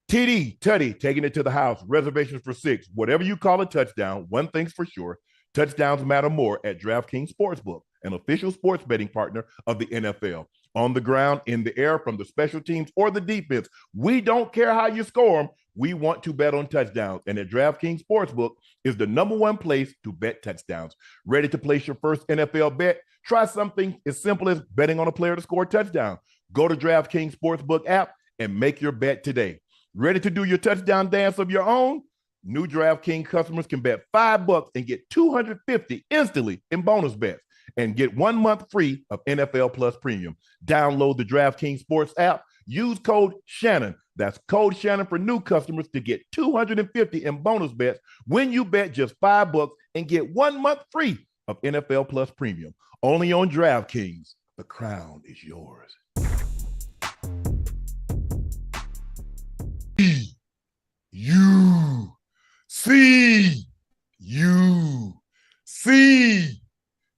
TD, Tutty, taking it to the house. Reservations for 6. Whatever you call a touchdown, one thing's for sure. Touchdowns matter more at DraftKings Sportsbook, an official sports betting partner of the NFL. On the ground, in the air, from the special teams or the defense, we don't care how you score them. We want to bet on touchdowns. And at DraftKings Sportsbook is the #1 place to bet touchdowns. Ready to place your first NFL bet? Try something as simple as betting on a player to score a touchdown. Go to DraftKings Sportsbook app and make your bet today. Ready to do your touchdown dance of your own? New DraftKings customers can bet $5 and get $250 instantly in bonus bets and get 1 month free of NFL Plus Premium. Download the DraftKings Sports app. Use code Shannon. That's code Shannon for new customers to get $250 in bonus bets when you bet just $5 and get 1 month free of NFL Plus Premium. Only on DraftKings. The crown is yours.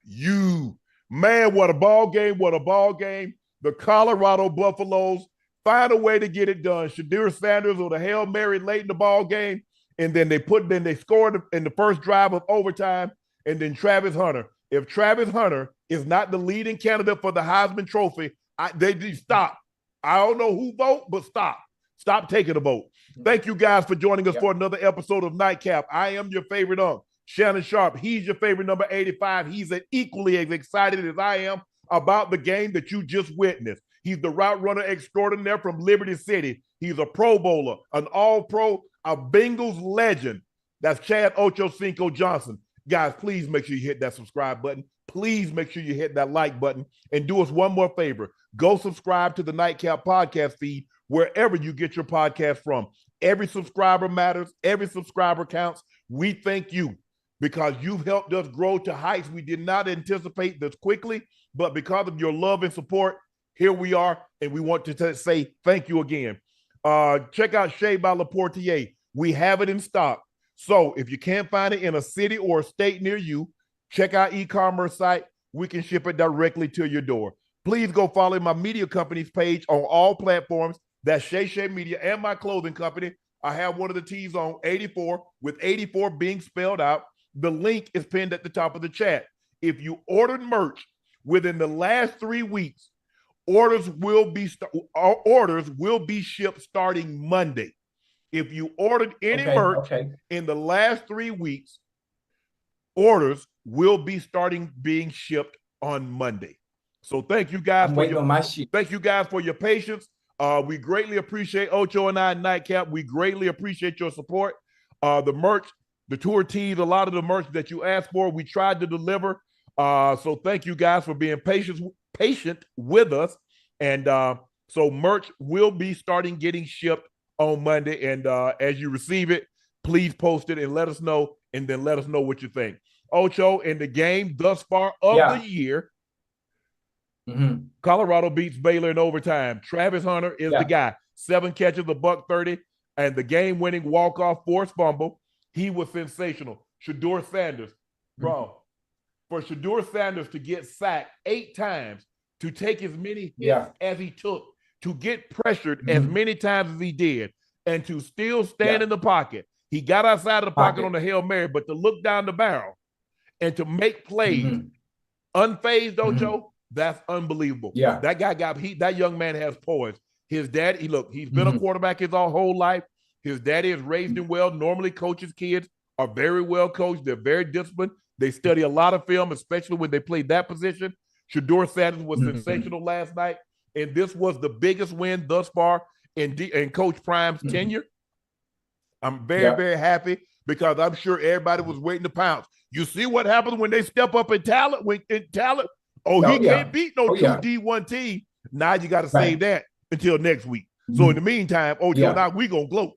You. Man, what a ball game. What a ball game. The Colorado Buffaloes find a way to get it done. Shedeur Sanders with a Hail Mary late in the ball game. And then they scored in the first drive of overtime. And then Travis Hunter. If Travis Hunter is not the leading candidate for the Heisman Trophy, they stop. I don't know who vote, but stop. Stop taking a vote. Thank you guys for joining us for another episode of Nightcap. I am your favorite Unc, Shannon Sharpe. He's your favorite number 85. He's equally as excited as I am about the game that you just witnessed. He's the route runner extraordinaire from Liberty City. He's a Pro Bowler, an All-Pro, a Bengals legend. That's Chad Ochocinco Johnson. Guys, please make sure you hit that subscribe button. Please make sure you hit that like button and do us one more favor. Go subscribe to the Nightcap podcast feed wherever you get your podcast from. Every subscriber matters. Every subscriber counts. We thank you because you've helped us grow to heights we did not anticipate this quickly, but because of your love and support, here we are, and we want to say thank you again. Check out Shea by Laportier. We have it in stock. So if you can't find it in a city or a state near you, check our e-commerce site. We can ship it directly to your door. Please go follow my media company's page on all platforms. That's Shay Media and my clothing company. I have one of the T's on 84 with 84 being spelled out. The link is pinned at the top of the chat. If you ordered merch within the last 3 weeks, orders will be shipped starting Monday. If you ordered any merch in the last 3 weeks, orders will be being shipped on Monday. So thank you guys thank you guys for your patience. We greatly appreciate Ocho and I Nightcap. We greatly appreciate your support. The merch, the tour tees, a lot of the merch that you asked for, we tried to deliver. So thank you guys for being patient with us. And so merch will be getting shipped on Monday. And as you receive it, please post it and let us know. And then let us know what you think. Ocho, in the game thus far of the year, Colorado beats Baylor in overtime. Travis Hunter is the guy. 7 catches, $130, and the game-winning walk-off forced fumble. He was sensational. Shedeur Sanders, bro. For Shedeur Sanders to get sacked 8 times, to take as many hits as he took, to get pressured as many times as he did, and to still stand in the pocket. He got outside of the pocket on the Hail Mary, but to look down the barrel and to make plays unfazed, Ocho, that's unbelievable. Yeah, that guy that young man has poise. His dad, he's been a quarterback his whole life. His daddy has raised him well. Normally, coaches' kids are very well coached. They're very disciplined. They study a lot of film, especially when they play that position. Shedeur Sanders was sensational last night, and this was the biggest win thus far in Coach Prime's tenure. I'm very, very happy because I'm sure everybody was waiting to pounce. You see what happens when they step up in talent? Can't beat no 2D1 team. Now you got to save that until next week. So in the meantime, Ocho and I, we going to gloat.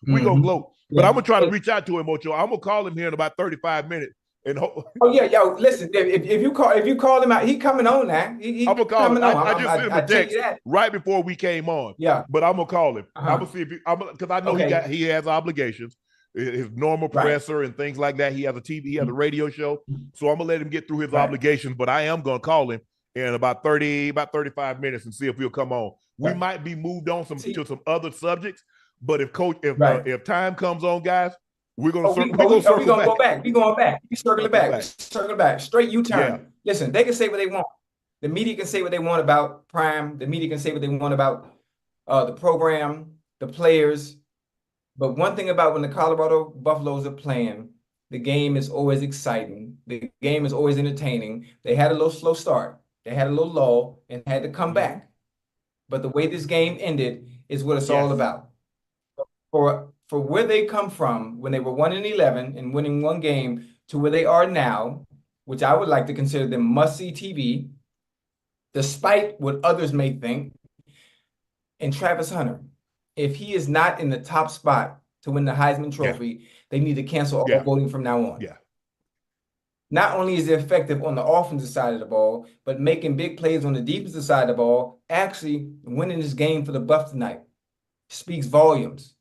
We going to gloat. But I'm going to try to reach out to him, Ocho. I'm going to call him here in about 35 minutes. And listen, if you call him out, he coming on now. I'm going to call him. I just sent him a text right before we came on. Yeah. But I'm going to call him. I'm going to see if because I know he has obligations. His normal presser and things like that. He has a TV, he has a radio show. So I'm going to let him get through his obligations, but I am going to call him in about 35 minutes and see if he'll come on. We might be moved on to some other subjects, but if time comes on, guys, we're gonna go back. We going back. We circling back. Circling back. Straight U-turn. Yeah. Listen, they can say what they want. The media can say what they want about Prime. The media can say what they want about the program, the players. But one thing about when the Colorado Buffaloes are playing, the game is always exciting. The game is always entertaining. They had a little slow start. They had a little lull and had to come back. But the way this game ended is what it's all about. For where they come from when they were 1-11 and winning one game to where they are now, which I would like to consider them must-see TV, despite what others may think. And Travis Hunter, if he is not in the top spot to win the Heisman Trophy, they need to cancel all voting from now on. Yeah. Not only is it effective on the offensive side of the ball, but making big plays on the defensive side of the ball, actually winning this game for the Buffs tonight speaks volumes.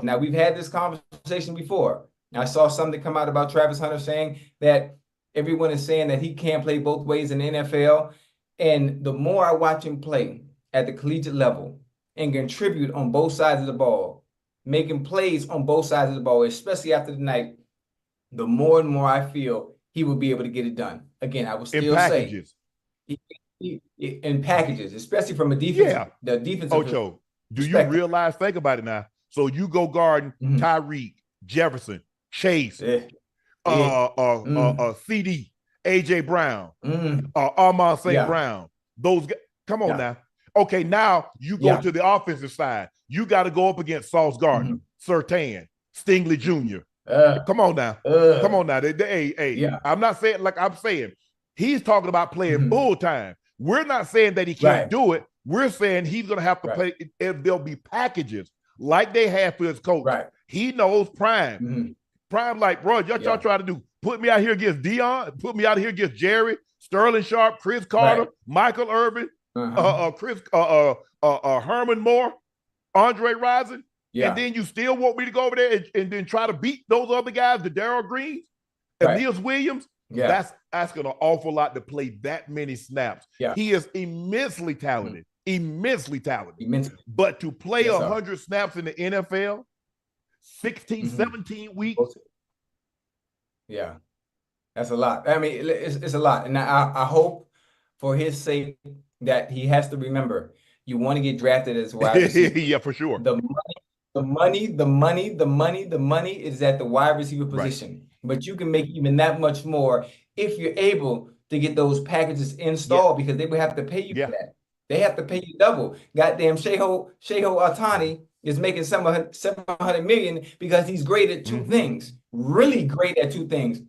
Now, we've had this conversation before. I saw something come out about Travis Hunter saying that everyone is saying that he can't play both ways in the NFL. And the more I watch him play at the collegiate level and contribute on both sides of the ball, making plays on both sides of the ball, especially after the night, the more and more I feel he will be able to get it done. Again, I will still say in packages, especially from a defense. The defensive Ocho, do you realize? Think about it now. So you go guarding Tyreek, Jefferson, Chase, CD, AJ Brown, Armand St. Brown. Those guys, come on now. Okay, now you go to the offensive side. You got to go up against Sauce Gardner, Surtain, Stingley Jr. Come on now. I'm not saying like I'm saying. He's talking about playing full time. We're not saying that he can't do it. We're saying he's going to have to play. There'll be packages like they have for his coach. He knows Prime. Prime, like, bro, y'all try to do. Put me out here against Deion. Put me out here against Jerry, Sterling Sharpe, Chris Carter, Michael Irvin, Herman Moore, Andre Rison. And then you still want me to go over there and then try to beat those other guys, the Darryl Greens, and Niels Williams. That's asking an awful lot to play that many snaps. He is immensely talented. But to play 100 snaps in the NFL, 16, 17 weeks. That's a lot. I mean, it's a lot. And I hope for his sake that he has to remember, you want to get drafted as wide receiver. Yeah, for sure. The money is at the wide receiver position. But you can make even that much more if you're able to get those packages installed because they would have to pay you for that. They have to pay you double. Goddamn, Shohei Ohtani is making $700 million because he's great at two things. Really great at two things.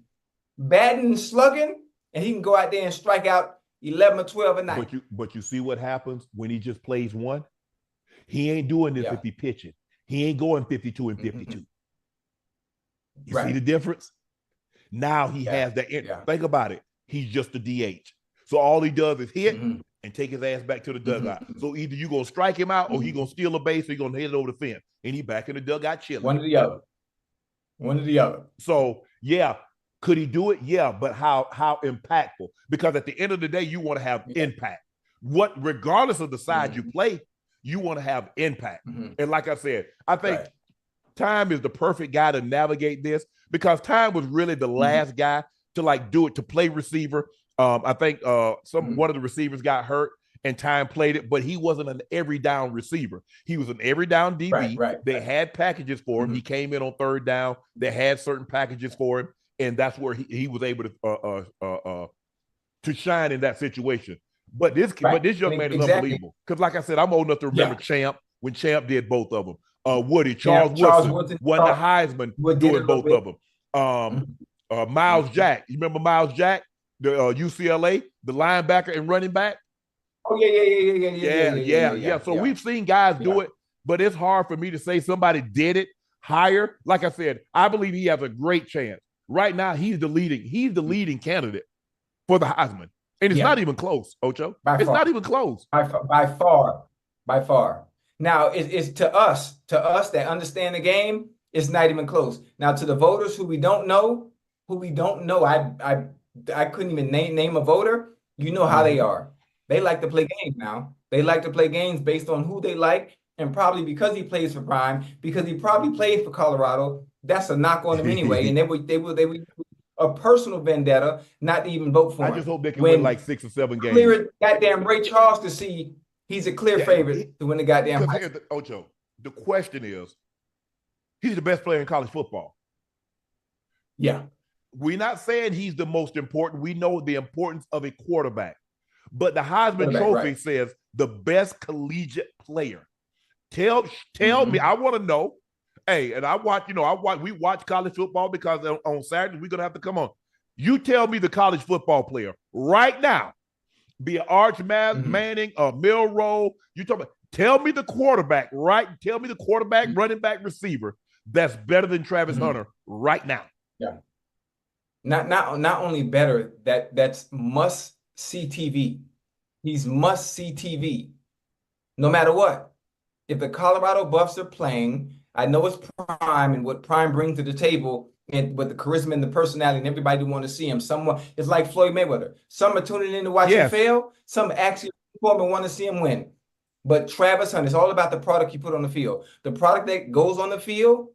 Batting and slugging, and he can go out there and strike out 11 or 12 a night. But you see what happens when he just plays one? He ain't doing this if he pitching. He ain't going 52 and 52. You see the difference? Now he has that. Think about it. He's just a DH. So all he does is hit and take his ass back to the dugout. So either you're going to strike him out or he's going to steal a base or he's going to hit it over the fence. And he back in the dugout chilling. One or the other. So, could he do it? Yeah, but how impactful? Because at the end of the day, you want to have impact. Regardless of the side you play, you want to have impact. And like I said, I think Time is the perfect guy to navigate this because Time was really the last guy to do it, to play receiver. I think one of the receivers got hurt and Time played it, but he wasn't an every down receiver. He was an every down DB. They had packages for him. He came in on third down. They had certain packages for him, and that's where he was able to shine in that situation. But this young man is unbelievable. Because like I said, I'm old enough to remember Champ when Champ did both of them. Charles Woodson won the Heisman doing both of them. Miles Jack, you remember Miles Jack, the UCLA, the linebacker and running back? Oh yeah. So we've seen guys do it, but it's hard for me to say somebody did it higher. Like I said, I believe he has a great chance. Right now, he's the leading candidate for the Heisman. And it's not even close, Ocho. It's not even close. By far. Now, it's to us that understand the game, it's not even close. Now, to the voters who we don't know, I couldn't even name a voter. You know how they are. They like to play games now. They like to play games based on who they like, and probably because he plays for Prime, because he probably played for Colorado. That's a knock on him anyway, and they would a personal vendetta not to even vote for I him. just hope they can win When like 6 or 7 games. clear goddamn Ray Charles to see he's a clear favorite to win the goddamn. Because here's Ocho, the question is, he's the best player in college football. Yeah. We're not saying he's the most important. We know the importance of a quarterback. But the Heisman Trophy says the best collegiate player. Tell me, I want to know. Hey, and we watch college football because on Saturdays we're gonna have to come on. You tell me the college football player right now, be it Arch Manning or Milroe. Tell me the quarterback, right? Tell me the quarterback, running back, receiver that's better than Travis Hunter right now. Yeah. Not only better, that's must see TV. He's must see TV. No matter what. If the Colorado Buffs are playing, I know it's Prime and what Prime brings to the table, and with the charisma and the personality, and everybody want to see him. Someone, it's like Floyd Mayweather. Some are tuning in to watch him fail. Some actually want to see him win. But Travis Hunter, it's all about the product you put on the field. The product that goes on the field,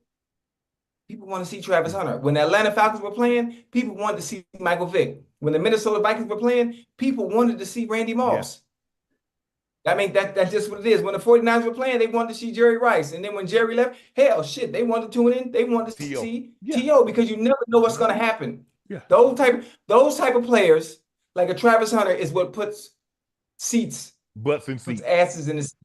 people want to see Travis Hunter. When the Atlanta Falcons were playing, people wanted to see Michael Vick. When the Minnesota Vikings were playing, people wanted to see Randy Moss. Yeah. I mean, that's just what it is. When the 49ers were playing, they wanted to see Jerry Rice. And then when Jerry left, hell, shit, they wanted to tune in. They wanted to see T.O. because you never know what's going to happen. Yeah. Those type of players, like a Travis Hunter, is what puts butts in seats, asses in the seats.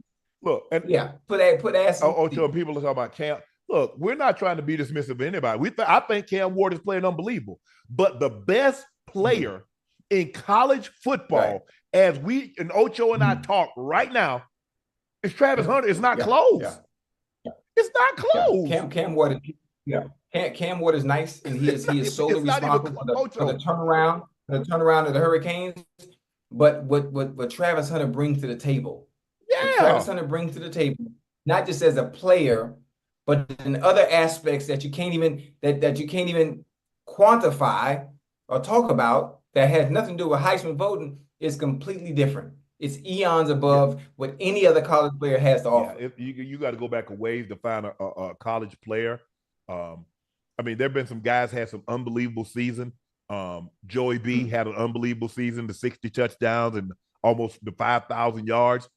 Look, and put asses. Ocho, people are talking about Cam. Look, we're not trying to be dismissive of anybody. I think Cam Ward is playing unbelievable. But the best player in college football, as we and Ocho and I talk right now, is Travis Hunter. It's not close. Yeah. It's not close. Cam Ward. Cam Ward is nice, and he is solely responsible for the turnaround of the Hurricanes. But what Travis Hunter brings to the table, Travis Hunter brings to the table, not just as a player, but in other aspects that you can't even quantify or talk about, that has nothing to do with Heisman voting, is completely different. It's eons above what any other college player has to offer. You got to go back a ways to find a college player. I mean, there have been some guys had some unbelievable season. Joey B had an unbelievable season, the 60 touchdowns and almost the 5,000 yards.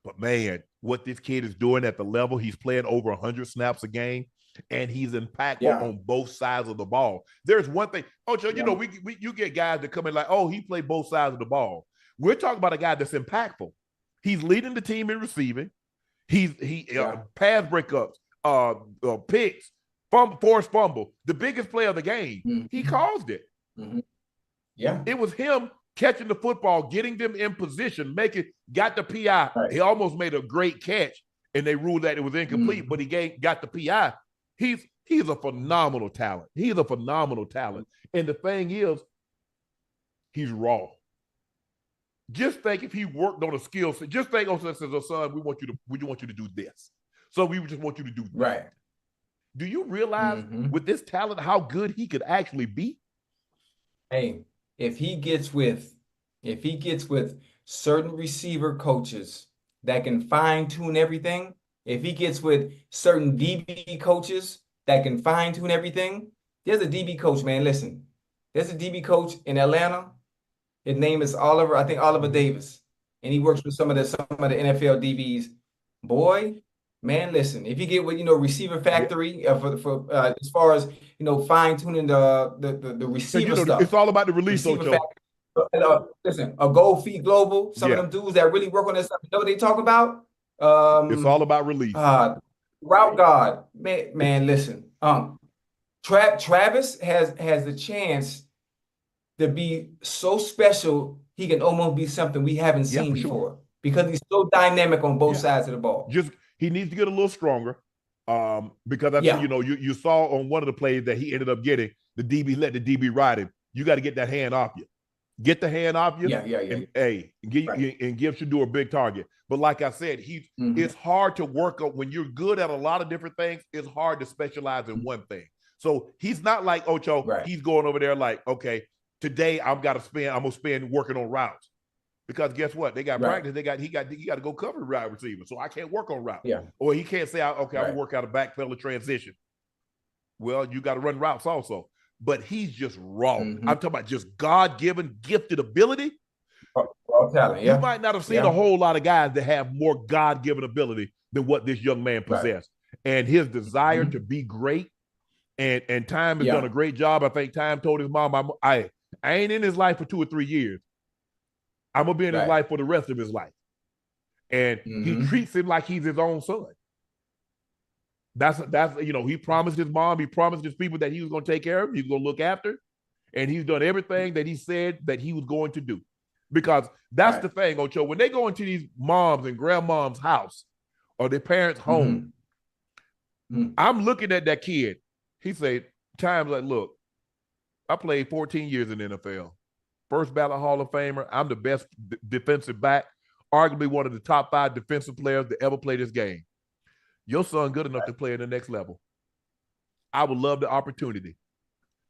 But man, what this kid is doing at the level, he's playing over 100 snaps a game, and he's impactful on both sides of the ball. There's one thing, Ocho, you know, you get guys that come in like, oh, he played both sides of the ball. We're talking about a guy that's impactful. He's leading the team in receiving. He pass breakups, picks, forced fumble. The biggest play of the game, he caused it. Yeah, it was him catching the football, getting them in position, got the PI. He almost made a great catch, and they ruled that it was incomplete, but he got the PI. He's a phenomenal talent. He's a phenomenal talent. And the thing is, he's raw. Just think if he worked on a skill set. Just think, son, we want you to do this. So we just want you to do that. Right. Do you realize with this talent how good he could actually be? Hey, if he gets with certain receiver coaches that can fine-tune everything, if he gets with certain DB coaches that can fine-tune everything, there's a DB coach, man. Listen, there's a DB coach in Atlanta. His name is Oliver Davis, and he works with some of the NFL DBs. Boy, man, listen, if you get with receiver factory for as far as fine tuning the receiver stuff, it's all about the release. Listen, a Gold Feet Global, some of them dudes that really work on this stuff, you know what they talk about? It's all about release. Route guard, man, listen. Travis has the chance to be so special, he can almost be something we haven't seen before because he's so dynamic on both sides of the ball. He needs to get a little stronger because I think, you saw on one of the plays that he ended up getting, the DB let the DB ride him. You got to get that hand off you. Get the hand off you. And give Shedeur a big target. But like I said, it's hard to work on when you're good at a lot of different things. It's hard to specialize in one thing. So he's not like Ocho. He's going over there like, okay, today I'm going to spend working on routes. because guess what? They got Right. practice. He got to go cover wide receiver, so I can't work on route. Yeah. Or he can't say, okay, I'm Right. gonna work out a backpedal transition. Well, you got to run routes also. But he's just raw. Mm-hmm. I'm talking about just God-given, gifted ability. Raw talent, yeah. You might not have seen a whole lot of guys that have more God-given ability than what this young man possessed. Right. And his desire to be great, and Time has done a great job. I think Time told his mom, I ain't in his life for 2 or 3 years. I'm going to be in his life for the rest of his life. And he treats him like he's his own son. That's he promised his mom, he promised his people that he was going to take care of him, he was going to look after, and he's done everything that he said that he was going to do. Because that's the thing, Ocho, when they go into these moms and grandmoms' house or their parents' home, I'm looking at that kid. He said, Time's like, look, I played 14 years in the NFL. First ballot Hall of Famer. I'm the best defensive back, arguably one of the top 5 defensive players to ever play this game. Your son good enough to play at the next level. I would love the opportunity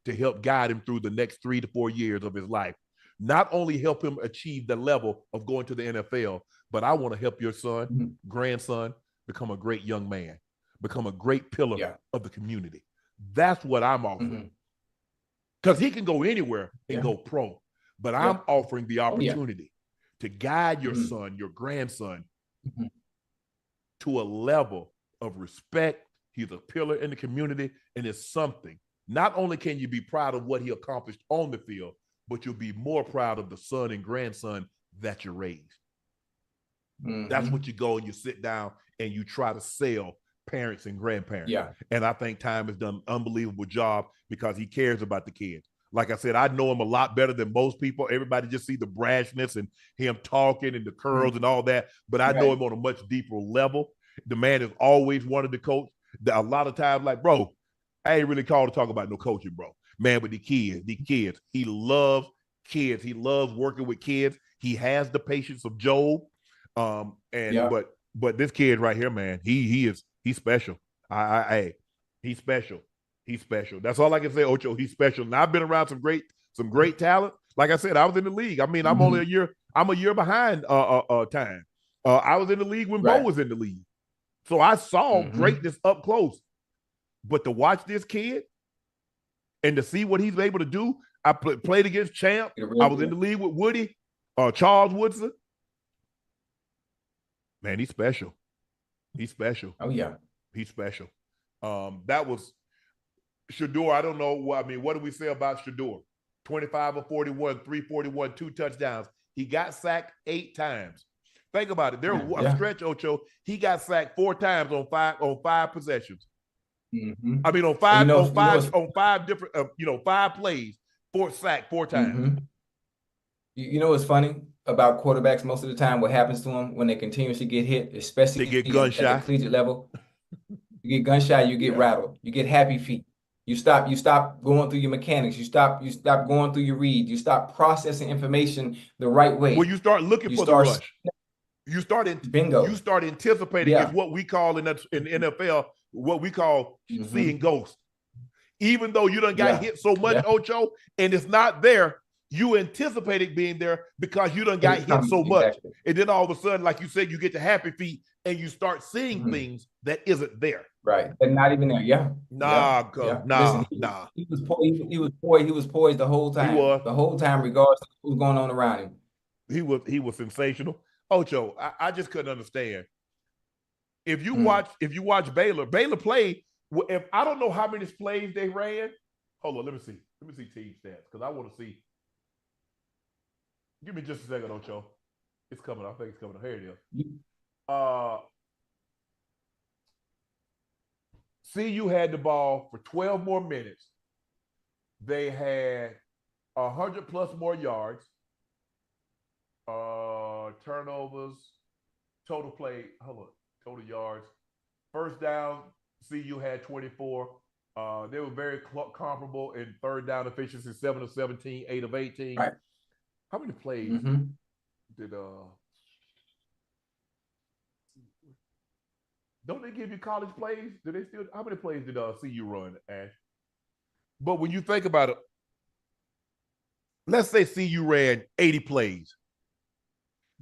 to help guide him through the next 3 to 4 years of his life. Not only help him achieve the level of going to the NFL, but I want to help your son, grandson, become a great young man, become a great pillar of the community. That's what I'm offering. Because he can go anywhere and go pro. But I'm offering the opportunity to guide your son, your grandson, to a level of respect. He's a pillar in the community, and it's something. Not only can you be proud of what he accomplished on the field, but you'll be more proud of the son and grandson that you raised. That's what you go and you sit down and you try to sell parents and grandparents. And I think Time has done an unbelievable job because he cares about the kids. Like I said, I know him a lot better than most people. Everybody just see the brashness and him talking and the curls and all that. But I know him on a much deeper level. The man has always wanted to coach. A lot of times, like, bro, I ain't really called to talk about no coaching, bro. Man, but the kids. He loves kids. He loves working with kids. He has the patience of Job. But this kid right here, man, he's special. He's special. He's special. That's all I can say, Ocho. He's special. And I've been around some great talent. Like I said, I was in the league. I mean, I'm only a year behind Time. I was in the league when Bo was in the league. So I saw greatness up close. But to watch this kid and to see what he's able to do, I played against Champ. I was in the league with Woody, Charles Woodson. Man, he's special. He's special. Oh, yeah. He's special. That was Shedeur. I don't know. I mean, what do we say about Shedeur? 25 of 41, 341, 2 touchdowns. He got sacked 8 times. Think about it. There was a stretch, Ocho. He got sacked 4 times on 5 possessions. I mean, on 5 different, 5 plays, 4 sacked 4 times. You know what's funny about quarterbacks most of the time? What happens to them when they continuously get hit, especially they get gun shy at the collegiate level? You get gun shy, you get rattled, you get happy feet. You stop going through your mechanics. You stop going through your read. You stop processing information the right way. Well, you start looking for the rush. You start anticipating is what we call in the NFL, what we call seeing ghosts. Even though you done got hit so much, Ocho, and it's not there, you anticipate it being there because you done got hit so much. And then all of a sudden, like you said, you get the happy feet and you start seeing things that isn't there. Right. And not even there. Nah. Listen, he was poised the whole time. The whole time, regardless of what was going on around him. He was sensational. Ocho, I just couldn't understand. If you watch Baylor played, if I don't know how many plays they ran. Hold on, let me see team stats because I want to see. Give me just a second, Ocho. It's coming. I think it's coming. Here it is. CU had the ball for 12 more minutes. They had 100+ more yards, turnovers, total yards. First down, CU had 24. They were very comparable in third down efficiency, 7 of 17, 8 of 18. Right. How many plays did don't they give you college plays? Do they still? How many plays did CU run, Ash? But when you think about it, let's say CU ran 80 plays.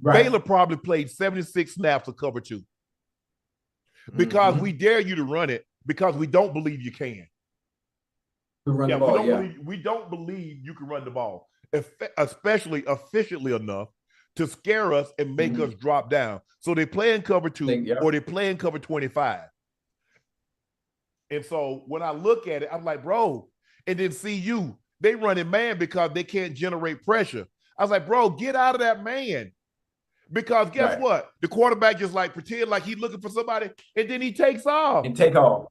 Right. Baylor probably played 76 snaps of cover 2 because we dare you to run it because we don't believe you can. To run the ball, we don't believe you can run the ball, especially efficiently enough to scare us and make us drop down. So they play in cover 2 or they play in cover 25. And so when I look at it, I'm like, bro, and then CU, they running man because they can't generate pressure. I was like, bro, get out of that man. Because guess what? The quarterback just like pretend like he's looking for somebody and then he takes off. And take off.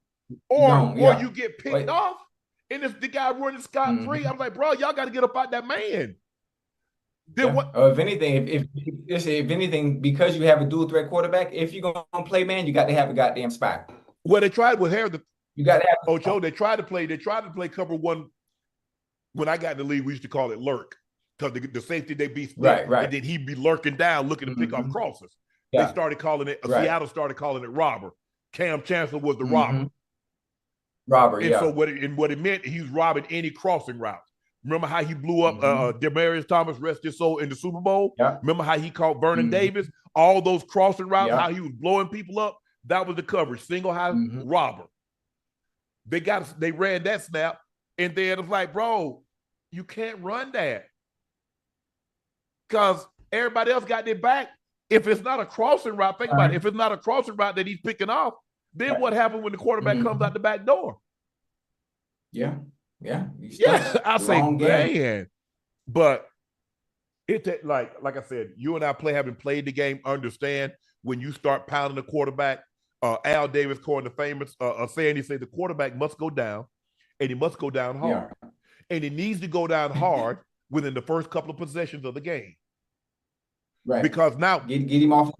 Or you get picked off and it's the guy running scot-free. I'm like, bro, y'all got to get up out that man. Then what? If anything, if anything, because you have a dual threat quarterback, if you're gonna play man, you got to have a goddamn spot. Well, they tried with Harris. You got to have Ocho. They tried to play cover 1. When I got in the league, we used to call it lurk because the safety they be split, and then he'd be lurking down, looking to pick off crosses. They started calling it. Seattle started calling it robber. Cam Chancellor was the robber. And so what it meant, he was robbing any crossing route. Remember how he blew up Demaryius Thomas, rest his soul, in the Super Bowl? Remember how he caught Vernon Davis? All those crossing routes, how he was blowing people up? That was the coverage. Single high robber. They ran that snap, and then it was like, bro, you can't run that. Because everybody else got their back. If it's not a crossing route, think about it. If it's not a crossing route that he's picking off, then what happened when the quarterback comes out the back door? I say, man. But it like I said, you and I having played the game, understand when you start pounding the quarterback. Al Davis coined the famous saying, he said the quarterback must go down, and he must go down hard. And he needs to go down hard within the first couple of possessions of the game. Because now get him off.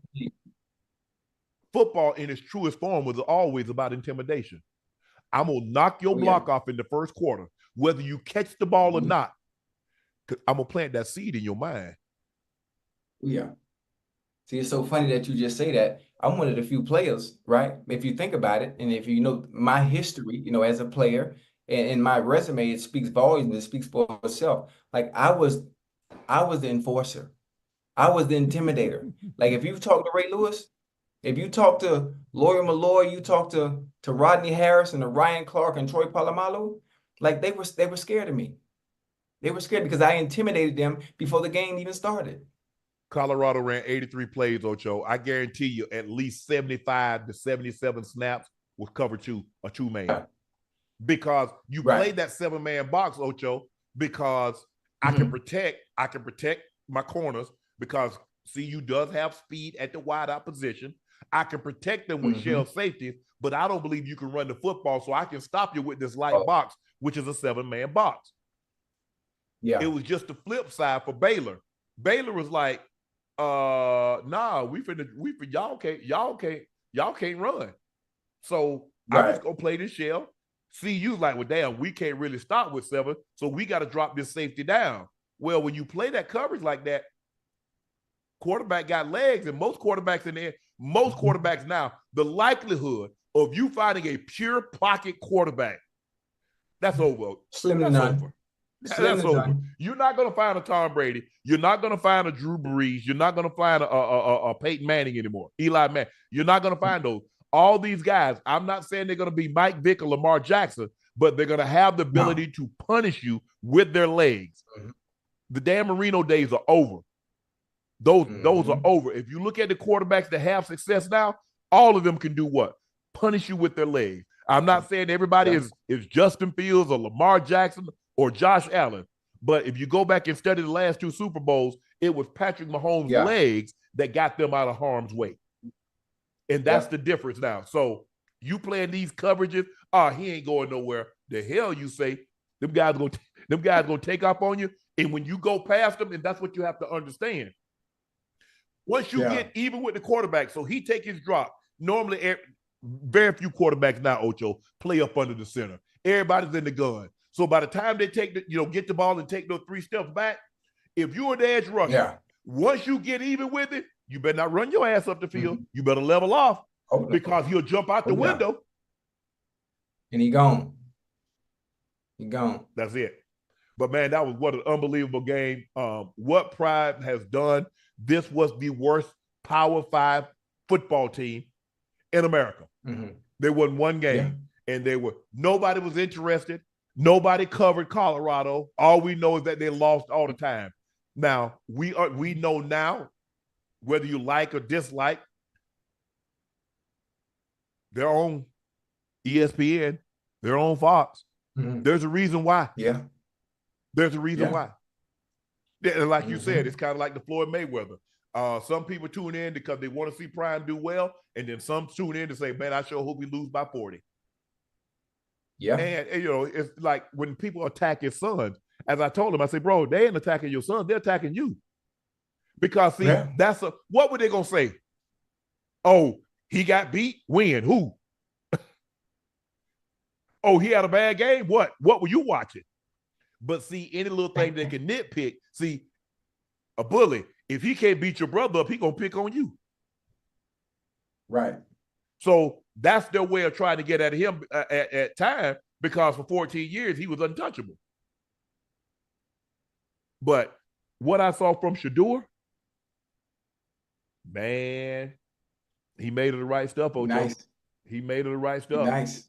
Football in its truest form was always about intimidation. I'm going to knock your block off in the first quarter, whether you catch the ball or not. I'm going to plant that seed in your mind. See, it's so funny that you just say that. I'm one of the few players, right? If you think about it, and if you know my history, as a player, and my resume, it speaks volumes, it speaks for itself. Like I was the enforcer. I was the intimidator. Like if you talk to Ray Lewis, if you talk to Lawyer Malloy, you talk to Rodney Harris and to Ryan Clark and Troy Polamalu, like they were scared of me. They were scared because I intimidated them before the game even started. Colorado ran 83 plays, Ocho. I guarantee you at least 75 to 77 snaps was cover 2, a 2-man. Because you played that 7-man box, Ocho, because I can protect my corners because CU does have speed at the wideout position. I can protect them with shell safety, but I don't believe you can run the football, so I can stop you with this light box, which is a 7-man box. It was just the flip side for Baylor. Baylor was like, nah, y'all can't run. So I'm just gonna play this shell. CU's like, well, damn, we can't really stop with 7, so we got to drop this safety down. Well, when you play that coverage like that, quarterback got legs, and most quarterbacks now, the likelihood of you finding a pure pocket quarterback, that's over. Slim to none. That's over. You're not going to find a Tom Brady. You're not going to find a Drew Brees. You're not going to find a Peyton Manning anymore. Eli Manning. You're not going to find those. All these guys, I'm not saying they're going to be Mike Vick or Lamar Jackson, but they're going to have the ability to punish you with their legs. The Dan Marino days are over. Those are over. If you look at the quarterbacks that have success now, all of them can do what? Punish you with their legs. I'm not saying everybody is Justin Fields or Lamar Jackson or Josh Allen, but if you go back and study the last 2 Super Bowls, it was Patrick Mahomes' legs that got them out of harm's way. And that's the difference now. So you playing these coverages, he ain't going nowhere. The hell you say, them guys gonna take off on you. And when you go past them, and that's what you have to understand. Once you get even with the quarterback, so he take his drop. Normally, very few quarterbacks now, Ocho, play up under the center. Everybody's in the gun. So by the time they take get the ball and take those 3 steps back, if you're the edge rusher, once you get even with it, you better not run your ass up the field. You better level off because he'll jump out the window. And he gone. He gone. That's it. But man, that was what an unbelievable game. What Pride has done, this was the worst Power 5 football team in America. There wasn't one game, and nobody was interested. Nobody covered Colorado. All we know is that they lost all the time. Now, we know now, whether you like or dislike, they're on ESPN, they're on Fox. There's a reason why. There's a reason why. And like you said, it's kind of like the Floyd Mayweather. Some people tune in because they want to see Prime do well, and then some tune in to say, man, I sure hope we lose by 40. And it's like when people attack his sons, as I told him, I said, bro, they ain't attacking your son, they're attacking you. Because see, what were they gonna say? Oh, he got beat? When? Who? Oh, he had a bad game? What were you watching? But see, any little thing they can nitpick, see, a bully, if he can't beat your brother up, he gonna pick on you. Right. So that's their way of trying to get at him at time, because for 14 years he was untouchable. But what I saw from Shedeur, man, he made it the right stuff, Ocho. Nice. He made it the right stuff. Nice.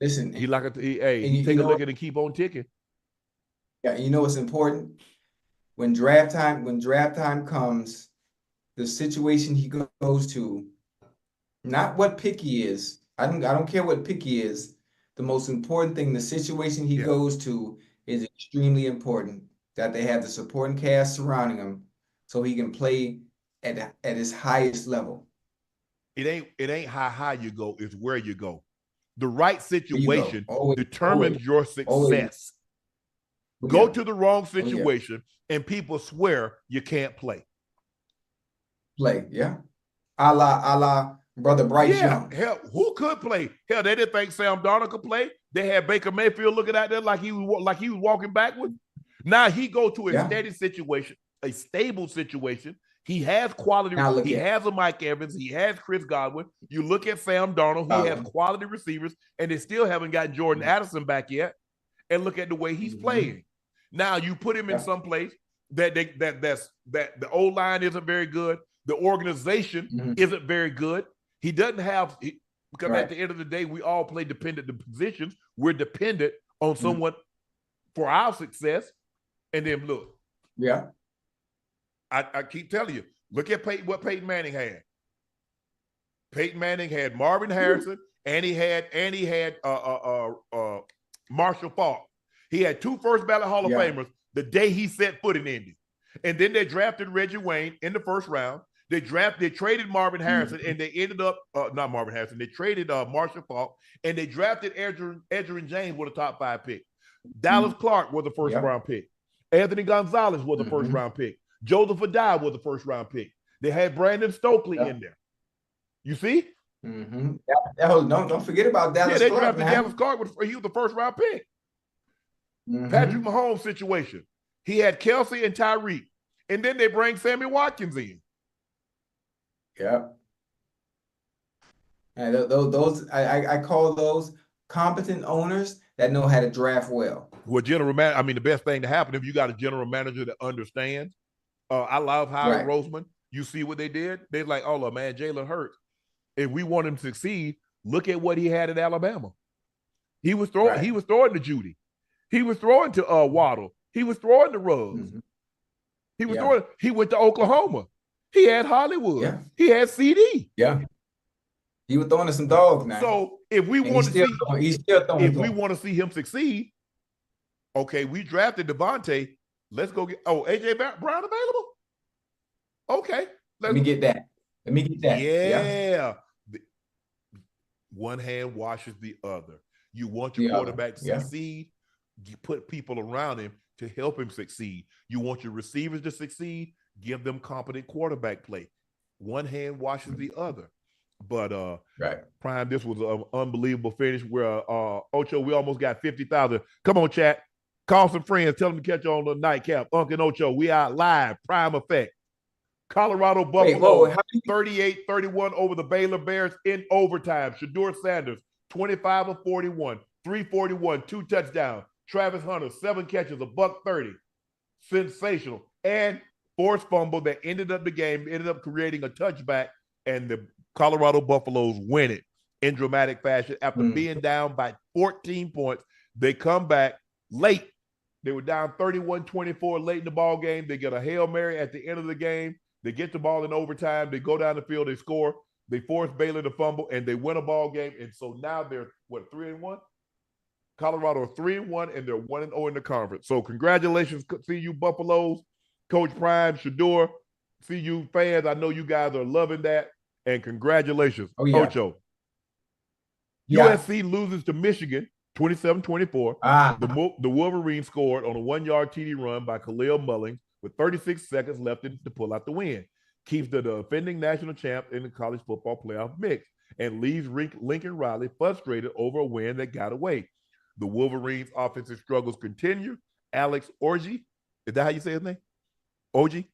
Listen, he take a look at it and keep on ticking. Yeah, you know what's important? When draft time comes, the situation he goes to, not what pick he is. I don't care what pick he is. The most important thing, the situation he goes to, is extremely important. That they have the supporting cast surrounding him, so he can play at his highest level. It ain't how high you go, it's where you go. The right situation determines your success. Go to the wrong situation, and people swear you can't play. A la Brother Bryce Young. Hell, who could play? Hell, they didn't think Sam Darnold could play. They had Baker Mayfield looking out there like he was walking backwards. Now he go to a steady situation, a stable situation. He has quality. He has a Mike Evans. He has Chris Godwin. You look at Sam Darnold. He has quality receivers, and they still haven't got Jordan Addison back yet. And look at the way he's playing. Now you put him in some place that the O-line isn't very good. The organization isn't very good. He doesn't have because at the end of the day, we all play dependent positions. We're dependent on someone for our success. And then look, I keep telling you, look at what Peyton Manning had. Peyton Manning had Marvin Harrison, and he had Marshall Faulk. He had 2 first ballot Hall of Famers the day he set foot in Indy. And then they drafted Reggie Wayne in the first round. They traded Marvin Harrison, and they ended up not Marvin Harrison. They traded Marshall Faulk, and they drafted Edgerrin James with a top 5 pick. Dallas Clark was the first round pick. Anthony Gonzalez was the first round pick. Joseph Adai was the first round pick. They had Brandon Stokely in there. You see? Don't forget about Dallas Clark. Yeah, they drafted Dallas Clark. He was the first round pick. Patrick Mahomes situation. He had Kelsey and Tyreek. And then they bring Sammy Watkins in. And those I call those competent owners that know how to draft well. Well, the best thing to happen if you got a general manager that understands. I love Howard Roseman. You see what they did? They're like, oh, man, Jalen Hurts. If we want him to succeed, look at what he had at Alabama. He was throwing. He was throwing to Judy. He was throwing to Waddle. He was throwing to Ruggs. He was throwing. He went to Oklahoma. He had Hollywood. He had CD. He was throwing to some dogs now. So if we want to see him succeed, okay, we drafted Devontae. Let's go get AJ Brown available. Okay, let me get that. Yeah. One hand washes the other. You want your quarterback to succeed. You put people around him to help him succeed. You want your receivers to succeed. Give them competent quarterback play. One hand washes the other. But Prime, this was an unbelievable finish where Ocho, we almost got 50,000. Come on, chat. Call some friends. Tell them to catch you on the Nightcap. Unc Ocho, we out live. Prime Effect. Colorado Buffaloes 38-31 over the Baylor Bears in overtime. Shedeur Sanders, 25 of 41, 341, 2 touchdowns. Travis Hunter, 7 catches, $130. Sensational. And forced fumble that ended up the game, ended up creating a touchback, and the Colorado Buffaloes win it in dramatic fashion. After being down by 14 points, they come back late. They were down 31-24 late in the ball game. They get a Hail Mary at the end of the game. They get the ball in overtime. They go down the field. They score. They force Baylor to fumble, and they win a ball game. And so now they're, 3-1? Colorado are 3-1, and they're 1-0 in the conference. So congratulations, CU Buffaloes, Coach Prime, Shedeur, CU fans. I know you guys are loving that. And congratulations, Ocho. USC loses to Michigan 27-24. The Wolverines scored on a 1-yard TD run by Khalil Mullings with 36 seconds left to pull out the win. Keeps the defending national champ in the college football playoff mix and leaves Lincoln Riley frustrated over a win that got away. The Wolverines' offensive struggles continue. Alex Ayyyy, is that how you say his name? Ayyyy?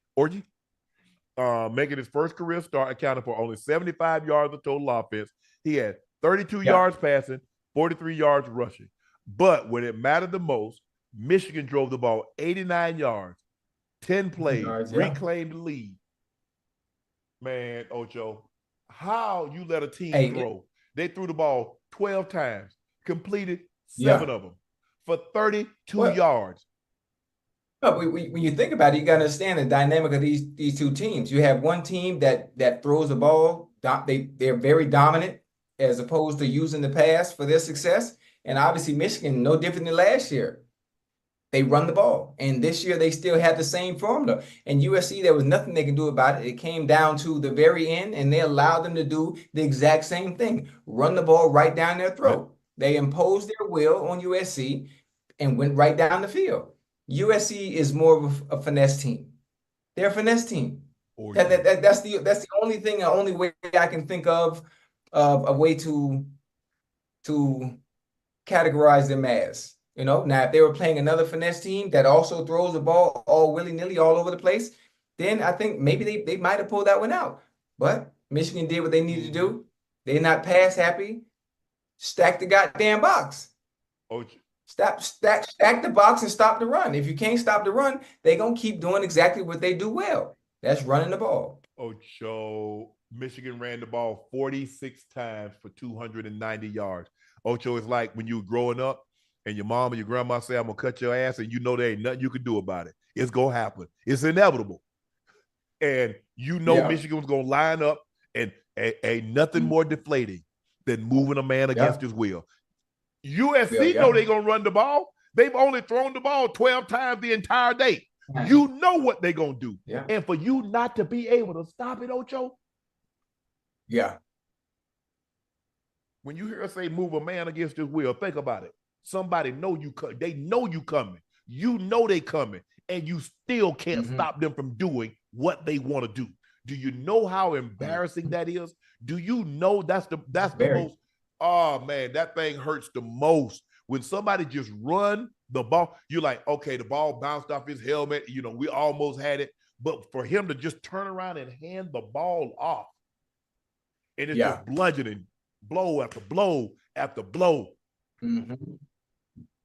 Making his first career start, accounting for only 75 yards of total offense. He had 32 yards passing, 43 yards rushing. But when it mattered the most, Michigan drove the ball 89 yards, 10 plays, reclaimed the lead. Man, Ocho, how you let a team throw? They threw the ball 12 times, completed 7 of them for 32 yards. But when you think about it, you got to understand the dynamic of these two teams. You have one team that throws the ball. They're very dominant as opposed to using the pass for their success. And obviously Michigan, no different than last year. They run the ball. And this year they still have the same formula. And USC, there was nothing they can do about it. It came down to the very end, and they allowed them to do the exact same thing. Run the ball right down their throat. They imposed their will on USC and went right down the field. USC is more of a finesse team. They're a finesse team. That's the only thing, the only way I can think of a way to categorize them as. You know, now if they were playing another finesse team that also throws the ball all willy-nilly all over the place, then I think maybe they might have pulled that one out. But Michigan did what they needed to do. They're not pass happy. Stack the goddamn box. Stack the box and stop the run. If you can't stop the run, they're going to keep doing exactly what they do well. That's running the ball. Ocho, Michigan ran the ball 46 times for 290 yards. Ocho, is like when you were growing up and your mom and your grandma say, I'm going to cut your ass, and you know there ain't nothing you can do about it. It's going to happen. It's inevitable. And you know Michigan was going to line up, and ain't nothing more deflating than moving a man against his will. USC know they're going to run the ball. They've only thrown the ball 12 times the entire day. You know what they're going to do. And for you not to be able to stop it, Ocho. When you hear us say move a man against his will, think about it. Somebody know you coming. They know you coming. You know they coming. And you still can't stop them from doing what they want to do. Do you know how embarrassing that is? Do you know that's the most, oh man, that thing hurts the most. When somebody just run the ball, you're like, okay, the ball bounced off his helmet. You know, we almost had it. But for him to just turn around and hand the ball off, and it's just bludgeoning, blow after blow after blow. And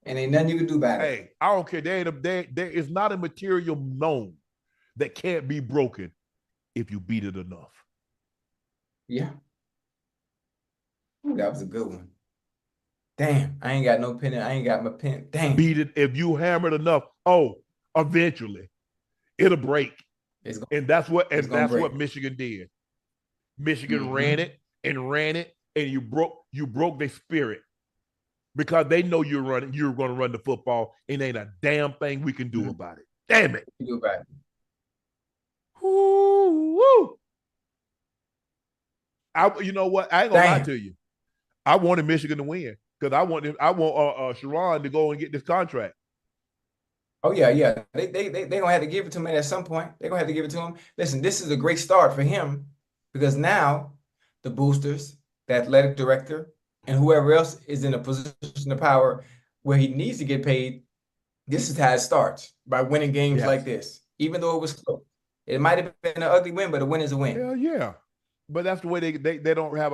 ain't nothing you can do about it. Hey, I don't care. There is not a material known that can't be broken if you beat it enough. That was a good one. Damn, I ain't got no pen. I ain't got my pen. Damn. Beat it if you hammer it enough. Oh, eventually it'll break. And that's what Michigan did. Michigan ran it, and you broke their spirit. Because they know you're going to run the football, and ain't a damn thing we can do about it. Damn it. You do about it. Woo. You know what? I ain't gonna lie to you. I wanted Michigan to win because I want Sharon to go and get this contract. Oh yeah. They gonna have to give it to him at some point. They're gonna have to give it to him. Listen, this is a great start for him because now the boosters, the athletic director, and whoever else is in a position of power where he needs to get paid, this is how it starts, by winning games like this. Even though it was close. It might have been an ugly win, but a win is a win. Hell yeah. But that's the way they don't have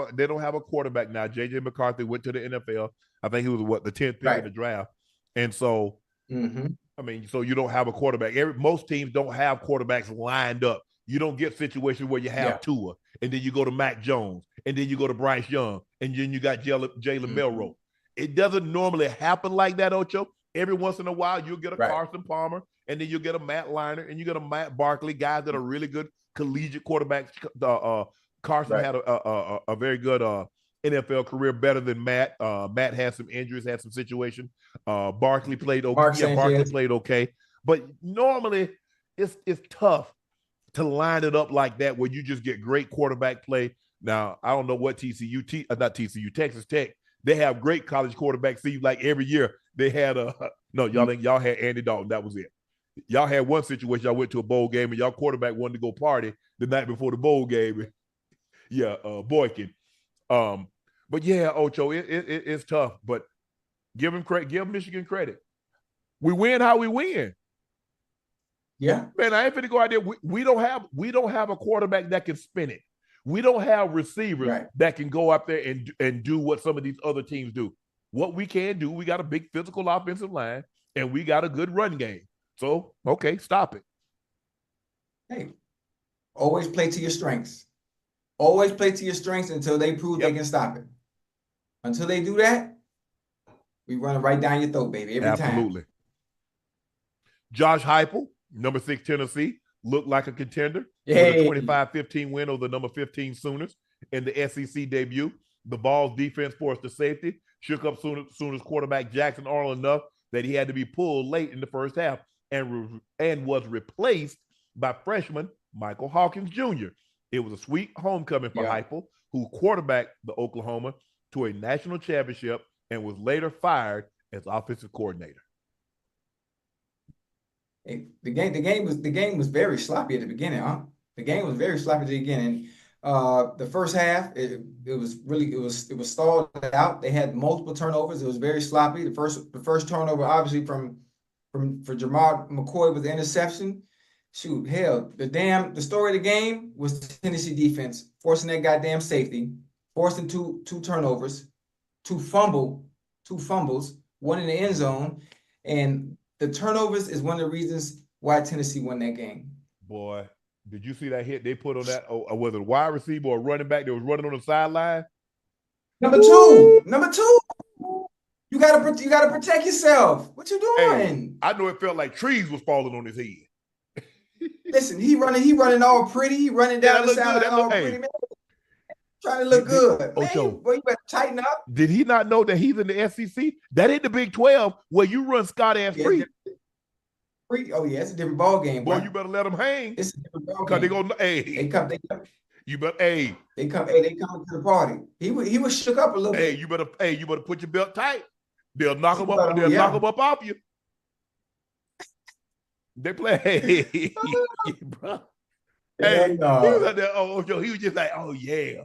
a quarterback now. JJ McCarthy went to the NFL. I think he was the 10th pick in the draft. And so I mean, so you don't have a quarterback. Most teams don't have quarterbacks lined up. You don't get situations where you have Tua, and then you go to Mac Jones, and then you go to Bryce Young, and then you got Jalen Milroe. It doesn't normally happen like that, Ocho. Every once in a while, you'll get a Carson Palmer, and then you'll get a Matt Leinart, and you get a Matt Barkley, guys that are really good collegiate quarterbacks. Carson had a very good NFL career, better than Matt. Matt had some injuries, had some situation. Barkley played okay. Barkley played okay. But normally, it's tough to line it up like that where you just get great quarterback play. Now, I don't know what Texas Tech, they have great college quarterbacks. See, like every year they had y'all had Andy Dalton. That was it. Y'all had one situation. Y'all went to a bowl game and y'all quarterback wanted to go party the night before the bowl game. Boykin. But yeah, Ocho, it's tough. But give him credit. Give Michigan credit. We win how we win. Yeah, man, I ain't finna go out there. We don't have a quarterback that can spin it. We don't have receivers that can go up there and do what some of these other teams do. What we can do, we got a big physical offensive line and we got a good run game. So, okay, stop it. Hey, always play to your strengths. Always play to your strengths until they prove they can stop it. Until they do that, we run it right down your throat, baby, every time. Absolutely. Josh Heupel, number 6 Tennessee, looked like a contender with a 25-15 win over the number 15 Sooners in the SEC debut. The Vols defense forced a safety, shook up Sooners quarterback Jackson Arnold enough that he had to be pulled late in the first half and was replaced by freshman Michael Hawkins Jr. It was a sweet homecoming for Heupel, who quarterbacked the Oklahoma to a national championship and was later fired as offensive coordinator. The game was very sloppy at the beginning, huh? The game was very sloppy at the beginning. The first half, it was stalled out. They had multiple turnovers. It was very sloppy. The first turnover, obviously for Jamar McCoy with the interception. Shoot, hell, the story of the game was the Tennessee defense forcing that goddamn safety, forcing two turnovers, two fumbles, one in the end zone, and the turnovers is one of the reasons why Tennessee won that game. Boy, did you see that hit they put on that? Or was it a wide receiver or a running back that was running on the sideline? Number two. You gotta protect yourself. What you doing? Hey, I know it felt like trees was falling on his head. Listen, he running all pretty. He running down the sideline all pretty, man. Trying to look good. Ocho, boy, you better tighten up. Did he not know that he's in the SEC? That ain't the Big 12 where you run Scott-ass free. Oh, yeah, it's a different ball game. Boy, you better let them hang. It's a different ball game. They come. You better, They come to the party. He was shook up a little bit. You better put your belt tight. They'll knock him up. They'll knock him up off you. They play, bro. He was out there. He was just like, oh yeah.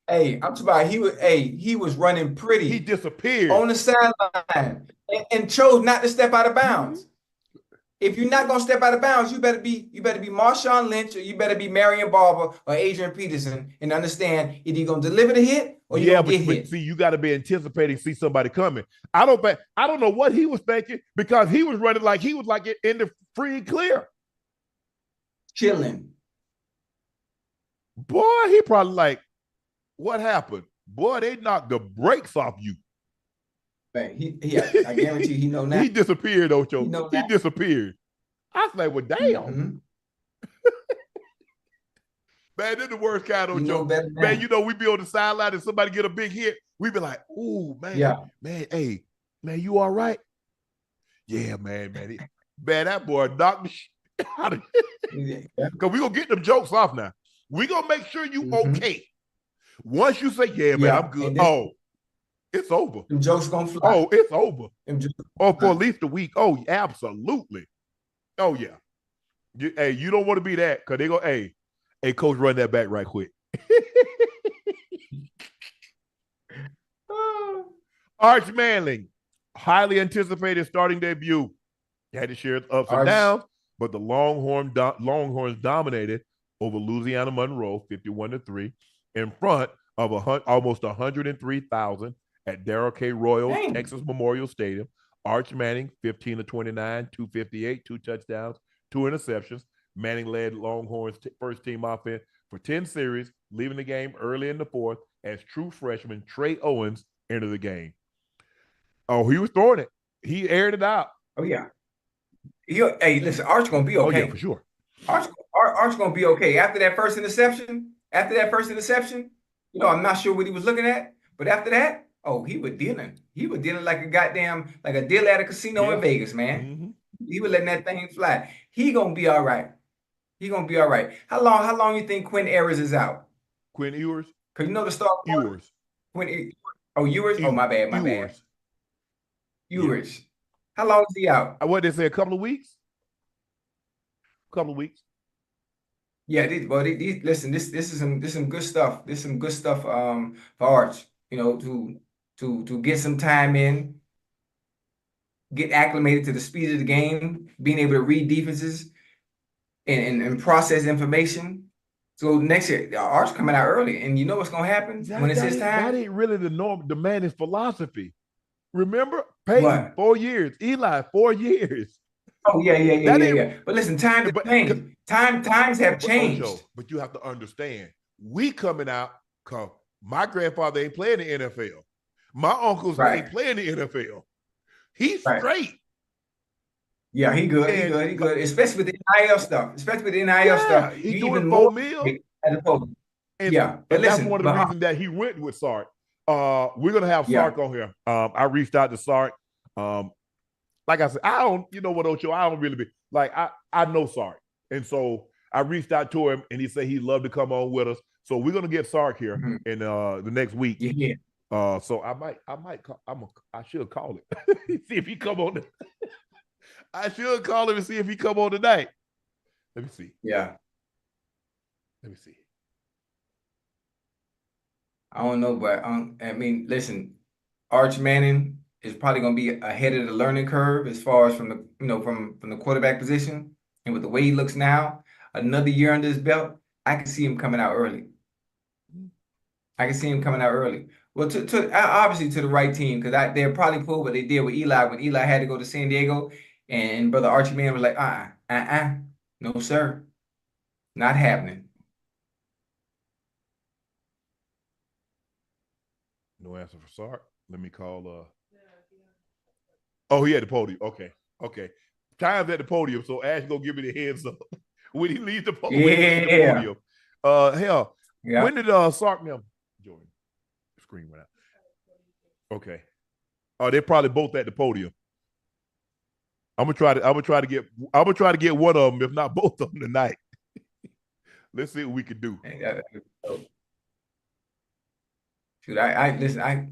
Hey, I'm talking about he was running pretty. He disappeared on the sideline and chose not to step out of bounds. If you're not gonna step out of bounds, you better be Marshawn Lynch, or you better be Marion Barber or Adrian Peterson, and understand either you're gonna deliver the hit or you're gonna get hit. See, you got to be anticipating, see somebody coming. I don't know what he was thinking, because he was running like he was like in the free and clear, chilling. Boy, he probably like, what happened? Boy, they knocked the brakes off you. Man, I guarantee he know now. He disappeared, Ocho. He disappeared. I was like, well, damn. Mm-hmm. Man, this is the worst kind, Ocho. Man, we be on the sideline and somebody get a big hit. We be like, ooh, man, man, hey, man, you all right? Yeah, man. Man, that boy knocked me out of it. Because we going to get them jokes off now. We going to make sure you okay. Once you say, yeah, man, I'm good. It's over. Them jokes gonna fly. Oh, it's over. For at least a week. Oh, absolutely. Oh, yeah. You don't want to be that, because they go, hey, coach, run that back right quick. Arch Manning, highly anticipated starting debut. He had to share its ups and downs, but the Longhorns dominated over Louisiana-Monroe 51-3 in front of almost 103,000 at Darrell K. Royal Texas Memorial Stadium. Arch Manning, 15 to 29, 258, 2 touchdowns, 2 interceptions. Manning led Longhorns' first team offense for 10 series, leaving the game early in the fourth as true freshman Trey Owens entered the game. Oh, he was throwing it. He aired it out. Oh, yeah. Hey, listen, Arch going to be okay. Oh, yeah, for sure. Arch going to be okay. After that first interception, I'm not sure what he was looking at, but after that, he was dealing. He was dealing like a deal at a casino in Vegas, man. Mm-hmm. He was letting that thing fly. He going to be all right. How long you think Quinn Ewers is out? Quinn Ewers? Because you know the star. Ewers. Ewers? Oh, my bad. Ewers. Yeah. How long is he out? What did they say? A couple of weeks? Yeah, listen. This is some good stuff. This is some good stuff. For Arch, to get some time in, get acclimated to the speed of the game, being able to read defenses, and process information. So next year, Arch coming out early, and you know what's gonna happen when it's his time. That ain't really the man's philosophy. Remember, Peyton, 4 years. Eli, 4 years. Oh, yeah. But listen, times have changed. Ocho, but you have to understand, we coming out because my grandfather ain't playing the NFL. My uncles ain't playing the NFL. He's straight. Yeah, he good. He good. Especially with the NIL stuff. He's doing $4 million. But that's one of the reasons that he went with Sark. We're gonna have Sark on here. I reached out to Sark. Like I said, I don't, you know what, Ocho, I don't really be like I know Sark. And so I reached out to him and he said he'd love to come on with us. So we're gonna get Sark here in the next week. Yeah. So I should call it. See if he come on. I should call him and see if he come on tonight. Let me see. Yeah. Let me see. I don't know, but listen, Arch Manning is probably going to be ahead of the learning curve as far as from the quarterback position, and with the way he looks now, another year under his belt, I can see him coming out early. Well, obviously to the right team, because they'll probably pull what they did with Eli when Eli had to go to San Diego, and brother Archie Manning was like, no sir, not happening. No answer for Sark. Let me call. Oh, he at the podium. Okay. Time's at the podium, so Ash gonna give me the heads up when he leaves the podium. Hell, when did Sark now? Jordan, screen went out. Okay. They're probably both at the podium. I'm gonna try to get one of them, if not both of them, tonight. Let's see what we can do. Dude, listen, I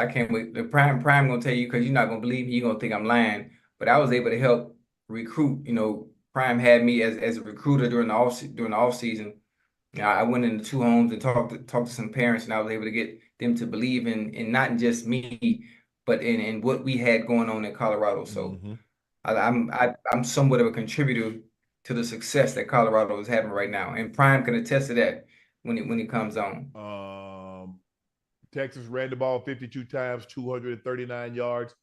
can't wait. The prime gonna tell you, because you're not gonna believe me, you're gonna think I'm lying. But I was able to help recruit. Prime had me as a recruiter during the off season. I went into 2 homes and talked to some parents, and I was able to get them to believe in not just me, but in what we had going on in Colorado. So I'm somewhat of a contributor to the success that Colorado is having right now, and Prime can attest to that when he comes on. Texas ran the ball 52 times, 239 yards.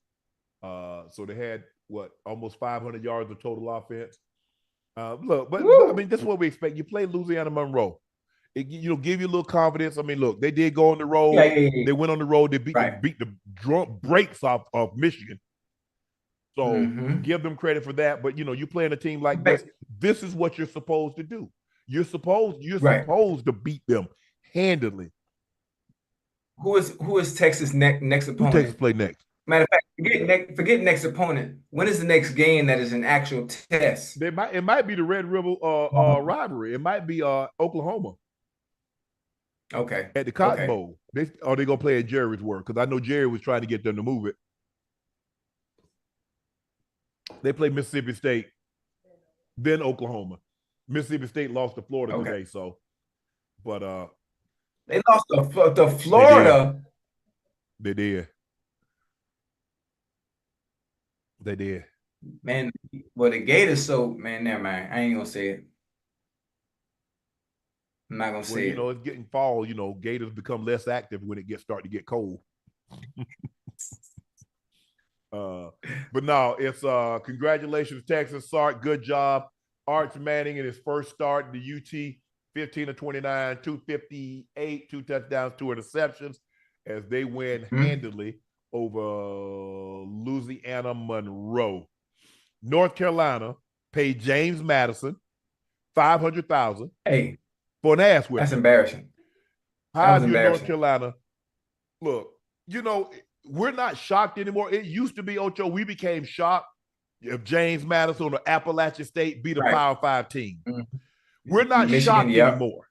So they had almost 500 yards of total offense. Look, but I mean, that's what we expect. You play Louisiana-Monore. Give you a little confidence. I mean, look, they did go on the road. They went on the road. They beat the drunk breaks off of Michigan. So give them credit for that. But you playing a team like this. This is what you're supposed to do. You're supposed to beat them handily. Who is Texas next opponent? Who Texas play next? Matter of fact, forget next opponent. When is the next game that is an actual test? It might be the Red River rivalry. It might be Oklahoma. Okay. At the Cotton Bowl. They gonna play at Jerry's work? Because I know Jerry was trying to get them to move it. They play Mississippi State, then Oklahoma. Mississippi State lost to Florida today, so but they lost to Florida. They did. Man, well, the Gators, never mind. I ain't gonna say it. I'm not gonna say it. It's getting fall. Gators become less active when it starting to get cold. But no, it's congratulations, Texas. Sark, good job. Arch Manning in his first start, the UT, 15 of 29, 258, 2 touchdowns, 2 interceptions, as they win handily over Louisiana-Monore. North Carolina paid James Madison $500,000 for an ass whipping. That's embarrassing. How's your North Carolina? Look, we're not shocked anymore. It used to be, Ocho, we became shocked if James Madison or Appalachian State beat a Power 5 team. We're not shocked anymore.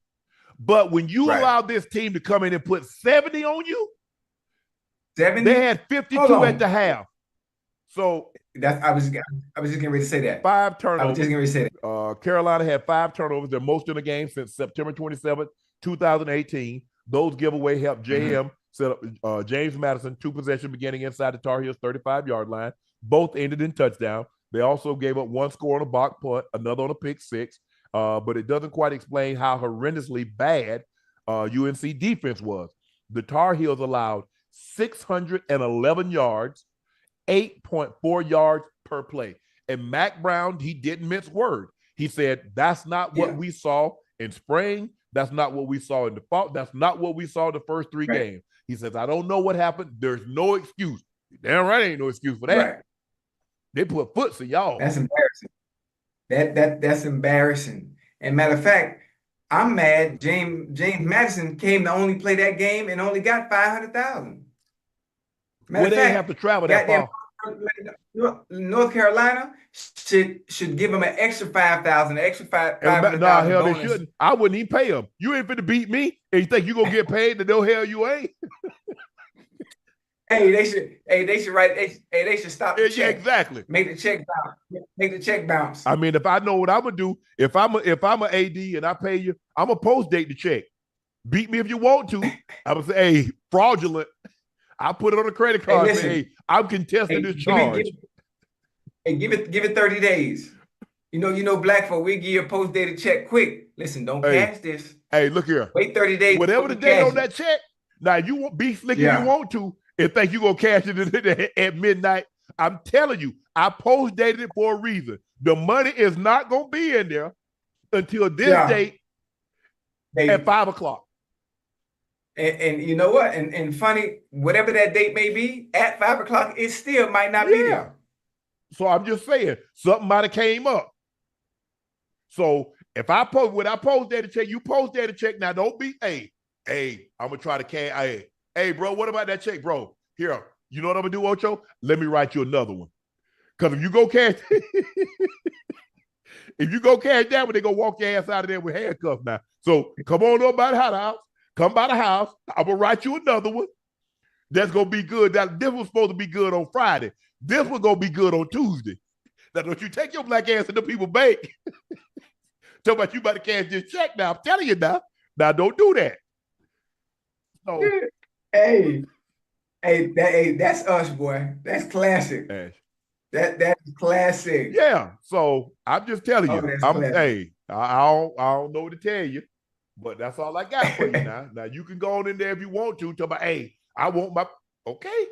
But when you allow this team to come in and put 70 on you, 70? They had 52 at the half. So I was just getting ready to say that. 5 turnovers. I was just getting ready to say that. Carolina had 5 turnovers. They're most in the game since September 27th, 2018. Those giveaway helped JM set up James Madison 2 possessions beginning inside the Tar Heels 35-yard line. Both ended in touchdown. They also gave up 1 score on a block punt, another on a pick 6. But it doesn't quite explain how horrendously bad UNC defense was. The Tar Heels allowed 611 yards, 8.4 yards per play. And Mac Brown, he didn't mince word. He said, that's not what we saw in spring. That's not what we saw in the fall. That's not what we saw the first 3 games. He says, I don't know what happened. There's no excuse. Damn right ain't no excuse for that. Right. They put foots in y'all. That's embarrassing. That's embarrassing. And matter of fact, I'm mad. James Madison came to only play that game and only got $500,000. Well, they didn't have to travel that far. North Carolina should give them an extra $5,000, an extra $500,000. Nah, hell, bonus. They shouldn't. I wouldn't even pay them. You ain't finna beat me, and you think you gonna get paid? No hell, you ain't. They should stop the check. Yeah, exactly. Make the check bounce. Make the check bounce. I mean, if I know what I'm gonna do, if I'm an AD and I pay you, I'm gonna post date the check. Beat me if you want to. I'm gonna say, hey, fraudulent. I put it on a credit card. Listen, say, hey, I'm contesting this charge. Give it 30 days. You know, black folk, we give you a post dated check quick. Listen, don't cash this. Hey, look here. Wait 30 days. Whatever the date on that check. Now, you won't be slick if you want to. And think you're going to cash it at midnight. I'm telling you, I post dated it for a reason. The money is not going to be in there until this date at 5 o'clock. And you know what? And funny, whatever that date may be, at 5 o'clock, it still might not be there. So I'm just saying, something might have came up. So if I post dated check, you post dated check. Now don't be, hey, I'm going to try to cash. Hey, bro, what about that check, bro? Here, you know what I'm going to do, Ocho? Let me write you another one. Because if you go cash, that one, they're going to walk your ass out of there with handcuffs now. So come on up by the house. Come by the house. I'm going to write you another one. That's going to be good. This was supposed to be good on Friday. This one's going to be good on Tuesday. Now, don't you take your black ass to the people bank. Talk about you about to cash this check now. I'm telling you now. Now, don't do that. So, Hey, that's us, boy. That's classic. That's classic. Yeah. So I'm just telling you. I don't know what to tell you, but that's all I got for you now. Now you can go on in there if you want to. Talk about, hey, I want my okay.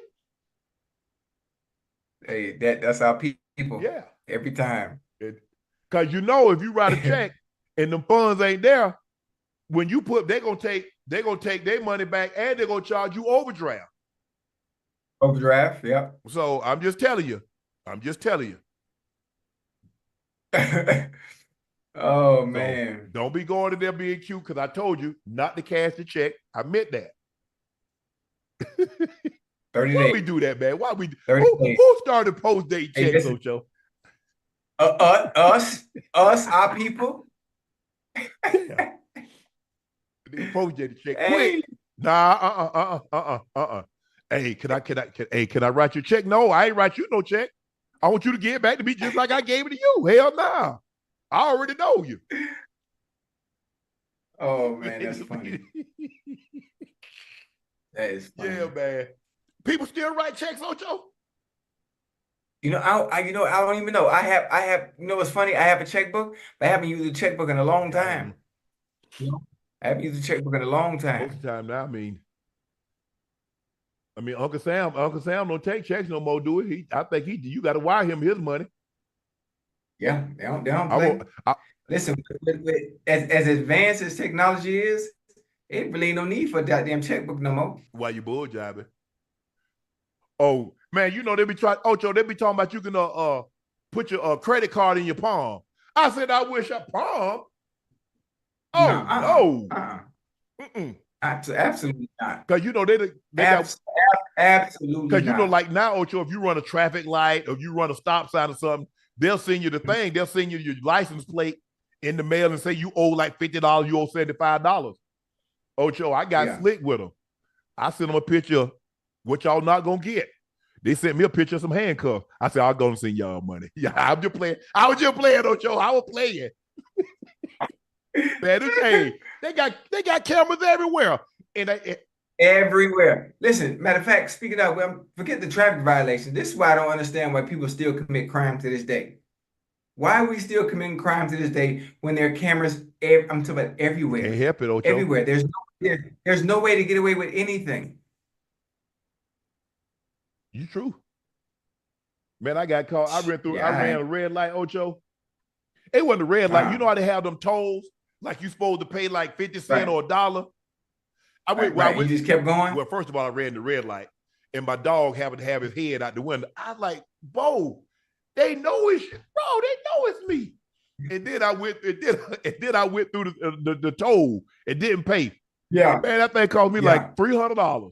Hey, that's our people. Yeah. Every time. Because if you write a check and them funds ain't there, when you put, they're gonna take their money back and they're gonna charge you overdraft. Overdraft, yeah. So I'm just telling you. Oh man. So don't be going to there being cute because I told you not to cash the check. I meant that. 30 days. Why we do that, man? Why we who started post-date checks, Ocho? Us, our people. Yeah. Post-date check. Quick. Nah, Hey, can I write you a check? No, I ain't write you no check. I want you to give it back to me just like I gave it to you. Hell nah. I already know you. Oh man, that's funny. That is funny. Yeah, man. People still write checks, Ocho? I don't even know. I have. What's funny? I have a checkbook, but I haven't used a checkbook in a long time. I haven't used a checkbook in a long time. Most of the time now, I mean. I mean, Uncle Sam don't take checks no more, do it? I think you got to wire him his money. Yeah, they don't play. Listen, as advanced as technology is, it really ain't no need for a goddamn checkbook no more. Why you bull jabbing? Oh man, you know they be talking about you can put your credit card in your palm. I said I wish I palm. Oh no. Absolutely not. Because you know they got absolutely. Because you know, like now, Ocho, if you run a traffic light or you run a stop sign or something, they'll send you the thing. They'll send you your license plate in the mail and say you owe like $50, you owe $75. Ocho, I got slick with them. I sent them a picture, what y'all not gonna get. They sent me a picture of some handcuffs. I said, I'm gonna send y'all money. Yeah, I'm just playing. I was just playing, Ocho. I was playing. Man, they got cameras everywhere. Everywhere. Listen, matter of fact, speaking of, forget the traffic violation. This is why I don't understand why people still commit crime to this day. Why are we still committing crime to this day when there are cameras? I'm talking about everywhere. Can't help it, Ocho. Everywhere. There's no way to get away with anything. You true. Man, I got caught. I ran a red light, Ocho. It wasn't a red light. You know how they have them tolls? Like you supposed to pay like 50 cents or $1. You just kept going? Well, first of all, I ran the red light, and my dog happened to have his head out the window. I was like, Bo, they know it's bro, they know it's me. And then I went through the toll and didn't pay. Yeah. Man, that thing cost me like $300.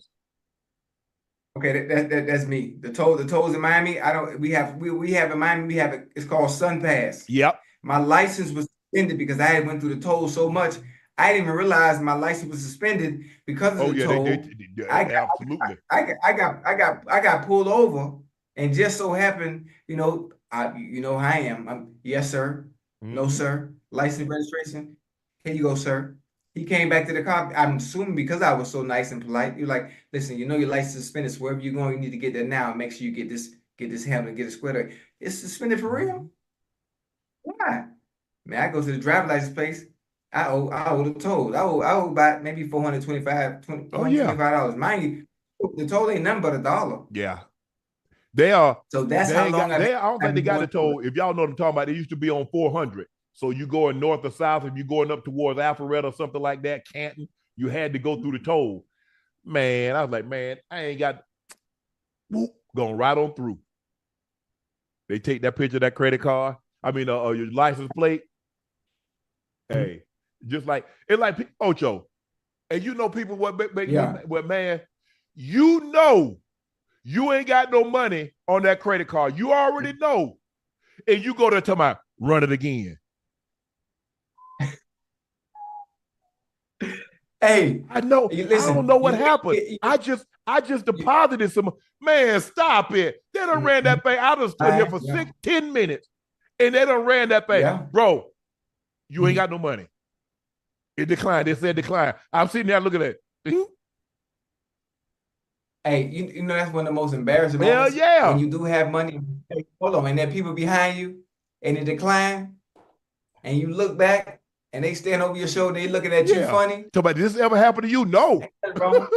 Okay, that's me. The tolls in Miami, we have in Miami, it's called Sun Pass. Yep. My license was suspended because I had went through the toll so much. I didn't even realize my license was suspended because of the toll. Absolutely. I got pulled over, and just so happened, you know how I am. Yes, sir. Mm-hmm. No, sir. License registration. Here you go, sir. He came back to the car. I'm assuming because I was so nice and polite. You're like, listen, you know your license is suspended. So wherever you're going, you need to get that now. Make sure you get this handled, get it squared away. It's suspended for real. Why? Man, I go to the driver's license place. I owe the toll. I owe about maybe $425. Mind you, the toll ain't nothing but $1. Yeah. They are. So that's how long I don't think they got the toll. If y'all know what I'm talking about, they used to be on 400. So you going north or south, if you're going up towards Alpharetta or something like that, Canton, you had to go through the toll. Man, I was like, man, I ain't got going right on through. They take that picture of that credit card. I mean, your license plate. Hey. Just like it's like Ocho, and you know people what man, you know you ain't got no money on that credit card. You already know, and you go there to my run it again. Hey, I know. Listen, I don't know what happened. I just deposited some. Man, stop it. They done ran that thing. I just stood here for 10 minutes, and they done ran that thing, bro. You ain't got no money. It declined. They said decline. I'm sitting there looking at it. Hey, you know that's one of the most embarrassing moments. Hell yeah. When you do have money, hold on, and there are people behind you, and it decline, and you look back, and they stand over your shoulder, they looking at you funny. So, but this ever happened to you? No. I'm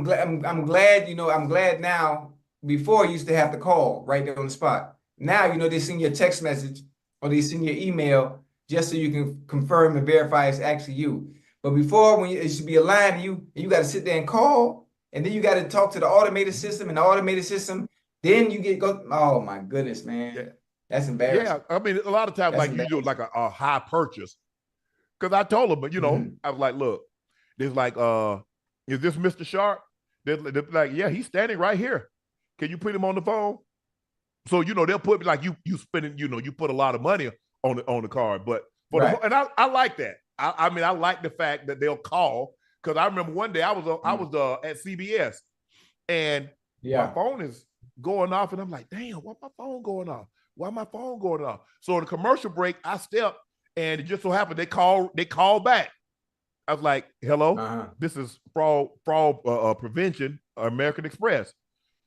glad. You know, I'm glad now. Before, you used to have to call right there on the spot. Now, you know, they send you a text message or they send you an email just so you can confirm and verify it's actually you. But before, when it should be a line, and you got to sit there and call, and then you got to talk to the automated system, and the automated system, then you oh my goodness, man. Yeah. That's embarrassing. Yeah, I mean, a lot of times, like you do like a high purchase. Because I told them, but you know, I was like, look, there's like, is this Mr. Sharpe? They're like, yeah, he's standing right here. Can you put him on the phone? So, you know, they'll put like you spending, you know, you put a lot of money on the card, but and I like that. I mean, I like the fact that they'll call, because I remember one day I was at CBS, and my phone is going off, and I'm like, damn, why my phone going off? Why my phone going off? So in the commercial break, I stepped, and it just so happened they called back. I was like, hello, this is fraud prevention, American Express.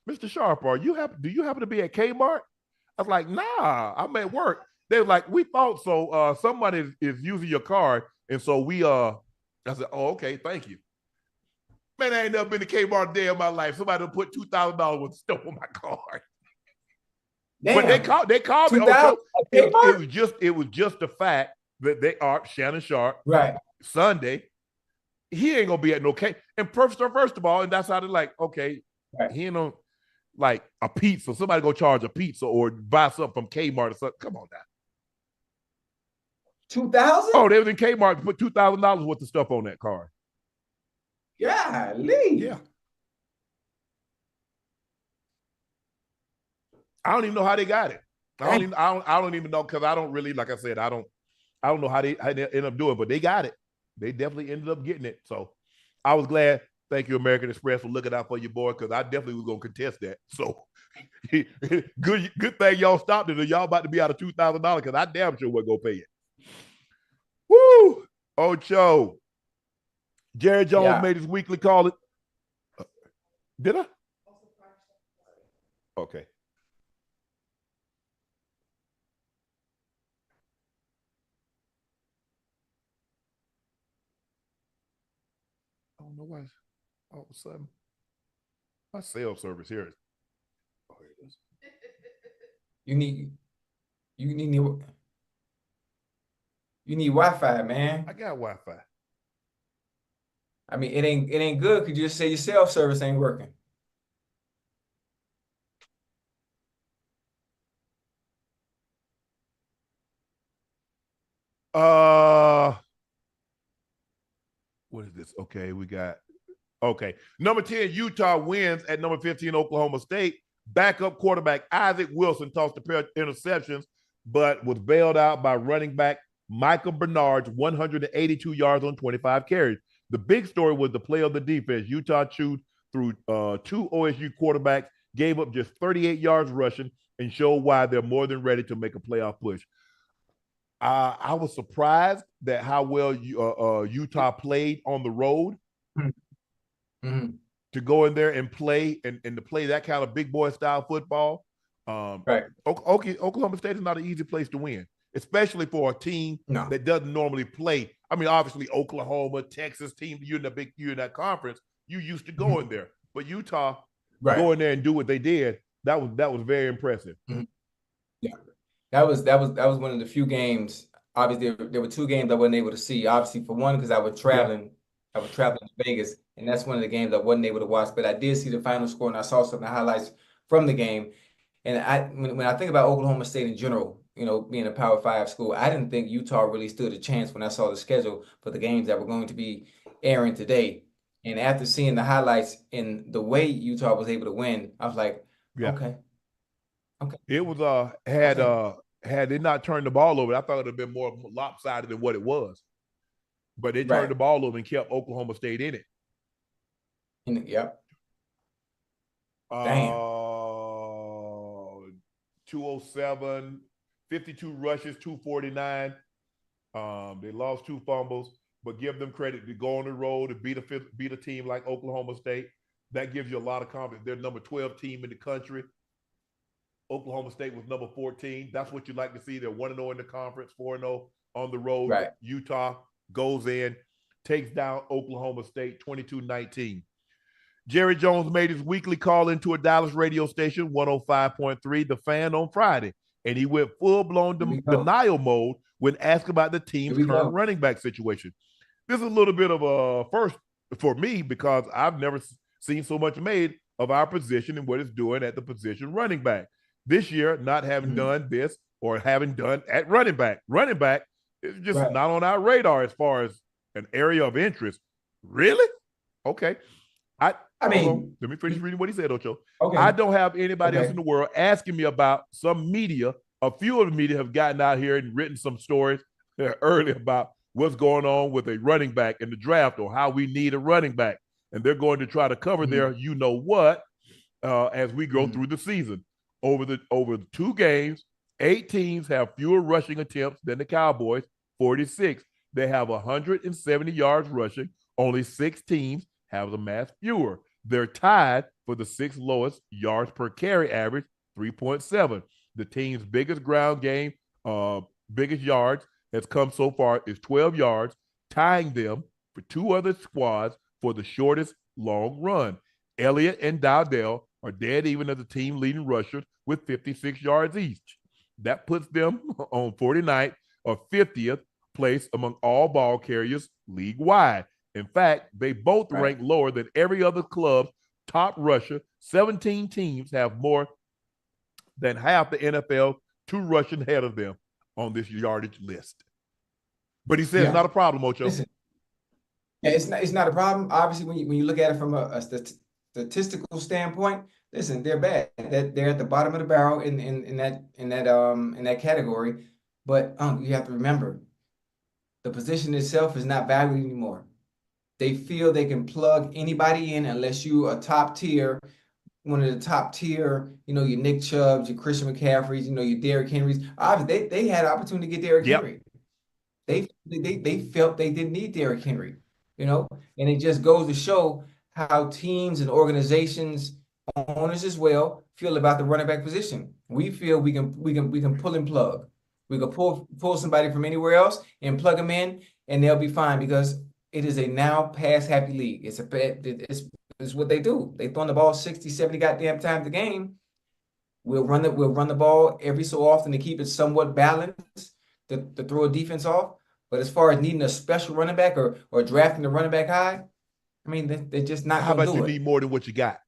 Mr. Sharpe, do you happen to be at Kmart? I was like, nah, I'm at work. They were like, we thought so. Somebody is using your card. And so I said, oh, okay, thank you. Man, I ain't never been to Kmart a day in my life. Somebody will put $2,000 worth of stuff on my card. Damn. But they called me. Ocho. It was just the fact that they are Shannon Sharpe. Right. Sunday, he ain't gonna be at no K. And first of all, and that's how they're like, okay, right. He ain't on like a pizza. Somebody go charge a pizza or buy something from Kmart or something. Come on now. 2,000? Oh, they was in Kmart, put $2,000 worth of stuff on that card. Golly. Yeah. I don't even know how they got it. I don't even know, because I don't really, like I said, I don't know how they end up doing it, but they got it. They definitely ended up getting it. So I was glad. Thank you, American Express, for looking out for your boy, because I definitely was gonna contest that. So good thing y'all stopped it, or y'all about to be out of $2,000, because I damn sure wasn't gonna pay it. Woo! Ocho. Jerry Jones made his weekly call. Did I? Okay. I don't know why all of a sudden my cell service here is. Oh, here it is. You need Wi-Fi, man. I got Wi-Fi. I mean, it ain't good because you just say your cell service ain't working. What is this? Okay, we got. Okay, number 10, Utah wins at number 15, Oklahoma State. Backup quarterback Isaac Wilson tossed a pair of interceptions, but was bailed out by running back Michael Bernard's 182 yards on 25 carries. The big story was the play of the defense. Utah chewed through two OSU quarterbacks, gave up just 38 yards rushing, and showed why they're more than ready to make a playoff push. I was surprised that how well Utah played on the road. Mm-hmm. To go in there and play and to play that kind of big boy style football. Right. Oklahoma State is not an easy place to win, especially for a team that doesn't normally play. I mean, obviously Oklahoma, Texas team, you're in that conference, you used to going there. But Utah going there and do what they did, that was very impressive. Mm-hmm. Yeah. That was one of the few games. Obviously, there were two games I wasn't able to see. Obviously, for one, because I was traveling to Vegas, and that's one of the games I wasn't able to watch. But I did see the final score, and I saw some of the highlights from the game. And when I think about Oklahoma State in general, being a Power 5 school, I didn't think Utah really stood a chance when I saw the schedule for the games that were going to be airing today. And after seeing the highlights and the way Utah was able to win, I was like, okay. It was had they not turned the ball over, I thought it would have been more lopsided than what it was. But they turned the ball over and kept Oklahoma State in it. Yep. Damn. 207, 52 rushes, 249. They lost 2 fumbles, but give them credit to go on the road to beat a team like Oklahoma State. That gives you a lot of confidence. They're number 12 team in the country. Oklahoma State was number 14. That's what you like to see. They're 1-0 in the conference, 4-0 on the road. Right. Utah goes in, takes down Oklahoma State 22-19. Jerry Jones made his weekly call into a Dallas radio station, 105.3, The Fan, on Friday, and he went full-blown denial mode when asked about the team's current running back situation. This is a little bit of a first for me, because I've never seen so much made of our position and what it's doing at the position running back. This year, not having done this or having done at running back. Running back is just not on our radar as far as an area of interest. Really? Okay. I mean, let me finish reading what he said, Ocho. Okay. I don't have anybody else in the world asking me about some media. A few of the media have gotten out here and written some stories early about what's going on with a running back in the draft or how we need a running back. And they're going to try to cover their you-know-what as we go through the season. Over 2 games, 8 teams have fewer rushing attempts than the Cowboys, 46. They have 170 yards rushing. Only 6 teams have amassed fewer. They're tied for the 6th lowest yards per carry average, 3.7. The team's biggest ground game, biggest yards has come so far is 12 yards, tying them for 2 other squads for the shortest long run. Elliott and Dowdell are dead even as the team leading rushers with 56 yards each. That puts them on 49th or 50th place among all ball carriers league-wide. In fact, they both rank lower than every other club's top rusher. 17 teams have more than half the NFL two rushing ahead of them on this yardage list. But he says it's not a problem, Ocho. Listen, it's not a problem. Obviously, when you look at it from a statistical standpoint, listen, they're bad. They're at the bottom of the barrel in that category. But you have to remember, the position itself is not valued anymore. They feel they can plug anybody in unless you are top tier, one of the top tier, your Nick Chubbs, your Christian McCaffreys, your Derrick Henrys. Obviously, they had an opportunity to get Derrick Henry. They felt they didn't need Derrick Henry, and it just goes to show how teams and organizations, owners as well, feel about the running back position. We feel we can pull and plug. We can pull somebody from anywhere else and plug them in, and they'll be fine because it is a now pass happy league. It's what they do. They throwing the ball 60, 70 goddamn times a game. We'll run the ball every so often to keep it somewhat balanced to throw a defense off. But as far as needing a special running back or drafting the running back high, I mean, they're just not going to do it. How about you need more than what you got?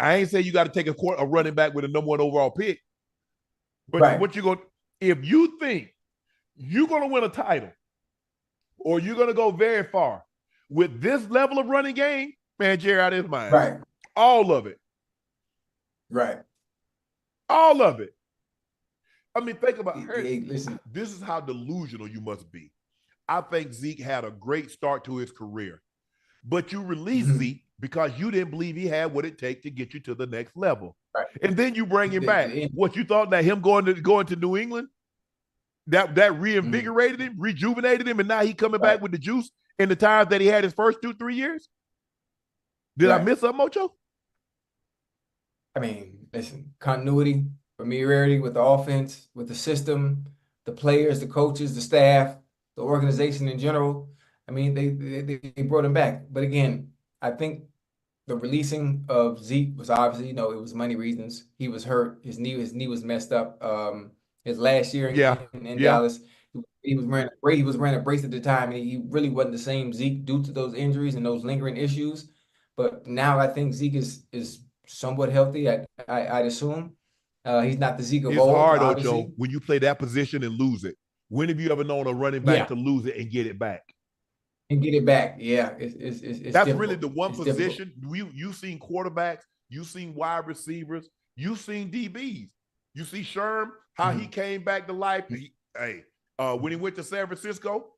I ain't saying you got to take a running back with a number 1 overall pick. But what you going? If you think you're going to win a title or you're going to go very far with this level of running game, man, Jerry out of his mind. Right. All of it. Right. All of it. I mean, think about her. Listen. This is how delusional you must be. I think Zeke had a great start to his career. But you released Zeke because you didn't believe he had what it takes to get you to the next level. Right. And then you bring him back. What you thought that him going to New England, that reinvigorated him, rejuvenated him, and now he coming back with the juice in the tires that he had his first 2-3 years? Did I miss something, Ocho? I mean, listen, continuity, familiarity with the offense, with the system, the players, the coaches, the staff, the organization in general. I mean, they brought him back. But again, I think the releasing of Zeke was obviously, it was money reasons. He was hurt. His knee was messed up. His last year in Dallas, he was wearing a brace at the time, and he really wasn't the same Zeke due to those injuries and those lingering issues. But now I think Zeke is somewhat healthy. I'd assume he's not the Zeke of old. It's hard, obviously. Ocho, when you play that position and lose it. When have you ever known a running back to lose it and get it back? And get it back, yeah. It's That's difficult. really the one position. Difficult. You've seen quarterbacks, you've seen wide receivers, you've seen DBs. You see Sherm, how he came back to life. When he went to San Francisco.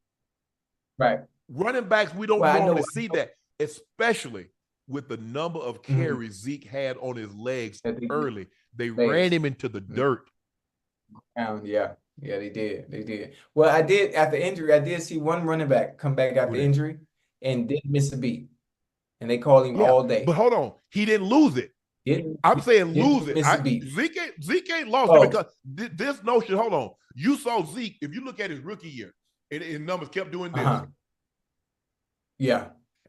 Right. Running backs, we don't normally see that, especially with the number of carries Zeke had on his legs early. They ran him into the dirt. Yeah, they did. Well, after injury, I did see one running back come back after injury and didn't miss a beat. And they called him all day. But hold on, he didn't lose it. I'm saying lose it. Zeke ain't lost it because this notion, hold on. You saw Zeke, if you look at his rookie year, and his numbers kept doing this. Yeah.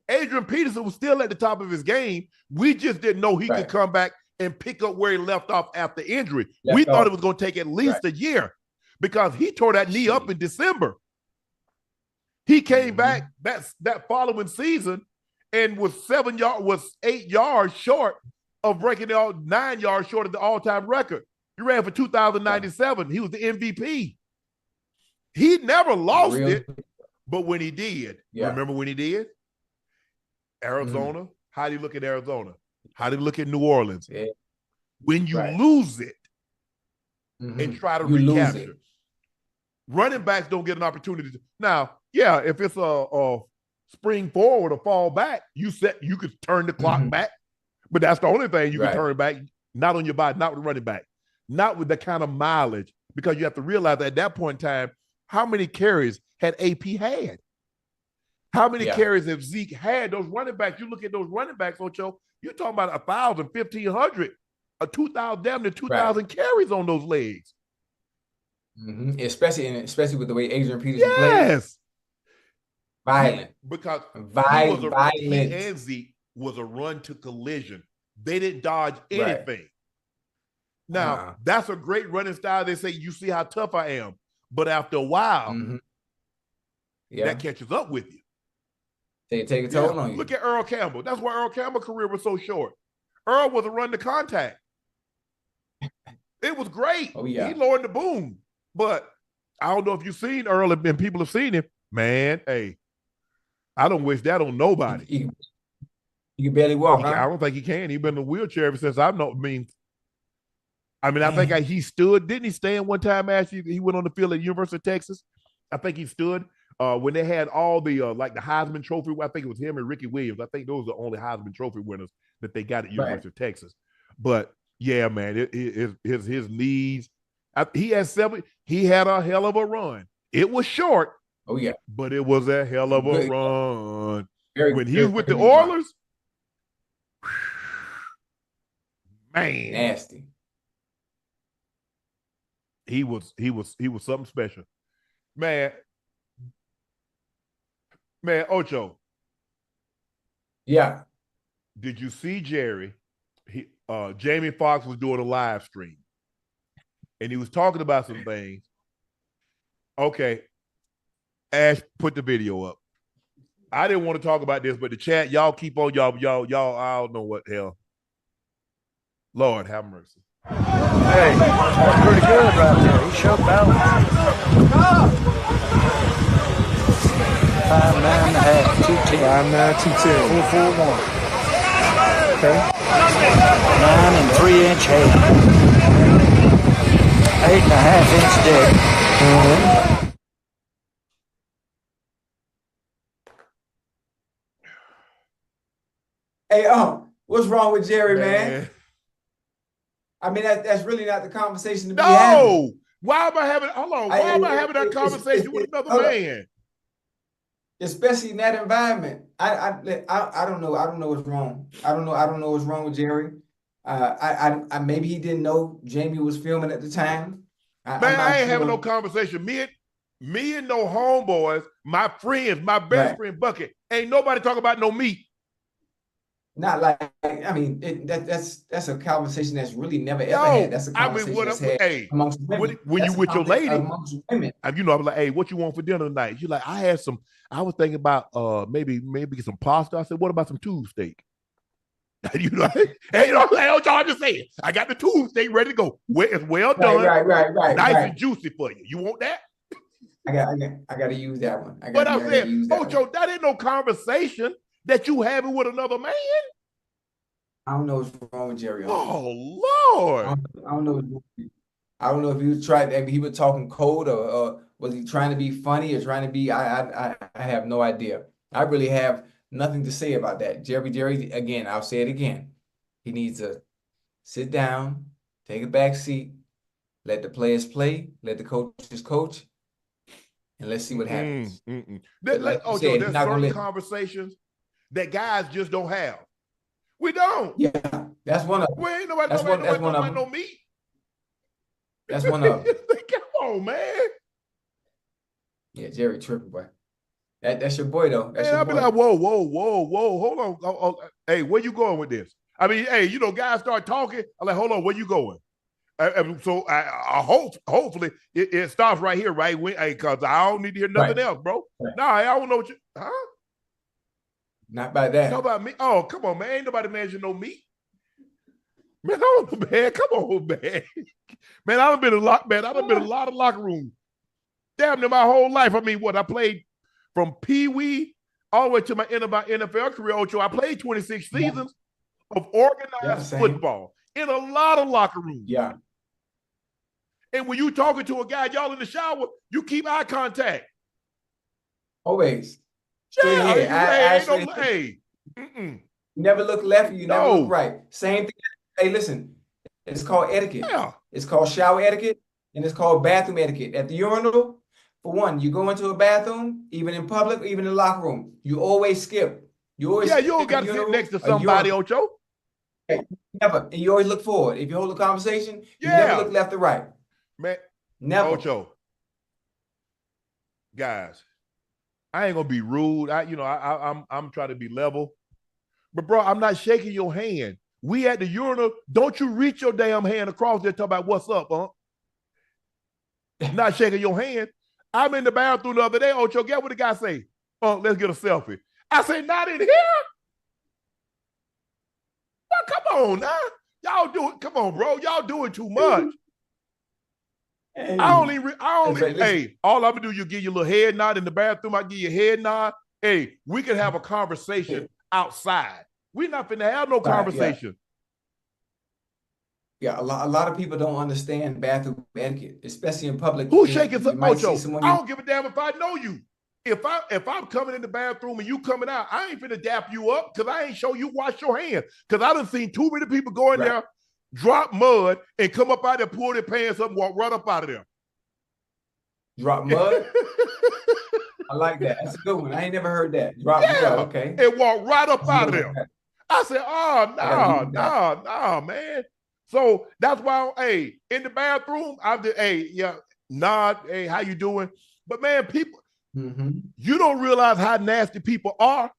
Adrian Peterson was still at the top of his game. We just didn't know he could come back and pick up where he left off after injury. We thought it was going to take at least a year because he tore that knee up in December. He came back that following season and was 8 yards short of breaking out 9 yards short of the all-time record. He ran for 2,097. He was the MVP. He never lost it, but when he did, remember when he did? Arizona, how do you look at Arizona? How do you look at New Orleans? Yeah. When you lose it and try to recapture, running backs don't get an opportunity. Now, if it's a spring forward or fall back, you could turn the clock back, but that's the only thing you can turn back, not on your body, not with running back, not with the kind of mileage, because you have to realize that at that point in time, how many carries had AP had? How many carries have Zeke had? Those running backs, you look at those running backs, Ocho, you're talking about 1,000, 1,500, 2,000, damn near 2,000 carries on those legs. Especially with the way Adrian Peterson plays. Violent. Because Violent. he and Zeke was a run to collision. They didn't dodge anything. Right. Now, that's a great running style. They say, you see how tough I am. But after a while, that catches up with you. They take a toll on you. Look at Earl Campbell. That's why Earl Campbell's career was so short. Earl was a run to contact. It was great. Oh, yeah. He lowered the boom. But I don't know if you've seen Earl and people have seen him. Man, hey, I don't wish that on nobody. He can barely walk, huh? I don't think he can. He's been in a wheelchair ever since I've known. I think he stood. Didn't he stand one time after he went on the field at University of Texas? I think he stood when they had all the like the Heisman Trophy. I think it was him and Ricky Williams. I think those are the only Heisman Trophy winners that they got at University of Texas. But yeah, man, his knees. He had a hell of a run. It was short. Oh yeah, but it was a hell of a run. When he was with the Oilers, man, nasty. He was something special. Man, Ocho. Yeah. Did you see Jerry? Jamie Foxx was doing a live stream. And he was talking about some things. Okay. Ash, put the video up. I didn't want to talk about this, but the chat, y'all keep on, y'all, I don't know what hell. Lord have mercy. Hey, that's pretty good right there. He showed balance. 5'9.5", 210. 5'9", 210. 4'1". Okay. 9 3-inch head. 8.5-inch dick. Hey, what's wrong with Jerry, man? I mean, that's really not the conversation to be having. No! Why am I having that conversation with another man? Especially in that environment. I don't know. I don't know what's wrong. I don't know what's wrong with Jerry. I maybe he didn't know Jamie was filming at the time. I ain't having no conversation. Me and no homeboys, my friends, my best friend Bucket, ain't nobody talk about no meat. Not like, I mean, that's a conversation that's really never ever had. That's a conversation that's had amongst women. When you with your lady, amongst women. You know, I'm like, hey, what you want for dinner tonight? You're like, I was thinking about maybe some pasta. I said, what about some tube steak? You know, hey, I'm just saying, I got the tube steak ready to go. It's well done, right, nice and juicy for you. You want that? I got to use that one. But I'm saying, Ocho, that ain't no conversation that you having with another man. I don't know what's wrong with Jerry. Oh Lord! I don't know. I don't know if he was trying. If he was talking cold, or was he trying to be funny, or trying to be? I have no idea. I really have nothing to say about that. Jerry. Again, I'll say it again. He needs to sit down, take a back seat, let the players play, let the coaches coach, and let's see what happens. Like Ocho, there's certain conversations that guys just don't have. We don't. Yeah, that's one of them. We ain't nobody talking about no meat. That's one of them. Come on, man. Yeah, Jerry tripping, boy. That's your boy, though. That's your boy. I'll be like, whoa, hold on. Hey, where you going with this? I mean, hey, you know, guys start talking. I'm like, hold on, where you going? So I hopefully it stops right here, right? Because I don't need to hear nothing else, bro. Right. Nah, I don't know what you, huh? Not by that. How about me? Oh, come on, man. Ain't nobody managing no meat. Man, come on, man. Man, I've been in a lot of locker rooms. Damn near my whole life. I mean, what? I played from Pee-wee all the way to my end of my NFL career, Ocho. I played 26 seasons of organized football in a lot of locker rooms. Yeah. And when you talking to a guy, y'all in the shower, you keep eye contact. Always. Yeah, never look left, you never look right. Same thing. Hey, listen, it's called etiquette. Yeah. It's called shower etiquette, and it's called bathroom etiquette. At the urinal, for one, you go into a bathroom, even in public, even in the locker room, you always skip. You don't got to sit next to somebody, Ocho. Hey, never. And you always look forward. If you hold a conversation, you never look left or right. Man, never. Ocho. Guys. I ain't gonna be rude. I'm trying to be level. But bro, I'm not shaking your hand. We at the urinal. Don't you reach your damn hand across there talk about what's up, huh? Not shaking your hand. I'm in the bathroom the other day, Ocho. Get what the guy say? Let's get a selfie. I say, not in here. Well, come on now. Y'all do it. Come on, bro. Y'all doing too much. Hey, all I'm gonna do, you give you a little head nod in the bathroom. I give you a head nod. Hey, we can have a conversation outside. We're not finna have no conversation. Yeah, a lot of people don't understand bathroom etiquette, especially in public. Who's shaking some Ocho? I don't give a damn if I know you. If I'm coming in the bathroom and you coming out, I ain't finna dap you up because I ain't show you wash your hands. Because I done seen too many people go in there, drop mud, and come up out there, pull their pants up, and walk right up out of there. Drop mud? I like that. That's a good one. I ain't never heard that. Drop mud, okay. And walk right up out of there. I said, no, man. So that's why, in the bathroom, I'm just, nod, how you doing? But man, people, you don't realize how nasty people are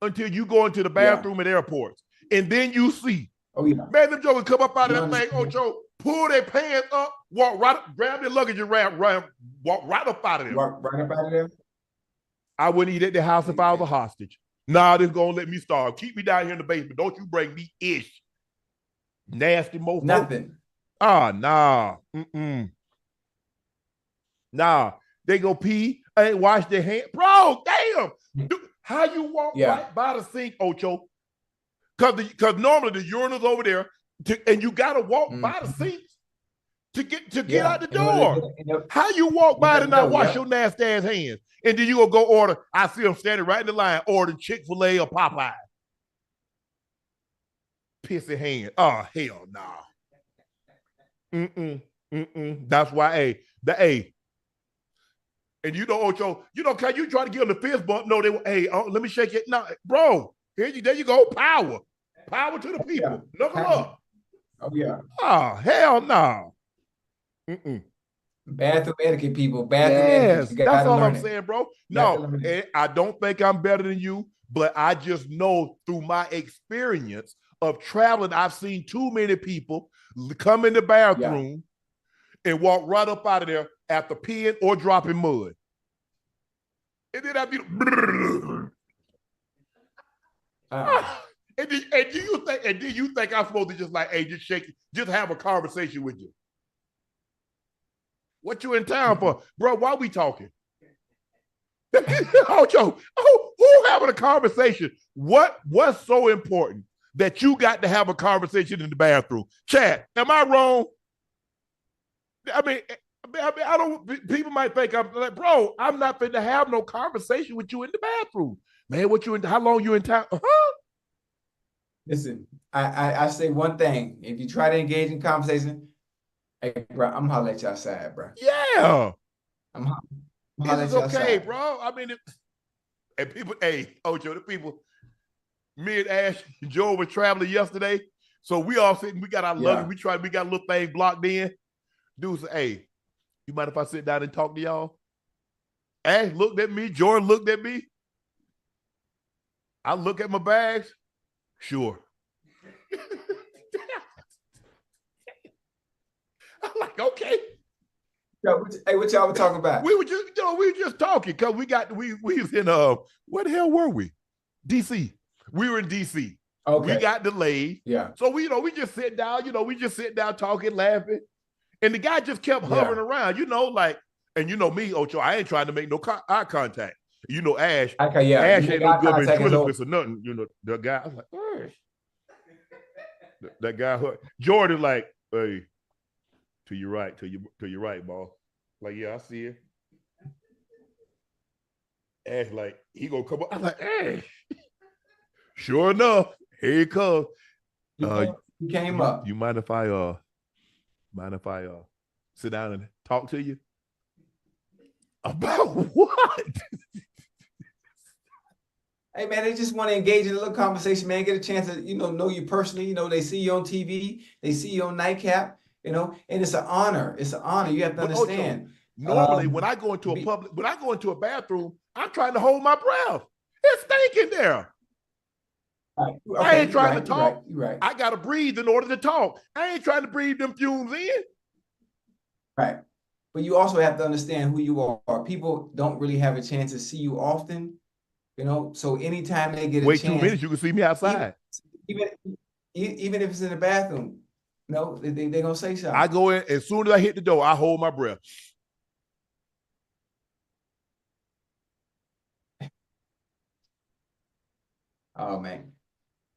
until you go into the bathroom at airports. And then you see, man, them jokers come up out of that thing, Ocho, pull their pants up, walk right up, grab their luggage and walk right up out of there. Walk right up out of there? I wouldn't eat at the house if I was a hostage. Nah, this gonna let me starve. Keep me down here in the basement. Don't you bring me ish. Nasty mofo. Nothing. Nah. Nah. They go pee, ain't wash their hands. Bro, damn. Dude, how you walk right by the sink, Ocho? Because normally the urinal's over there, and you gotta walk by the sinks to get out the door. How you walk by and not wash your nasty ass hands? And then you gonna go order, I see them standing right in the line, ordering Chick-fil-A or Popeye. Pissy hand. Oh, hell nah. That's why, and you know, Ocho, can you try to give them the fist bump? No, they will, let me shake it. No, bro, there you go. Power to the people. Knuckle up. Oh, yeah. Oh, hell no. Bathroom etiquette, people. Bathroom etiquette. That's all I'm saying, bro. No, I don't think I'm better than you, but I just know through my experience of traveling, I've seen too many people come in the bathroom and walk right up out of there after peeing or dropping mud. And then I'd be and do you think I'm supposed to just like, just shake it, just have a conversation with you? What you in town for? Bro, why we talking? Ocho, who having a conversation? What's so important that you got to have a conversation in the bathroom? Chad, am I wrong? I mean, I don't. People might think I'm like, bro, I'm not finna have no conversation with you in the bathroom, man. How long you in town? Listen, I say one thing: if you try to engage in conversation, hey, bro, I'm holler at you outside, bro. Yeah, I'm holler at you okay, bro. I mean, and people, Ocho, the people. Me and Ash and Joe were traveling yesterday, so we all sitting. We got our luggage. We got a little thing blocked in. Dude said, you mind if I sit down and talk to y'all? Ash looked at me. Jordan looked at me. I look at my bags. Sure. I'm like, okay. Hey, what y'all were talking about? We were just talking because we was in where the hell were we? DC. We were in DC. Okay. We got delayed. Yeah. So we just sit down, we just sit down talking, laughing. And the guy just kept hovering around, like, and me, Ocho, I ain't trying to make no eye contact. Ash. Okay, yeah. Ash ain't no good with ventriloquist or nothing. The guy, I was like, that guy, Jordan, like, hey, to your right, ball. Like, yeah, I see it. Ash, like, he gonna come up. I'm like, Ash. Sure enough, here he comes. He came up. You mind if I sit down and talk to you? About what? Hey man, they just want to engage in a little conversation, man. Get a chance to, know you personally. They see you on TV, they see you on Nightcap, and it's an honor. It's an honor. You have to understand. Normally, when I go into a bathroom, I'm trying to hold my breath. It's stinking there. Right. Okay, I ain't trying to talk. You're right. I got to breathe in order to talk. I ain't trying to breathe them fumes in. Right. But you also have to understand who you are. People don't really have a chance to see you often, you know. So anytime they get a chance, 2 minutes, you can see me outside. Even if it's in the bathroom, no, they're gonna say something. I go in as soon as I hit the door, I hold my breath. Oh man.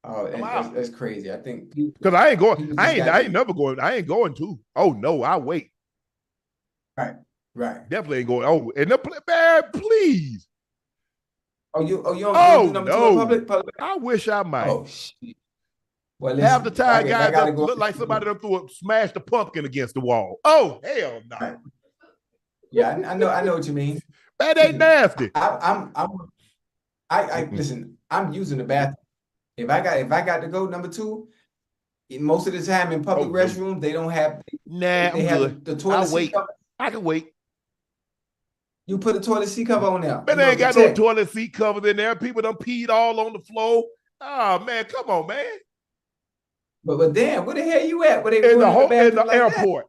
Oh, that's crazy. I think because I ain't going. I ain't never going. I ain't going to. Oh no, I wait. Right. Definitely ain't going. Oh, and man, please. You don't do number 2 in public? I wish I might. Oh shit. Well, listen, half the time, guys look like somebody done smashed a pumpkin against the wall. Oh hell no. Right. Yeah, I know what you mean. That ain't nasty. Listen. I'm using the bathroom. If I got to go number 2, most of the time in public restrooms they don't have. Nah, they I'm have good. the toilet seat cover. I can wait. You put a toilet seat cover on there. But they ain't got no toilet seat covers in there. People done peed all on the floor. Oh man, come on, man. But damn, where the hell you at? In the airport.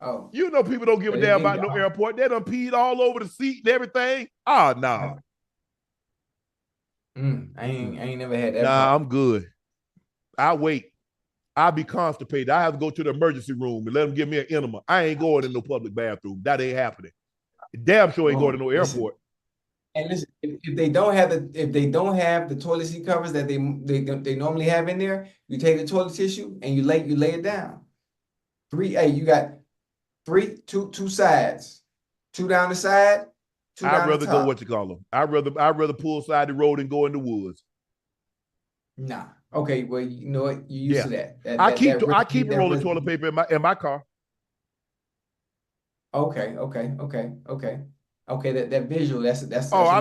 That? Oh, you know people don't give a damn about no airport. They done peed all over the seat and everything. Oh no. I ain't never had that. Nah, I'm good. I wait. I'll be constipated. I have to go to the emergency room and let them give me an enema. I ain't going in no public bathroom. That ain't happening. Damn sure ain't going to no airport. And listen, if they don't have the toilet seat covers that they normally have in there, you take the toilet tissue and you lay it down. You got two sides, 2 down the side. I'd rather go what you call them. I'd rather pull side the road and go in the woods. Nah. Okay. Well, you know what? You used to that. I keep a roll of toilet paper in my car. Okay. That visual. That's nasty. I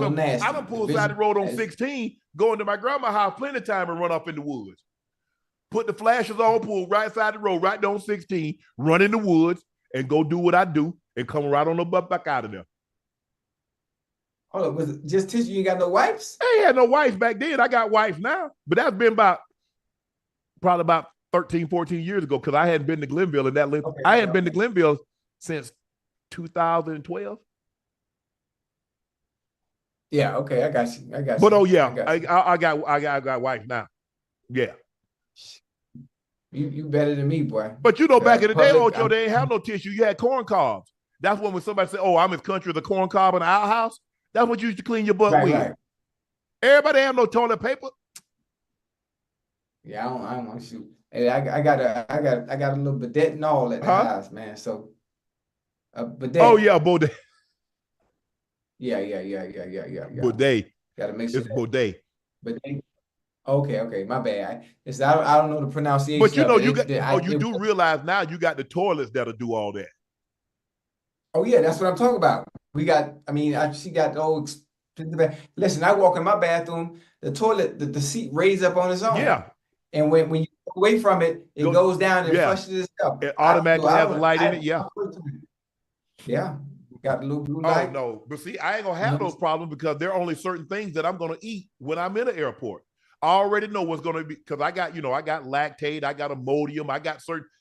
done pull side the road on 16, go into my grandma's house plenty of time and run up in the woods. Put the flashes on, pull right side the road, right down 16, run in the woods and go do what I do and come right on the butt back out of there. Hold on, was it just tissue? You ain't got no wipes? I ain't had no wipes back then. I got wipes now. But that's been probably about 13, 14 years ago because I hadn't been to Glenville in that length. Okay, I hadn't been to Glenville since 2012. Yeah, okay, I got you. But I got wipes now. Yeah. You better than me, boy. But you know, back in the day, Ocho, they ain't have no tissue. You had corn cobs. That's when somebody said, "Oh, I'm as country as a corn cob in our house." That's what you used to clean your butt with. Right. Everybody have no toilet paper. Yeah, I don't want to shoot. Hey, I got a little bidet and all at the house, man. So a bidet. Oh yeah, bidet. Yeah. Bidet. Gotta make sure it's bidet. Bidet. Okay, my bad. I don't know the pronunciation. But you know, you do realize now you got the toilets that'll do all that. Oh yeah, that's what I'm talking about. She got the old. Listen, I walk in my bathroom, the toilet, the seat raised up on its own. Yeah. And when you go away from it, it goes down and flushes itself. It automatically has a light in it. Yeah. Yeah. Got the little blue light. Oh no, but see, I ain't gonna have those problems because there are only certain things that I'm gonna eat when I'm in an airport. I already know what's gonna be because I got lactate, I got Imodium, I got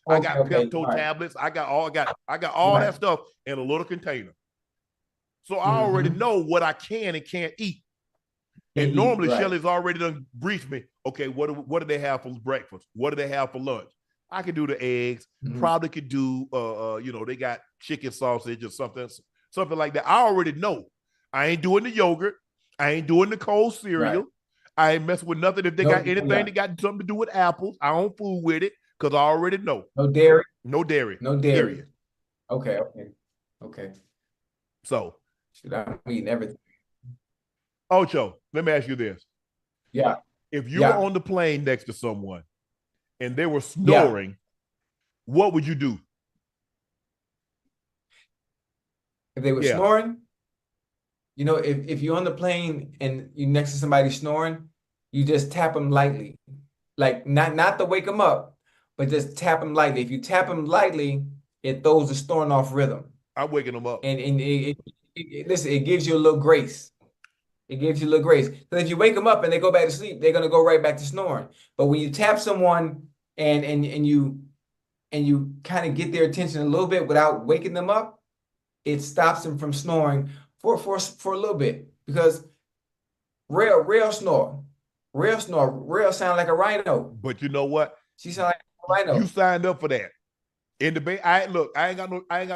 Pepto tablets, I got all that stuff in a little container. So I already know what I can and can't eat. And normally Shelly's already done briefed me. Okay, what do they have for breakfast? What do they have for lunch? I could do the eggs. Probably could do they got chicken sausage or something like that. I already know. I ain't doing the yogurt. I ain't doing the cold cereal. Right. I ain't messing with nothing. If they got anything that got something to do with apples, I don't fool with it because I already know. No dairy. No dairy. No dairy. Okay. So. Should I mean everything? Ocho, let me ask you this. Yeah. If you were on the plane next to someone and they were snoring, what would you do? If they were snoring, if you're on the plane and you're next to somebody snoring, you just tap them lightly. Like not to wake them up, but just tap them lightly. If you tap them lightly, it throws the snoring off rhythm. I'm waking them up. And listen, it gives you a little grace. It gives you a little grace. Because if you wake them up and they go back to sleep, they're gonna go right back to snoring. But when you tap someone and you kind of get their attention a little bit without waking them up, it stops them from snoring for a little bit. Because real snore, real sound like a rhino. But you know what? She sound like a rhino. You signed up for that. In the Bay, I ain't got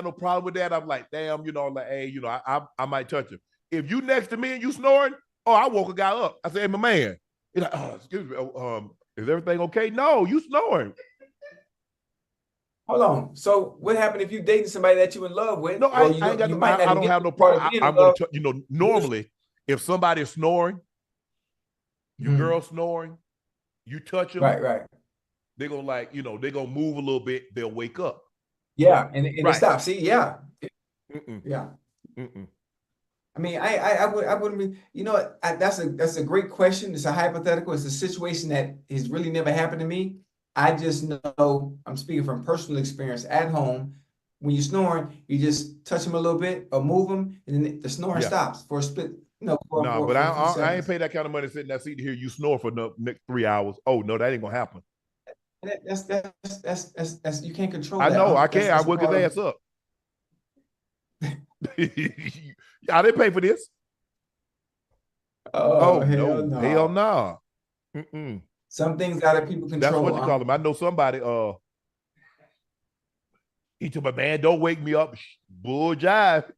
no problem with that. I'm like, damn, like, hey, I might touch him. If you next to me and you snoring, I woke a guy up. I said, hey, my man. He's like, oh, excuse me, is everything okay? No, you snoring. Hold on. So what happened if you dating somebody that you in love with? No, I don't have no problem. I'm going to, normally, if somebody's snoring, your girl snoring, you touch them. Right. They're going to they're going to move a little bit. They'll wake up. Yeah. And they stop. See, yeah. Yeah. I mean, I wouldn't be, that's a great question. It's a hypothetical. It's a situation that has really never happened to me. I just know, I'm speaking from personal experience at home. When you're snoring, you just touch them a little bit or move them, and then the snoring stops for a split. But I ain't pay that kind of money sitting in that seat to hear you snore for the next 3 hours. Oh no, that ain't gonna happen. That's you can't control. I that. know, I can't. I work his ass up. I didn't pay for this. Oh no, hell no. Mm-mm. Some things out of people control. That's what you call them. I know somebody. He told my man, "Don't wake me up." Bull jive.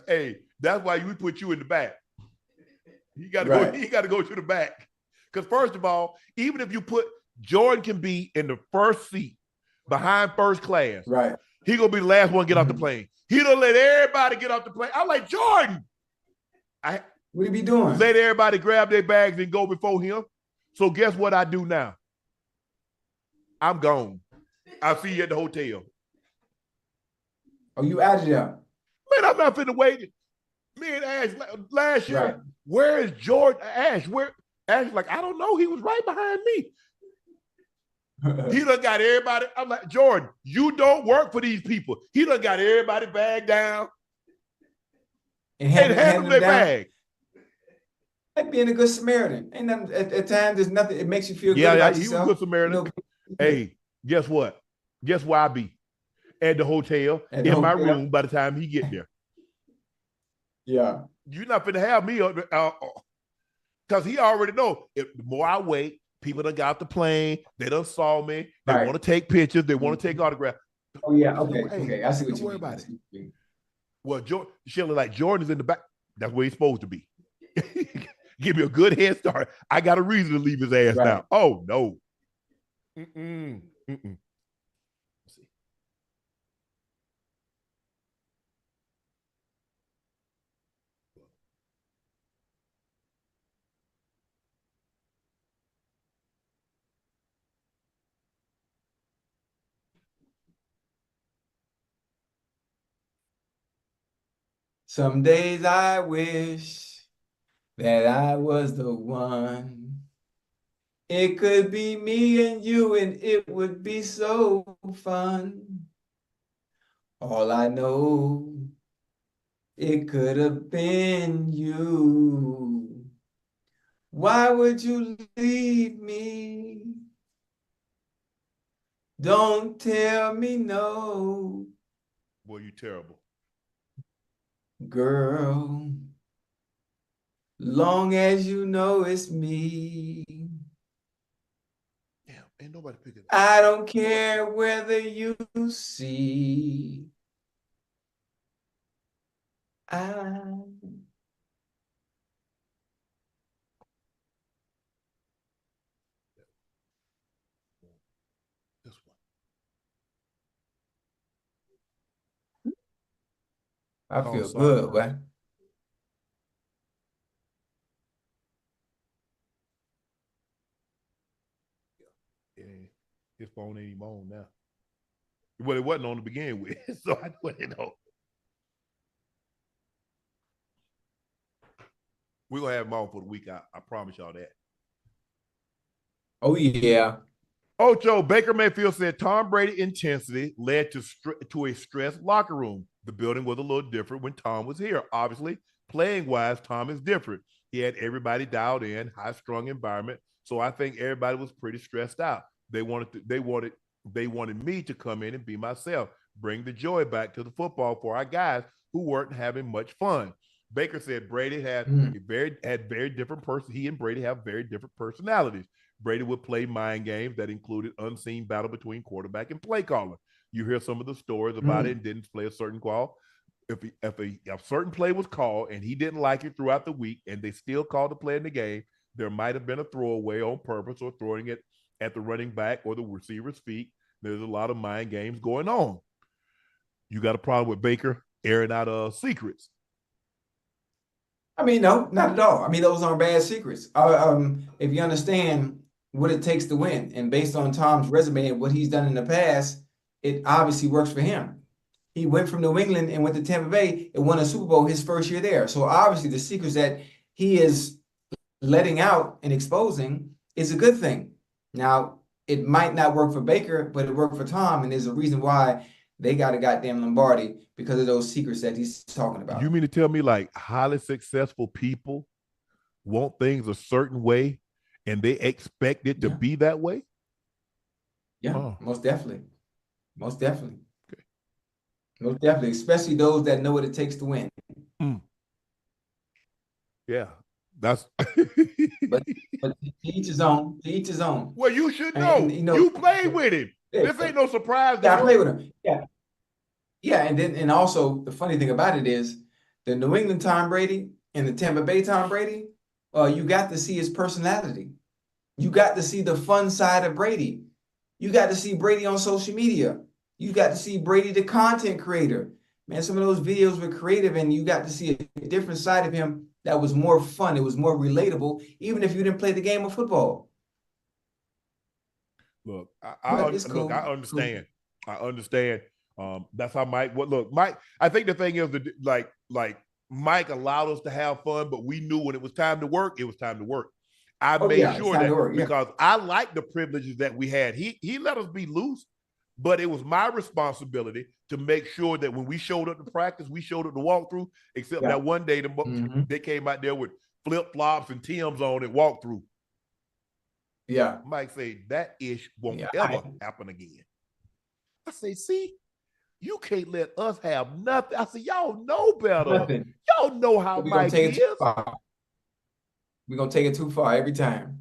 Hey, that's why we put you in the back. He got to go. He got to go to the back. Because first of all, even if you put Jordan can be in the first seat behind first class, right? He gonna be the last one to get off the plane. He don't let everybody get off the plane. I'm like, Jordan. What he be doing? Let everybody grab their bags and go before him. So guess what I do now? I'm gone. I'll see you at the hotel. Oh, you out of there? Man, I'm not finna wait. Me and Ash last year, Where is Jordan? Ash, where? Ash like, I don't know. He was right behind me. He done got everybody. I'm like, Jordan, you don't work for these people. He done got everybody bag down and handle their bag. Like being a good Samaritan. Ain't nothing at times. There's nothing. It makes you feel good about yourself. He was a good Samaritan. Hey, guess what? Guess where I be? At the hotel, in my room by the time he get there. Yeah. You're not finna have me because he already know the more I wait, people done got off the plane, they done saw me, they want to take pictures, they want to take autographs. Oh, yeah, okay. I see what you mean. About it. Well, Shirley, like Jordan's in the back. That's where he's supposed to be. Give me a good head start. I got a reason to leave his ass now. Oh, no. Let's see. Some days I wish that I was the one. It could be me and you, and it would be so fun. All I know, it could have been you. Why would you leave me? Don't tell me no. Boy, you terrible. Girl, long as you know it's me. Damn, ain't nobody picking up. I don't care whether you see. This one. I feel good, right? Yeah, his phone ain't even on now. Well, it wasn't on to begin with, so I wouldn't know. We're gonna have him on for the week. I promise y'all that. Oh yeah. Ocho, Baker Mayfield said Tom Brady intensity led to a stressed locker room. The building was a little different when Tom was here. Obviously, playing wise, Tom is different. He had everybody dialed in, high strung environment. So I think everybody was pretty stressed out. They wanted me to come in and be myself, bring the joy back to the football for our guys who weren't having much fun. Baker said Brady had very different person. He and Brady have very different personalities. Brady would play mind games that included unseen battle between quarterback and play caller. You hear some of the stories about it and didn't play a certain call. If a certain play was called and he didn't like it throughout the week and they still called the play in the game, there might have been a throwaway on purpose or throwing it at the running back or the receiver's feet. There's a lot of mind games going on. You got a problem with Baker airing out secrets? I mean, no, not at all. I mean, those aren't bad secrets. If you understand what it takes to win, and based on Tom's resume and what he's done in the past, it obviously works for him. He went from New England and went to Tampa Bay and won a Super Bowl his first year there. So obviously the secrets that he is letting out and exposing is a good thing. Now, it might not work for Baker, but it worked for Tom, and there's a reason why they got a goddamn Lombardi because of those secrets that he's talking about. You mean to tell me like highly successful people want things a certain way and they expect it to be that way? Yeah, most definitely. Most definitely. Okay. Most definitely, especially those that know what it takes to win. Yeah, that's but to each his own. To each his own. Well, you should know. And, you play with him. This ain't no surprise. Yeah, I play with him. Yeah. Yeah, and also the funny thing about it is the New England Tom Brady and the Tampa Bay Tom Brady, you got to see his personality. You got to see the fun side of Brady. You got to see Brady on social media. You got to see Brady, the content creator. Man, some of those videos were creative, and you got to see a different side of him that was more fun. It was more relatable, even if you didn't play the game of football. Look, I understand. Cool. I understand. That's how Mike. Mike. I think the thing is that like Mike allowed us to have fun, but we knew when it was time to work, it was time to work. I made sure that because I like the privileges that we had. He let us be loose, but it was my responsibility to make sure that when we showed up to practice, we showed up to walkthrough. Except that one day they came out there with flip flops and Tim's on and walkthrough. Yeah, Mike said that ish won't ever happen again. I say, see, you can't let us have nothing. I said, y'all know better. Nothing. Y'all know how Mike is. We're gonna take it too far every time.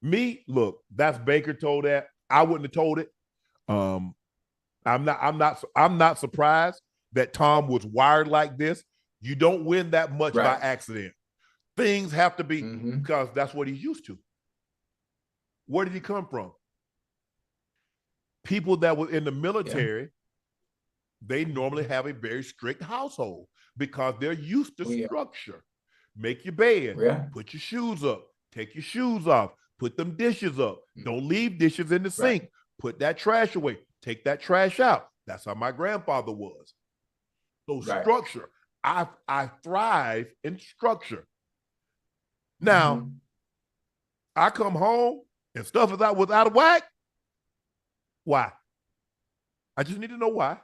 Me, look, that's Baker told that. I wouldn't have told it. I'm not surprised that Tom was wired like this. You don't win that much by accident. Things have to be because that's what he's used to. Where did he come from? People that were in the military, they normally have a very strict household because they're used to structure. Make your bed, put your shoes up, take your shoes off, put them dishes up. Don't leave dishes in the sink. Put that trash away. Take that trash out. That's how my grandfather was. So structure. I thrive in structure. Now, I come home and stuff is out of whack. Why? I just need to know why.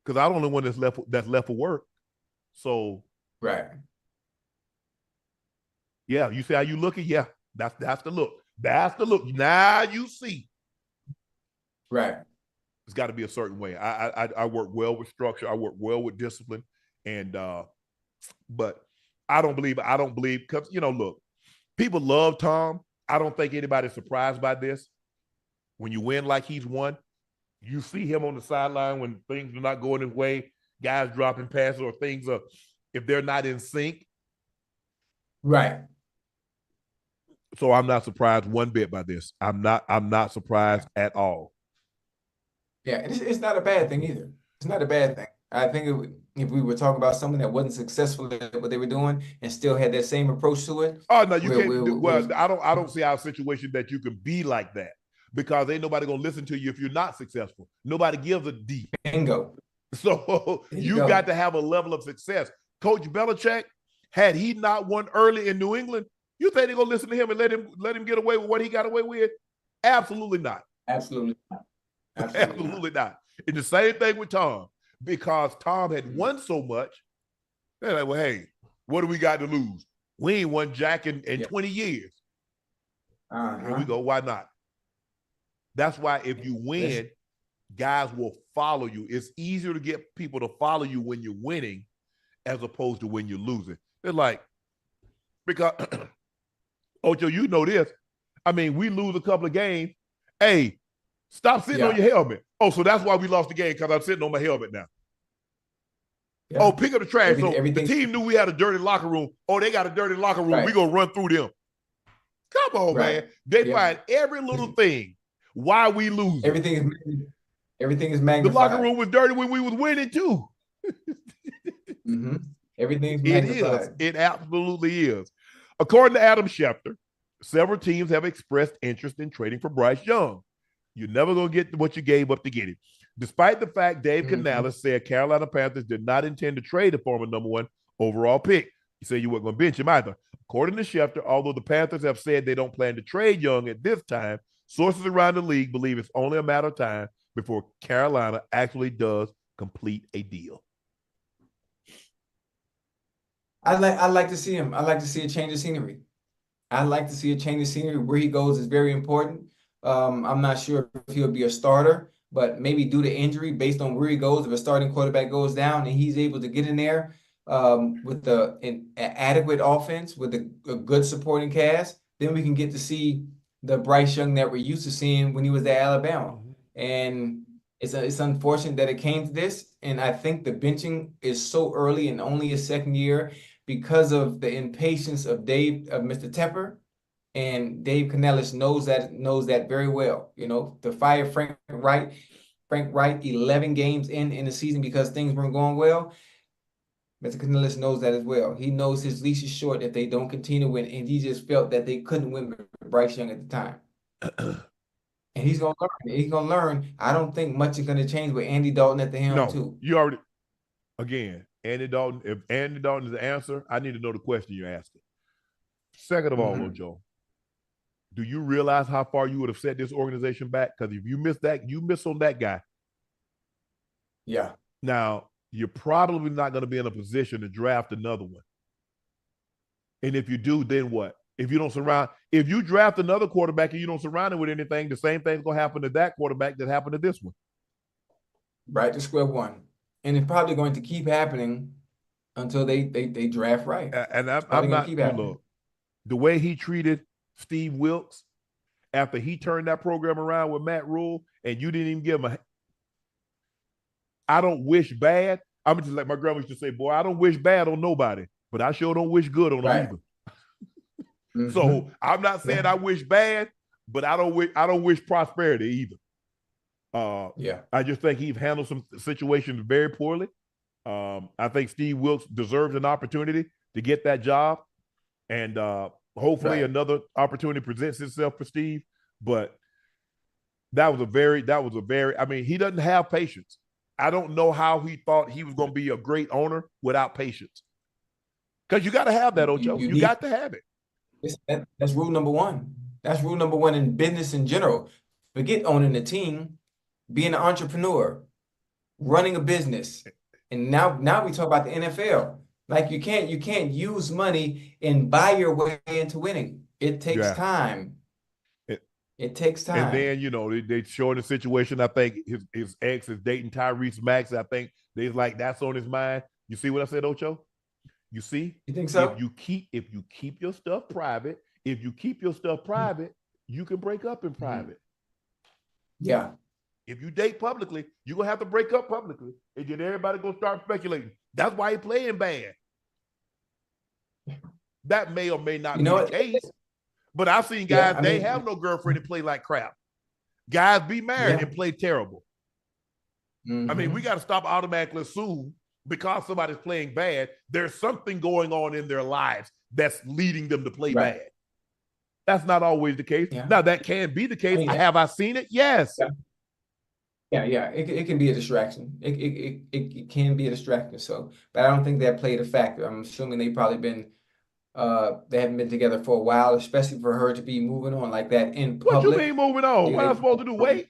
Because I'm the only one that's left for work. So yeah, you see how you looking? Yeah, that's the look. That's the look. Now you see. Right. It's got to be a certain way. I work well with structure. I work well with discipline. And but I don't believe because look, people love Tom. I don't think anybody's surprised by this. When you win like he's won, you see him on the sideline when things are not going his way, guys dropping passes or things are, if they're not in sync. Right. So I'm not surprised one bit by this. I'm not surprised at all. Yeah, it's not a bad thing either. It's not a bad thing. I think if we were talking about someone that wasn't successful at what they were doing and still had that same approach to it. Oh no, you can't. I don't see our situation that you can be like that because ain't nobody gonna listen to you if you're not successful. Nobody gives a D. Bingo. So you got to have a level of success. Coach Belichick, had he not won early in New England, You think they're gonna listen to him and let him get away with what he got away with? Absolutely not. Absolutely not. Absolutely not. And the same thing with Tom, because Tom had won so much. They're like, well, hey, what do we got to lose? We ain't won jack in 20 years. Here we go. Why not? That's why if you win, guys will follow you. It's easier to get people to follow you when you're winning as opposed to when you're losing. They're like, because, Ocho, you know this. I mean, we lose a couple of games. Hey, stop sitting on your helmet. Oh, so that's why we lost the game, because I'm sitting on my helmet now. Yeah. Oh, pick up the trash. So the team knew we had a dirty locker room. Oh, they got a dirty locker room. Right. We're going to run through them. Come on, man. They find every little thing why we lose. Everything is magnified. The locker room was dirty when we was winning, too. Everything's magnified. It is. It absolutely is. According to Adam Schefter, several teams have expressed interest in trading for Bryce Young. You're never going to get what you gave up to get him. Despite the fact Dave Canales said Carolina Panthers did not intend to trade the former number 1 overall pick. He said you weren't going to bench him either. According to Schefter, although the Panthers have said they don't plan to trade Young at this time, sources around the league believe it's only a matter of time before Carolina actually does complete a deal. I'd like to see him. I'd like to see a change of scenery. I'd like to see a change of scenery. Where he goes is very important. I'm not sure if he'll be a starter, but maybe due to injury, based on where he goes, if a starting quarterback goes down and he's able to get in there with an adequate offense, with a good supporting cast, then we can get to see the Bryce Young that we're used to seeing when he was at Alabama. And it's unfortunate that it came to this. And I think the benching is so early and only his second year because of the impatience of Mr. Tepper. And Dave Canales knows that very well. You know, to fire Frank Wright 11 games in the season because things weren't going well. Mr. Canales knows that as well. He knows his leash is short if they don't continue to win, and he just felt that they couldn't win with Bryce Young at the time. And he's gonna learn. He's gonna learn. I don't think much is gonna change with Andy Dalton at the helm too. You already, again, Andy Dalton. If Andy Dalton is the answer, I need to know the question you're asking. Second of all, Ocho, do you realize how far you would have set this organization back? Because if you miss that, you miss on that guy. Yeah. Now, you're probably not going to be in a position to draft another one. And if you do, then what? If you draft another quarterback and you don't surround him with anything, the same thing's going to happen to that quarterback that happened to this one. Right to square one. And it's probably going to keep happening until they draft right. And I'm not, look, the way he treated Steve Wilkes after he turned that program around with Matt Rule, and you didn't even give him I don't wish bad. I'm just like my grandma used to say, boy, I don't wish bad on nobody, but I sure don't wish good on them either. So I'm not saying I wish bad, but I don't wish prosperity either. I just think he's handled some situations very poorly. I think Steve Wilkes deserves an opportunity to get that job, and hopefully another opportunity presents itself for Steve. But that was a very, I mean, he doesn't have patience. I don't know how he thought he was going to be a great owner without patience. Because you got to have that, Ocho. You got to have it. That's rule number one. That's rule number one in business in general. Forget owning a team, being an entrepreneur, running a business. And now we talk about the NFL. Like you can't use money and buy your way into winning. It takes time. It takes time. And then, they showing the situation. I think his ex is dating Tyrese Maxey. I think they's like, that's on his mind. You see what I said, Ocho? You see? You think so? If you keep your stuff private, you can break up in private. Yeah. If you date publicly, you're going to have to break up publicly. And then everybody going to start speculating. That's why he's playing bad. That may or may not be the case. But I've seen guys, they have no girlfriend and play like crap. Guys be married and play terrible. I mean, we got to stop automatically assume because somebody's playing bad, there's something going on in their lives that's leading them to play bad. That's not always the case. Now, that can be the case. Have I seen it? Yes. Yeah. It can be a distraction. It can be a distraction. So, but I don't think that played a factor. I'm assuming they've probably been They haven't been together for a while, especially for her to be moving on like that in What you public. mean moving on? What am I supposed to do? Wait.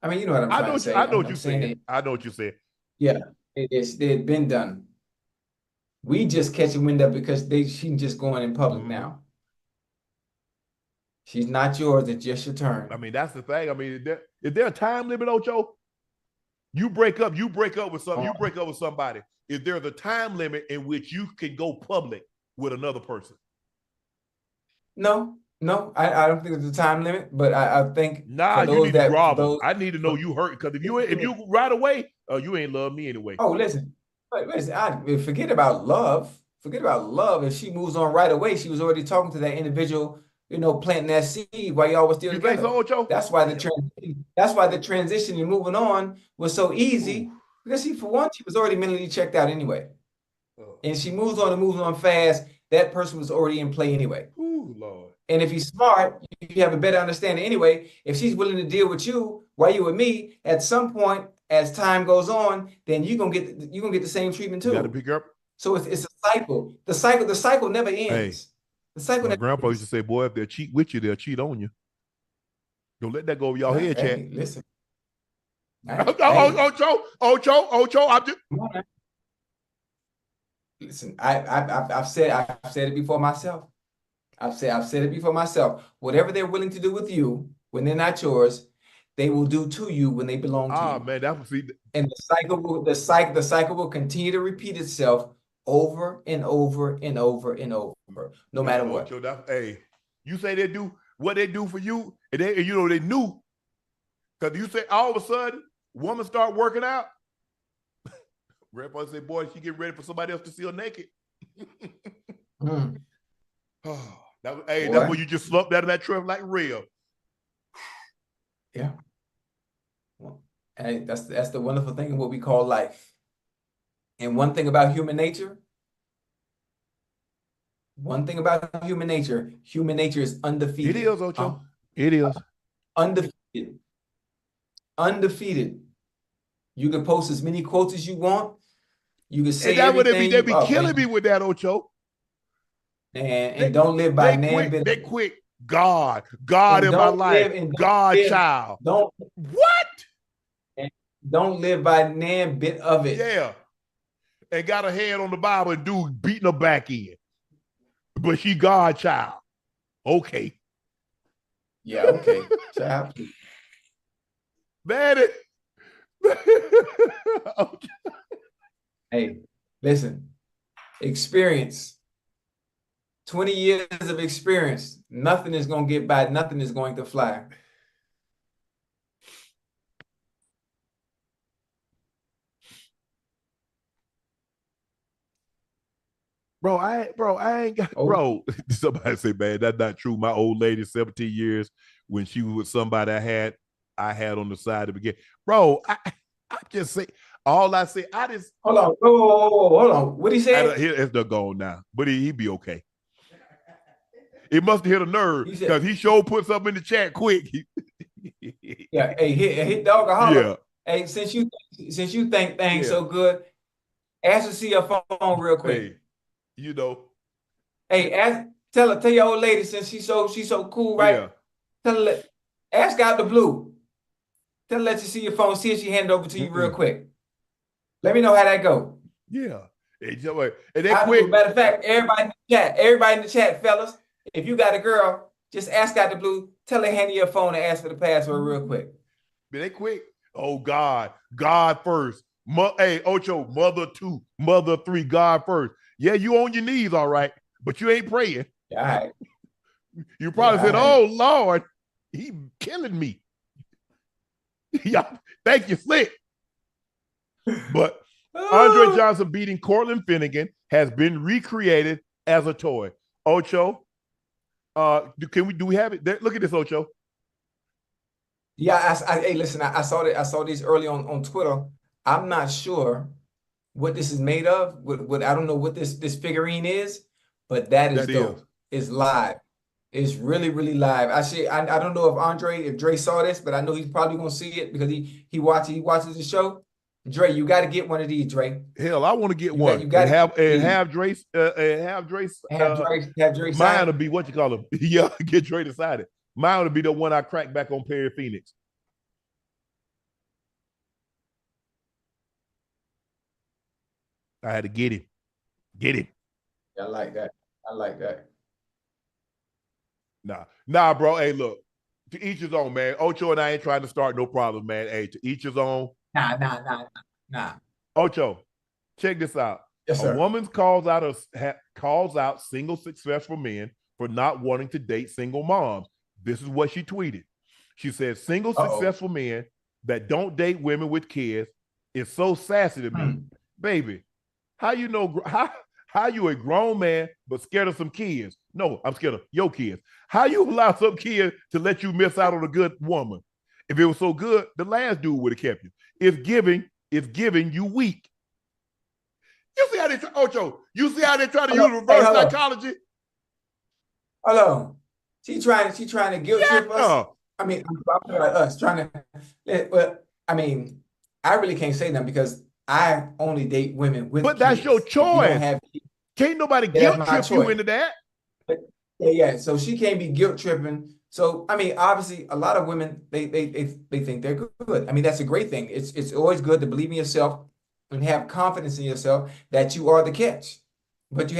I mean, you know what I'm trying to say. I know what I'm you saying said. I know what you said. Yeah, it had been done. We just catching wind up because she's just going in public now. She's not yours. It's just your turn. I mean, that's the thing. I mean, is there a time limit, Ocho? You break up with somebody. Is there a time limit in which you can go public with another person? No, I don't think there's a time limit, but I think you need to drama. I need to know you hurt, because if you right away, you ain't love me anyway. Oh, listen, forget about love. Forget about love. If she moves on right away, she was already talking to that individual, planting that seed while y'all was still together. Think so, Ocho? That's why the transition and moving on was so easy. Because for one, she was already mentally checked out anyway. And she moves on fast. That person was already in play anyway. Ooh, Lord. And if you're smart, you have a better understanding anyway. If she's willing to deal with you while you with me, at some point, as time goes on, then you're gonna get the same treatment too. You gotta pick her up. So it's a cycle. The cycle never ends. Hey, the cycle. My grandpa used to say, "Boy, if they'll cheat with you, they'll cheat on you. Don't let that go over your head, Chad." Listen. Ocho, I'm just. Listen, I've said it before myself. I've said it before myself. Whatever they're willing to do with you when they're not yours, they will do to you when they belong to you. Man, that was and the cycle will continue to repeat itself over and over and over and over, no matter what. Hey, you say they do what they do for you, and they knew, because you say all of a sudden, woman start working out. Grandpa said, "Boy, she get ready for somebody else to see her naked." That's when you just slumped out of that truck like real. Yeah. Well, and that's the wonderful thing of what we call life. And one thing about human nature is undefeated. It is, Ocho. It is. Undefeated. You can post as many quotes as you want. You can say everything. They be killing me with that, Ocho. And don't live by nan bit. They quit God in my life, God child. Don't live by nan bit of it. Yeah, and got a hand on the Bible and dude beating her back in, but she God child. Okay. Yeah. Okay. Child. Man, okay. Hey, listen. Experience. 20 years of experience. Nothing is going to get by. Nothing is going to fly. I ain't got, somebody say, man, that's not true. My old lady, 17 years, when she was with somebody I had on the side to begin. Bro, I just say, all I say, I just. Hold on. Hold on. What he say? It's not gone now, but he be okay. It must have hit a nerve, because he sure put something in the chat quick. Yeah, hey, hit dog a holler. Yeah. Hey, since you think things so good, ask her to see your phone real quick. Hey, Hey, tell your old lady, since she's so cool, right? Yeah. Tell her, ask out the blue. Tell her, let you see your phone, see if she hand it over to you real quick. Let me know how that go. Yeah. And they quick. Matter of fact, everybody in the chat, fellas, if you got a girl, just ask out the blue. Tell her, hand you your phone and ask for the password real quick. But they quick. Oh, God first. Hey, Ocho, mother 2, mother 3, God first. Yeah, you on your knees, all right, but you ain't praying. All right. You probably said, "Oh Lord, he killing me." Yeah, thank you, Slick. But Andre Johnson beating Cortland Finnegan has been recreated as a toy. Ocho, do we have it? Look at this, Ocho. Yeah, hey, listen, I saw this early on Twitter. I'm not sure what this is made of. What I don't know what this figurine is, but that is dope. It's live. It's really, really live. I don't know if Dre saw this, but I know he's probably gonna see it because he watches the show. Dre, you got to get one of these, Dre. Hell, I want to get one. You got and have Dre. Have Dre mine will be what you call them. Yeah, get Dre decided. Mine will be the one I crack back on Perry Phoenix. I had to get him. Get him. I like that. I like that. Nah, bro. Hey, look. To each his own, man. Ocho and I ain't trying to start no problem, man. Hey, to each his own. Nah. Ocho, check this out. Yes, sir. A woman calls out single successful men for not wanting to date single moms. This is what she tweeted. She said, single successful men that don't date women with kids is so sassy to me. Baby, how you know how you a grown man but scared of some kids? No, I'm scared of your kids. How you allow some kid to let you miss out on a good woman? If it was so good, the last dude would have kept you. It's giving you weak. You see how they Ocho? You see how they try to use reverse psychology? Hello. She trying to guilt trip us. I mean, us trying to. Well, I mean, I really can't say that because I only date women with. But that's your choice. Can't nobody guilt trip you into that. Yeah. So she can't be guilt tripping. So I mean, obviously, a lot of women they think they're good. I mean, that's a great thing. It's always good to believe in yourself and have confidence in yourself that you are the catch. But you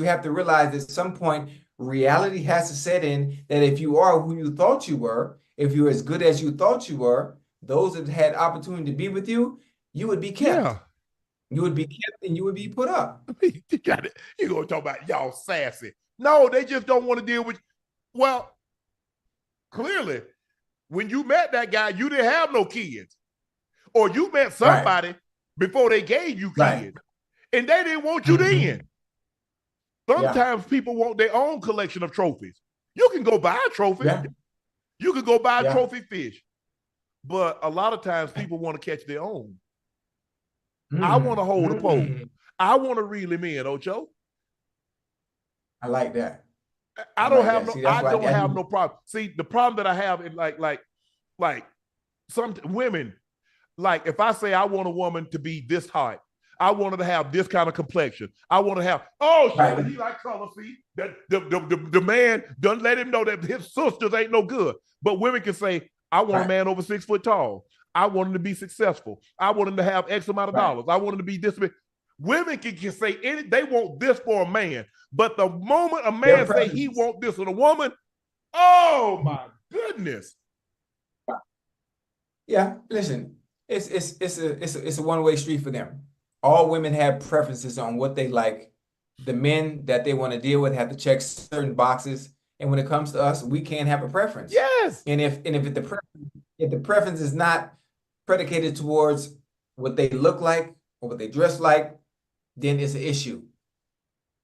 have to realize at some point reality has to set in that if you are who you thought you were, if you're as good as you thought you were, those that had opportunity to be with you, you would be kept. Yeah. You would be kept and you would be put up. You got it. You're going to talk about y'all sassy. No, they just don't want to deal with. Well, clearly, when you met that guy, you didn't have no kids. Or you met somebody before they gave you kids. And they didn't want you then. Sometimes people want their own collection of trophies. You can go buy a trophy. Yeah. You can go buy a trophy fish. But a lot of times people want to catch their own. I want to hold a pole. I want to reel him in, Ocho. I like that. I don't have no problem. See, the problem that I have is like some women, like if I say I want a woman to be this height, I want her to have this kind of complexion. I want to have, he like color, see? That the man doesn't let him know that his sisters ain't no good. But women can say, I want a man over 6 foot tall. I want him to be successful. I want him to have X amount of dollars. I want him to be this big. Women can say anything. They want this for a man. But the moment a man say he want this in a woman, oh my goodness. Yeah, listen, it's a one-way street for them. All women have preferences on what they like. The men that they want to deal with have to check certain boxes. And when it comes to us, we can't have a preference. Yes. And if the preference is not predicated towards what they look like or what they dress like, then it's an issue.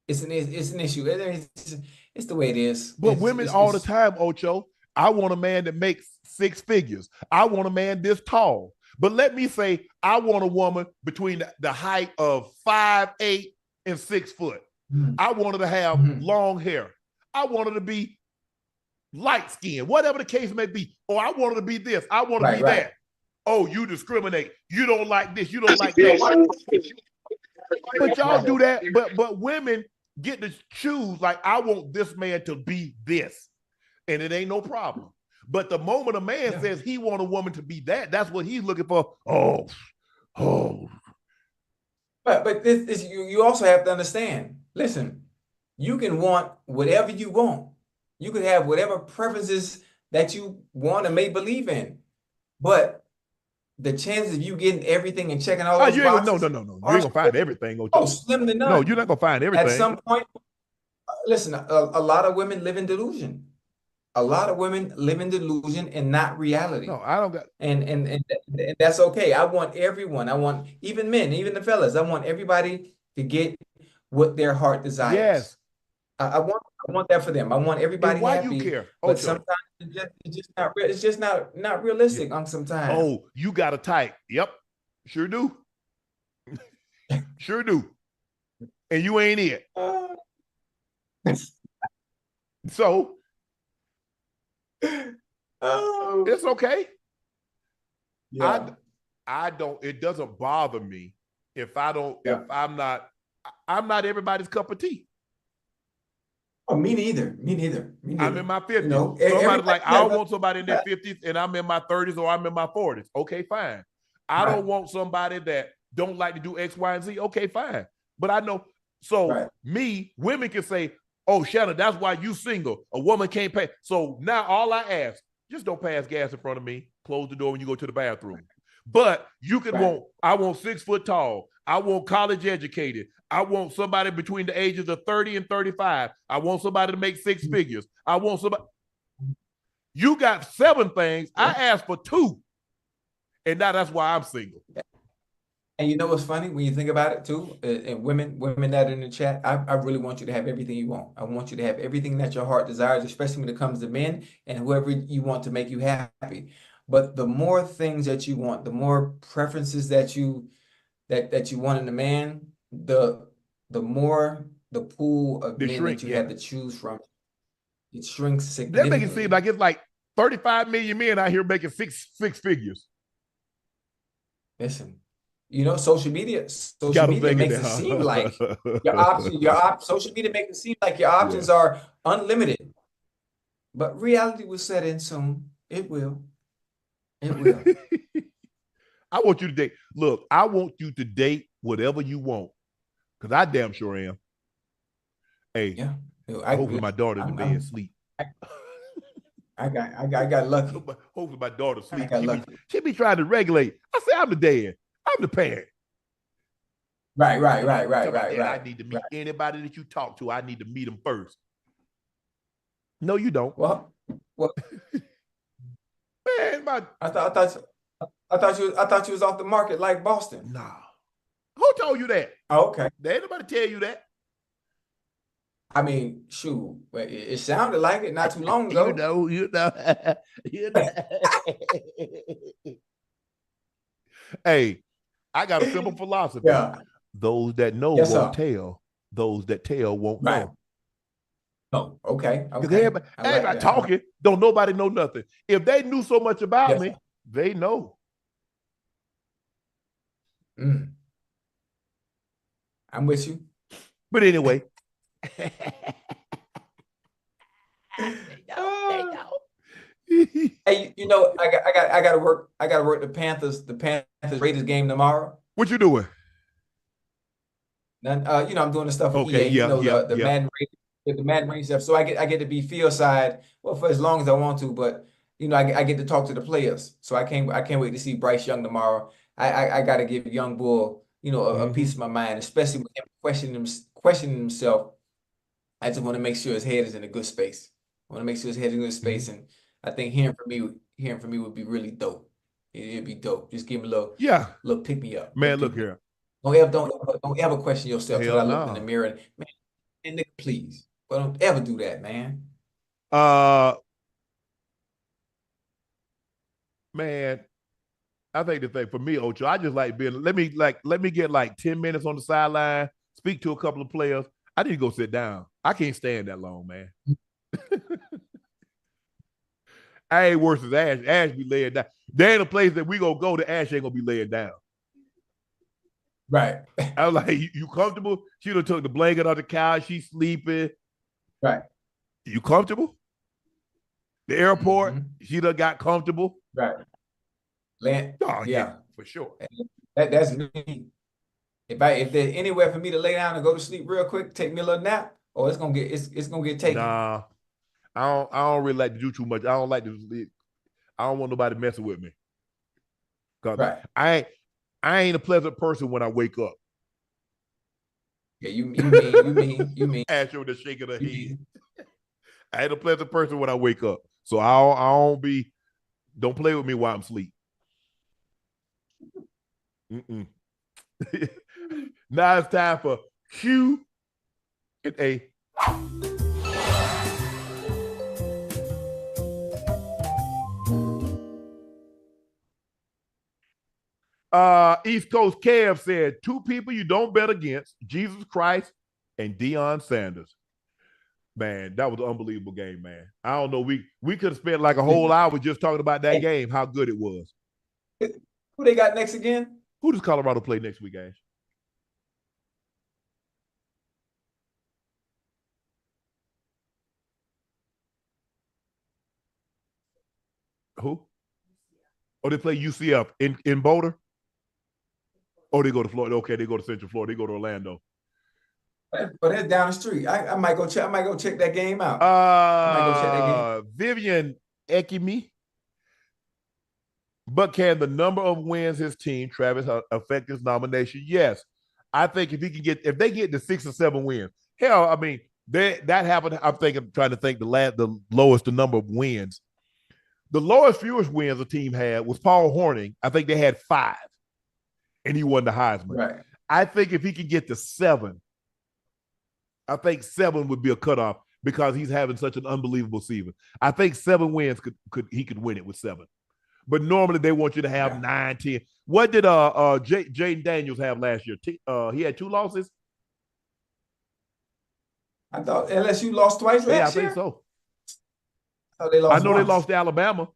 It's an issue. It's the way it is. But women all the time, Ocho, I want a man that makes 6 figures. I want a man this tall. But let me say, I want a woman between the height of 5'8" and 6 foot. I want her to have long hair. I want her to be light skinned, whatever the case may be. Or I want her to be this. I want to be that. Oh, you discriminate. You don't like this. You don't like that. But y'all do that. But women get to choose, like, I want this man to be this. And it ain't no problem. But the moment a man says he want a woman to be that, that's what he's looking for. But this you also have to understand. Listen, you can want whatever you want. You can have whatever preferences that you want and may believe in. But the chances of you getting everything and checking all those boxes. No. You ain't gonna find everything. Slim to none. No, you're not gonna find everything. At some point, listen, a lot of women live in delusion. A lot of women live in delusion and not reality. No, I don't got. And that's okay. I want everyone. I want even men, even the fellas. I want everybody to get what their heart desires. Yes. I want that for them. I want everybody why happy. You care? But sometimes it's just not realistic on sometimes. Oh, you got a type. Yep. Sure do. Sure do. And you ain't it. So it's okay. Yeah. it doesn't bother me if I'm not everybody's cup of tea. Oh, me neither. I'm in my 50s. You know, somebody like, I don't want somebody in their 50s and I'm in my 30s or I'm in my 40s. Okay, fine. I don't want somebody that don't like to do X, Y, and Z. Okay, fine. But I know, women can say, oh, Shannon, that's why you single. A woman can't pay. So now all I ask, just don't pass gas in front of me. Close the door when you go to the bathroom. But you can I want 6 foot tall. I want college educated. I want somebody between the ages of 30 and 35. I want somebody to make 6 figures. I want somebody. You got 7 things. I asked for 2. And now that's why I'm single. And you know what's funny when you think about it too, and women that are in the chat, I really want you to have everything you want. I want you to have everything that your heart desires, especially when it comes to men and whoever you want to make you happy. But the more things that you want, the more preferences that you want in a man, the more the pool of men that you have to choose from, it shrinks significantly. That makes it seem like it's like 35 million men out here making six figures. Listen, you know, social media makes it seem like social media makes it seem like your options are unlimited. But reality will set in soon. It will. It will. I want you to date. Look, I want you to date whatever you want. Because I damn sure am. Hey, yeah. Hopefully my daughter's in bed sleep. I got lucky. Hopefully my daughter sleep. She be trying to regulate. I say I'm the dad. I'm the parent. Right. I need to meet anybody that you talk to. I need to meet them first. No, you don't. Well, man, I thought you was off the market like Boston. Nah. Who told you that? Oh, okay. Did anybody tell you that? I mean, shoot, it sounded like it not too long ago. You know. Hey, I got a simple philosophy. Yeah. Those that know won't tell. Those that tell won't know. Oh, okay. Because everybody talking, don't nobody know nothing. If they knew so much about me, they know. I'm with you. But anyway. Hey, you know, I gotta work the Panthers Raiders game tomorrow. What you doing? You know, I'm doing the stuff with EA, the Madden the Madden Raiders stuff. So I get to be field side, well, for as long as I want to, but you know, I get to talk to the players. So I can't wait to see Bryce Young tomorrow. I gotta give Young Bull, you know, a piece of my mind, especially with him questioning himself. I just want to make sure his head is in a good space. I want to make sure his head is in a good space. And I think hearing from me would be really dope. It'd be dope. Just give him a little pick me up. Man, look here. Don't ever question yourself until I look in the mirror and nigga, please. But don't ever do that, man. Man, I think the thing for me, Ocho, I just like being. Let me get like 10 minutes on the sideline, speak to a couple of players. I need to go sit down. I can't stand that long, man. I ain't worse than Ash. Ash be laying down. There ain't a place that we gonna go that Ash ain't gonna be laying down. Right. I was like, you comfortable? She done took the blanket off the couch. She's sleeping. Right. You comfortable? The airport, she done got comfortable. Right. Yeah, for sure. That's me. If there's anywhere for me to lay down and go to sleep real quick, take me a little nap, it's gonna get taken. Nah, I don't really like to do too much. I don't like to sleep. I don't want nobody messing with me. Cause I ain't a pleasant person when I wake up. Yeah, you mean. Ash with the shake of the head. I ain't a pleasant person when I wake up. So don't play with me while I'm asleep. Now it's time for Q and A. East Coast Kev said 2 people you don't bet against: Jesus Christ and Deion Sanders. Man, that was an unbelievable game, man. I don't know. We could have spent like a whole hour just talking about that game, how good it was. Who they got next again? Who does Colorado play next week, Ash? Who? Oh, they play UCF in Boulder? Oh, they go to Florida. Okay, they go to Central Florida. They go to Orlando. But that's down the street. I might go check. I might go check that game out. I might go check that game. Vivian Ekimi. But can the number of wins his team, Travis, affect his nomination? Yes. I think if they get to 6 or 7 wins, hell, I mean, that happened. I'm trying to think the lowest the number of wins. The lowest fewest wins a team had was Paul Hornung. I think they had 5, and he won the Heisman. Right. I think if he could get to 7, I think 7 would be a cutoff because he's having such an unbelievable season. I think 7 wins he could win it with 7. But normally they want you to have 9, 10. What did Jaden Daniels have last year? He had 2 losses. I thought LSU lost twice last year. Yeah, I think so. They lost they once. lost to Alabama.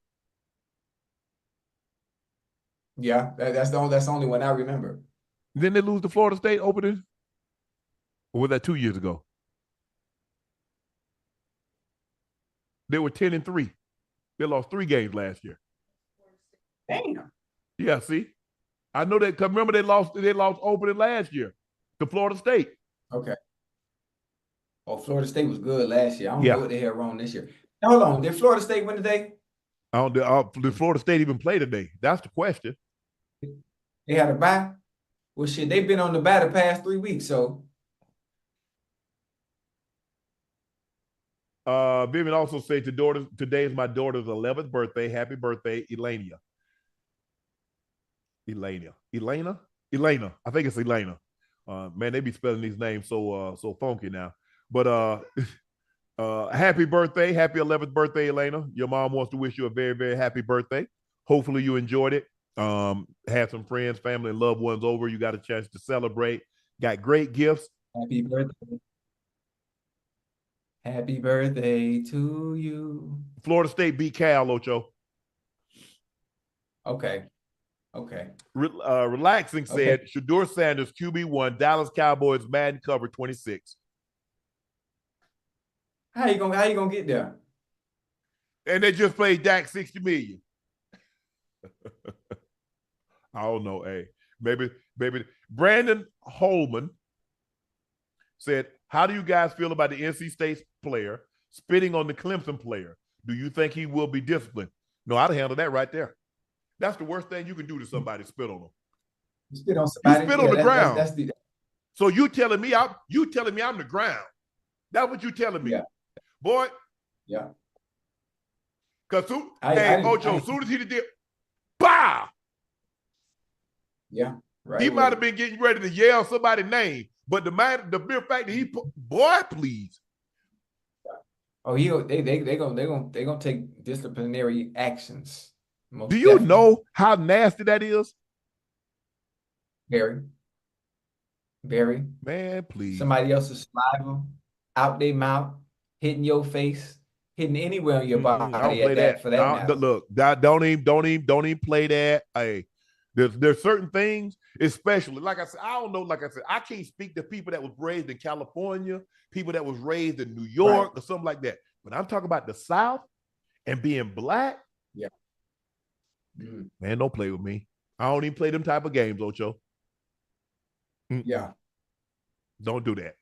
Yeah, that's the only one I remember. Then they lose to Florida State opening. Or was that 2 years ago? They were 10-3. They lost 3 games last year. Damn. Yeah, see, I know that. Cause remember they lost opening last year to Florida State. Okay. Oh, Florida State was good last year. I don't know what the hell wrong this year. Now, hold on. Did Florida State win today? Did Florida State even play today? That's the question. They had a bye. Well, shit, they've been on the bye the past 3 weeks. So, Vivian also said today is my daughter's 11th birthday. Happy birthday, Elena. Elena. I think it's Elena. Man, they be spelling these names so funky now. But happy birthday, happy 11th birthday, Elena. Your mom wants to wish you a very, very happy birthday. Hopefully you enjoyed it. Had some friends, family, and loved ones over. You got a chance to celebrate. Got great gifts. happy birthday. Happy birthday to you. Florida State beat Cal, Ocho. Okay. Relaxing said, Shedeur Sanders, QB1, Dallas Cowboys, Madden cover 26. How you gonna get there? And they just played Dak 60 million. I don't know. Hey, maybe. Brandon Holman said, how do you guys feel about the NC State player spitting on the Clemson player? Do you think he will be disciplined? No, I'd handle that right there. That's the worst thing you can do to somebody, spit on them. You spit on somebody. You spit on the ground. So you telling me I'm the ground. That's what you telling me. Yeah. Boy. Yeah. Because Ocho, as soon as he did, bah! Yeah. Right. He might have been getting ready to yell somebody's name, but the mere fact that he put, boy, please. Oh, they gonna take disciplinary actions. Do you know how nasty that is? Very. Man, please. Somebody else's saliva out their mouth, hitting your face, hitting anywhere on your body. I don't play that. For that look, don't even play that. Hey, there's certain things, especially like I said, I don't know. Like I said, I can't speak to people that was raised in California, people that was raised in New York or something like that. But I'm talking about the South and being black. Yeah. Man, don't play with me. I don't even play them type of games, Ocho. Yeah. Don't do that.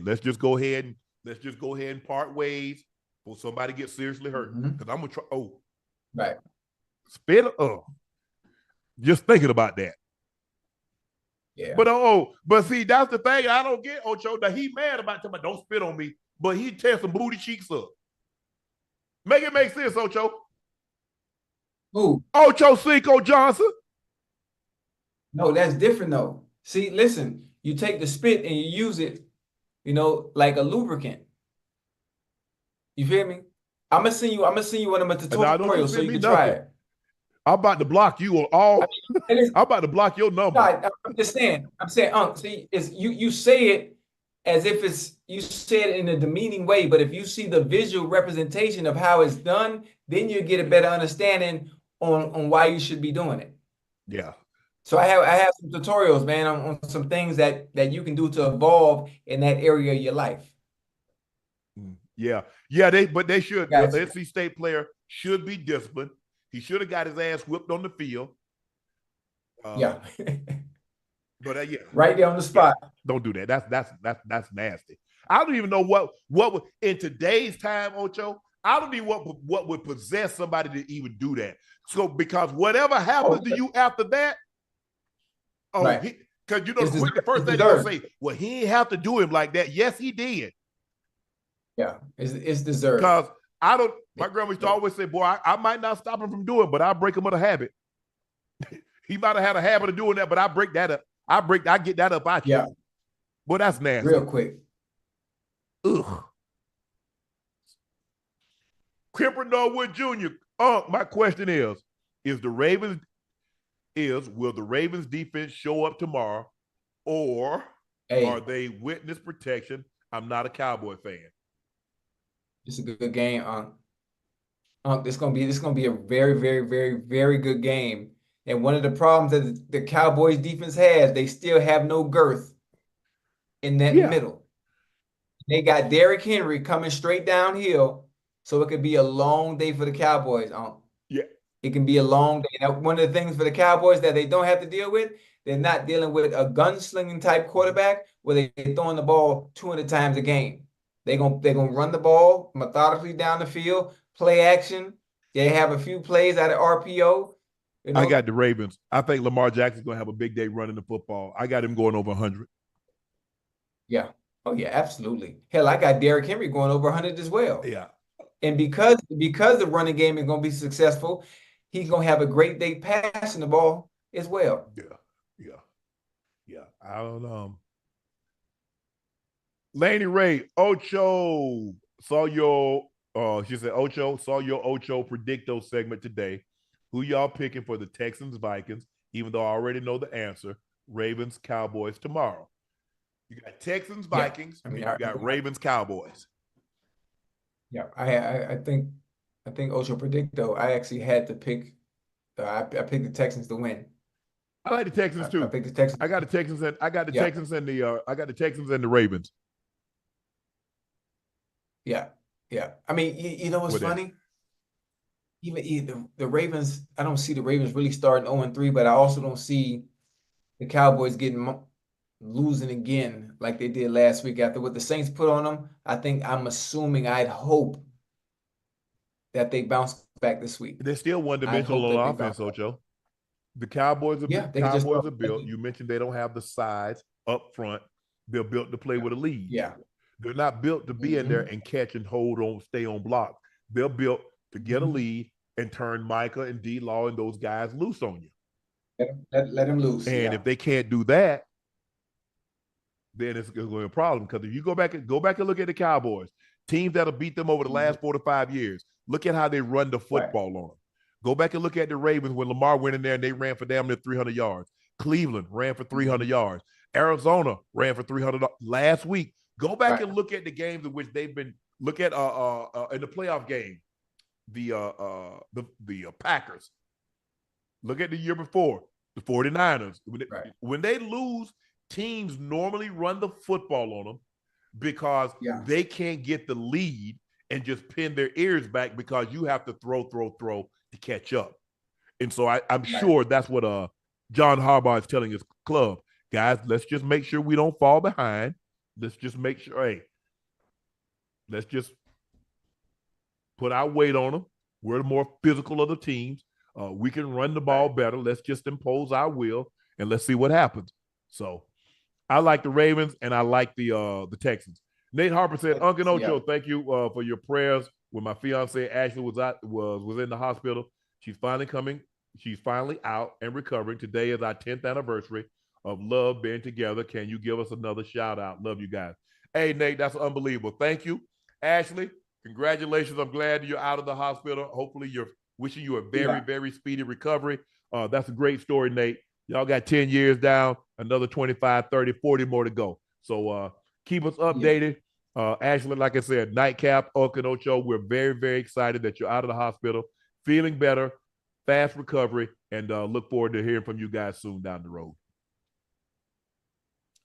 Let's just go ahead and part ways before somebody gets seriously hurt. Because I'm gonna try. Oh, right. Spit. Just thinking about that. Yeah. But see, that's the thing I don't get, Ocho. That he mad about somebody don't spit on me, but he tear some booty cheeks up. Make it make sense, Ocho. Who? Ochocinco Johnson. No, that's different though. See, listen, you take the spit and you use it, like a lubricant. You feel me? I'm gonna send you one of my tutorials so you can try it. I'm about to block you on all. I'm about to block your number. I'm just saying. Unc, see, you say it as if you say it in a demeaning way, but if you see the visual representation of how it's done, then you get a better understanding on why you should be doing it. Yeah. So I have some tutorials, man, on some things that you can do to evolve in that area of your life. Yeah. Yeah, they should. The Guys, NC State player should be disciplined. He should have got his ass whipped on the field. yeah. But yeah. Right there on the spot. Yeah, don't do that. That's nasty. I don't even know what would in today's time, Ocho. I don't even what would possess somebody to even do that. So because whatever happens to you after that, right. Because you know the first thing they're gonna say, well, he ain't have to do him like that. Yes, he did. Yeah, it's deserved. Because my grandma used to always say, boy, I might not stop him from doing it, but I'll break him of the habit. He might have had a habit of doing that, but I break that up. I get that up out you. Yeah. Well, that's nasty. Real quick. Ugh. Kemper Norwood Jr. My question is will the Ravens defense show up tomorrow, or are they witness protection? I'm not a Cowboy fan. It's a good game, this gonna be a very, very, very, very good game. And one of the problems that the Cowboys defense has, they still have no girth in that middle. They got Derrick Henry coming straight downhill, so it could be a long day for the Cowboys. Yeah. It can be a long day. Now, one of the things for the Cowboys that they don't have to deal with, they're not dealing with a gunslinging type quarterback where they're throwing the ball 200 times a game. They're gonna run the ball methodically down the field, play action. They have a few plays out of RPO. You know? I got the Ravens. I think Lamar Jackson's going to have a big day running the football. I got him going over 100. Yeah. Oh, yeah, absolutely. Hell, I got Derrick Henry going over 100 as well. Yeah. And because the running game is going to be successful, he's going to have a great day passing the ball as well. Yeah. I don't know. Laney Ray, Ocho, saw your Ocho Predicto segment today. Who y'all picking for the Texans Vikings? Even though I already know the answer, Ravens Cowboys tomorrow. You got Texans Vikings. You got Ravens Cowboys. Yeah, I think Ocho Predicto. I actually had to pick. I picked the Texans to win. I like the Texans too. I picked the Texans. I got the Texans and Texans and the Ravens. Yeah. I mean, you know what's funny? Even the Ravens, I don't see the Ravens really starting 0-3, but I also don't see the Cowboys losing again like they did last week after what the Saints put on them. I'd hope that they bounce back this week. They're still one-dimensional on offense, Ocho. The Cowboys are built. You mentioned they don't have the size up front. They're built to play with a lead. Yeah. They're not built to be in there and catch and hold on, stay on block. They're built to get a lead and turn Micah and D-Law and those guys loose on you. Let them loose. And if they can't do that, then it's going to be a problem. Because if you go back and look at the Cowboys, teams that have beat them over the last 4 to 5 years, look at how they run the football on them. Go back and look at the Ravens when Lamar went in there and they ran for damn near 300 yards. Cleveland ran for 300 yards. Arizona ran for 300 last week. Go back and look at the games in which they've been. Look at in the playoff game, the Packers. Look at the year before, the 49ers. When they lose, teams normally run the football on them because they can't get the lead and just pin their ears back because you have to throw to catch up. And so I'm sure that's what John Harbaugh is telling his club. Guys, let's just make sure we don't fall behind. Let's just make sure, let's just put our weight on them. We're the more physical of the teams. We can run the ball better. Let's just impose our will, and let's see what happens. So I like the Ravens, and I like the Texans. Nate Harper said, Unc Ocho, thank you for your prayers. When my fiance Ashley was in the hospital, she's finally out and recovering. Today is our 10th anniversary of love being together. Can you give us another shout out? Love you guys. Hey, Nate, that's unbelievable. Thank you. Ashley, congratulations. I'm glad you're out of the hospital. Hopefully you're wishing you a very, very speedy recovery. That's a great story, Nate. Y'all got 10 years down, another 25, 30, 40 more to go. So keep us updated. Ashley, like I said, Nightcap, Unc Ocho, we're very, very excited that you're out of the hospital, feeling better, fast recovery, and look forward to hearing from you guys soon down the road.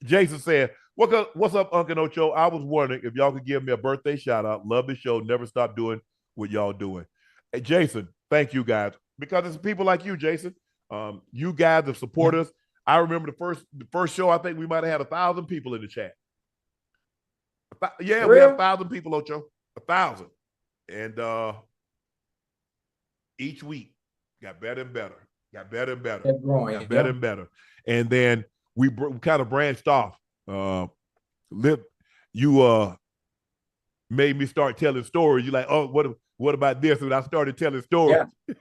Jason said, what's up, Unc Ocho? I was wondering if y'all could give me a birthday shout out. Love the show. Never stop doing what y'all doing. Hey, Jason, thank you guys. Because it's people like you, Jason. You guys have supported us. I remember the first show, I think we might have had 1,000 people in the chat. Yeah, we have 1,000 people, Ocho. 1,000. And each week got better and better. Got better and better. Got better and better. And then we kind of branched off. You made me start telling stories. You're like, oh, what about this? And I started telling stories. Yeah.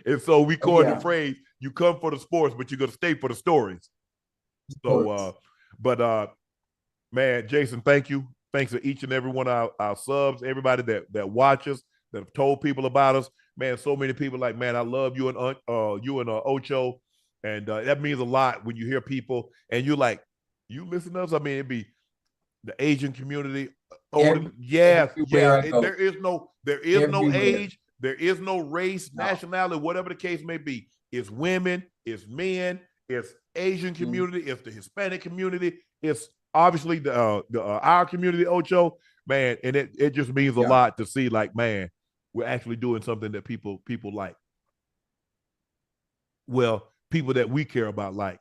And so we coined the phrase, you come for the sports, but you're going to stay for the stories. So, man, Jason, thank you. Thanks to each and every one of our subs, everybody that watches, that have told people about us. Man, so many people like, man, I love you and Ocho. And that means a lot when you hear people and you're like, you listen to us? I mean, it'd be the Asian community. There is no age, there is no race, nationality, whatever the case may be. It's women, it's men, it's Asian community, it's the Hispanic community, it's obviously our community, Ocho, man, and it just means a lot to see, like, man, we're actually doing something that people like. Well, people that we care about, like.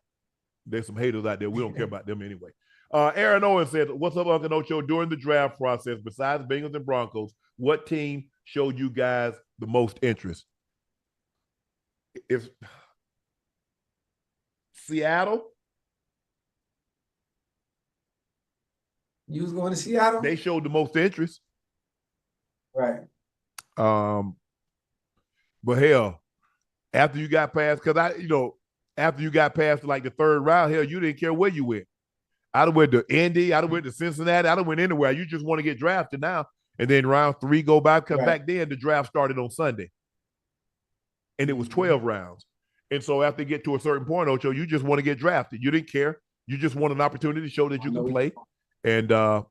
There's some haters out there. We don't care about them anyway. Aaron Owen said, what's up, Uncle Ocho? During the draft process, besides Bengals and Broncos, what team showed you guys the most interest? If Seattle. You was going to Seattle? They showed the most interest. Right. But hell, after you got past, after you got past like the third round, hell, you didn't care where you went. I'd have went to Indy, I'd have went to Cincinnati, I'd have went anywhere. You just want to get drafted now. And then round 3 go by, because back then the draft started on Sunday. And it was 12 rounds. And so after you get to a certain point, Ocho, you just want to get drafted. You didn't care. You just want an opportunity to show that you can play. And that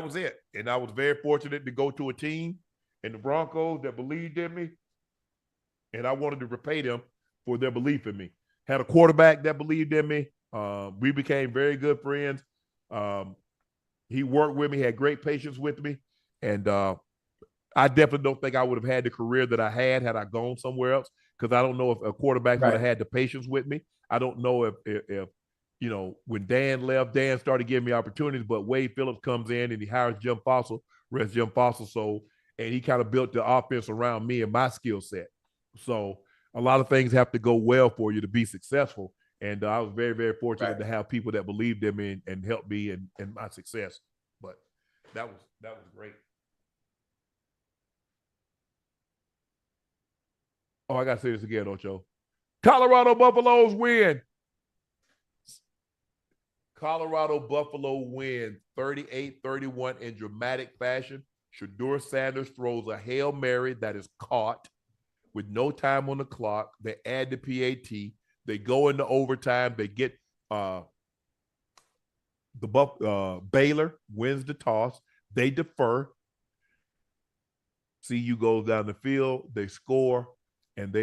was it. And I was very fortunate to go to a team in the Broncos that believed in me. And I wanted to repay them for their belief in me. Had a quarterback that believed in me. We became very good friends. He worked with me, had great patience with me. And I definitely don't think I would have had the career that I had I gone somewhere else, because I don't know if a quarterback would have had the patience with me. I don't know if when Dan left, Dan started giving me opportunities, but Wade Phillips comes in and he hires Jim Fossil, rest Jim Fossil. So, and he kind of built the offense around me and my skill set. So a lot of things have to go well for you to be successful. And I was very, very fortunate to have people that believed in me and helped me in my success. But that was great. Oh, I got to say this again, Ocho. Colorado Buffaloes win. Colorado Buffalo win 38-31 in dramatic fashion. Shedeur Sanders throws a Hail Mary that is caught with no time on the clock. They add the PAT. They go into overtime. They get Baylor wins the toss. They defer. CU goes down the field. They score, and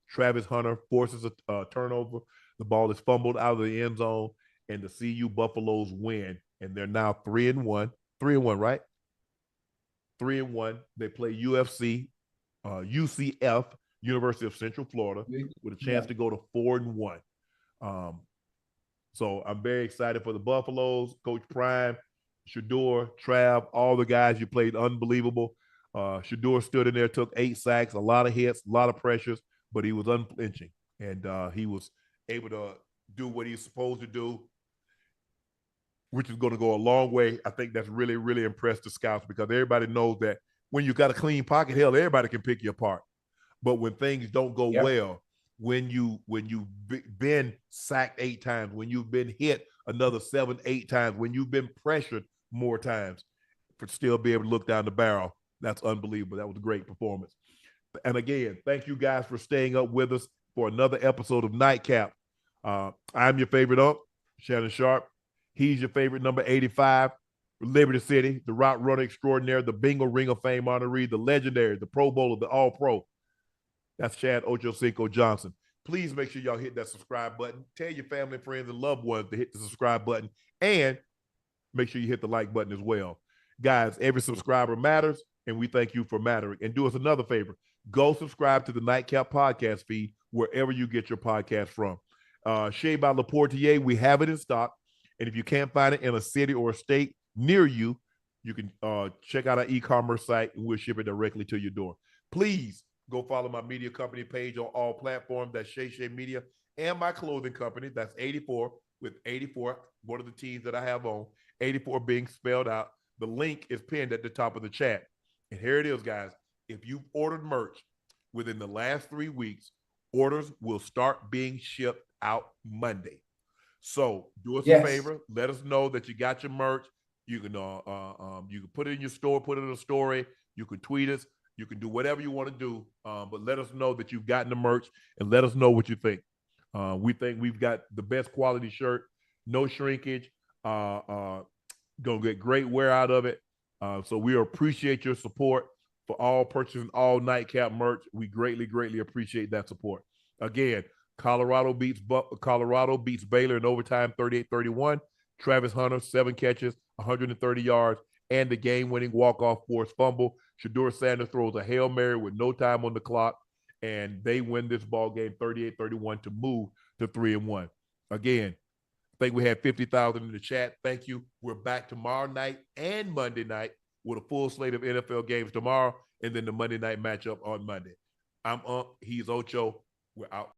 Travis Hunter forces a turnover. The ball is fumbled out of the end zone, and the CU Buffaloes win, and they're now 3-1. 3-1, right? 3-1. They play UCF, University of Central Florida, with a chance to go to 4-1. So I'm very excited for the Buffaloes. Coach Prime, Shedeur, Trav, all the guys you played unbelievable. Shedeur stood in there, took 8 sacks, a lot of hits, a lot of pressures, but he was unflinching, and he was able to do what he's supposed to do, which is going to go a long way. I think that's really, really impressed the scouts, because everybody knows that when you got a clean pocket, hell, everybody can pick you apart. But when things don't go well, when you've been sacked 8 times, when you've been hit another 7, 8 times, when you've been pressured more times, for still be able to look down the barrel, that's unbelievable. That was a great performance. And again, thank you guys for staying up with us for another episode of Nightcap. I'm your favorite Unc, Shannon Sharpe. He's your favorite number 85. Liberty City, the route runner extraordinaire, the Bingo Ring of Fame honoree, the legendary, the Pro Bowler, the All Pro. That's Chad Ochocinco Johnson. Please make sure y'all hit that subscribe button. Tell your family, friends, and loved ones to hit the subscribe button. And make sure you hit the like button as well. Guys, every subscriber matters, and we thank you for mattering. And do us another favor. Go subscribe to the Nightcap podcast feed wherever you get your podcast from. Shea by Laportier, we have it in stock. And if you can't find it in a city or a state near you, you can check out our e-commerce site, and we'll ship it directly to your door. Please go follow my media company page on all platforms. That's Shay Media, and my clothing company. That's 84 with 84, one of the teams that I have on, 84 being spelled out. The link is pinned at the top of the chat. And here it is, guys. If you've ordered merch within the last 3 weeks, orders will start being shipped out Monday. So do us a favor. Let us know that you got your merch. You can put it in your store, put it in a story. You can tweet us. You can do whatever you want to do, but let us know that you've gotten the merch, and let us know what you think. We think we've got the best quality shirt, no shrinkage, gonna get great wear out of it. So we appreciate your support for all purchasing all Nightcap merch. We greatly, greatly appreciate that support. Again, Colorado beats Baylor in overtime 38-31. Travis Hunter, 7 catches, 130 yards, and the game-winning walk-off forced fumble. Shedeur Sanders throws a Hail Mary with no time on the clock, and they win this ball game 38-31 to move to 3-1. Again, I think we had 50,000 in the chat. Thank you. We're back tomorrow night and Monday night with a full slate of NFL games tomorrow, and then the Monday night matchup on Monday. I'm Unc. He's Ocho. We're out.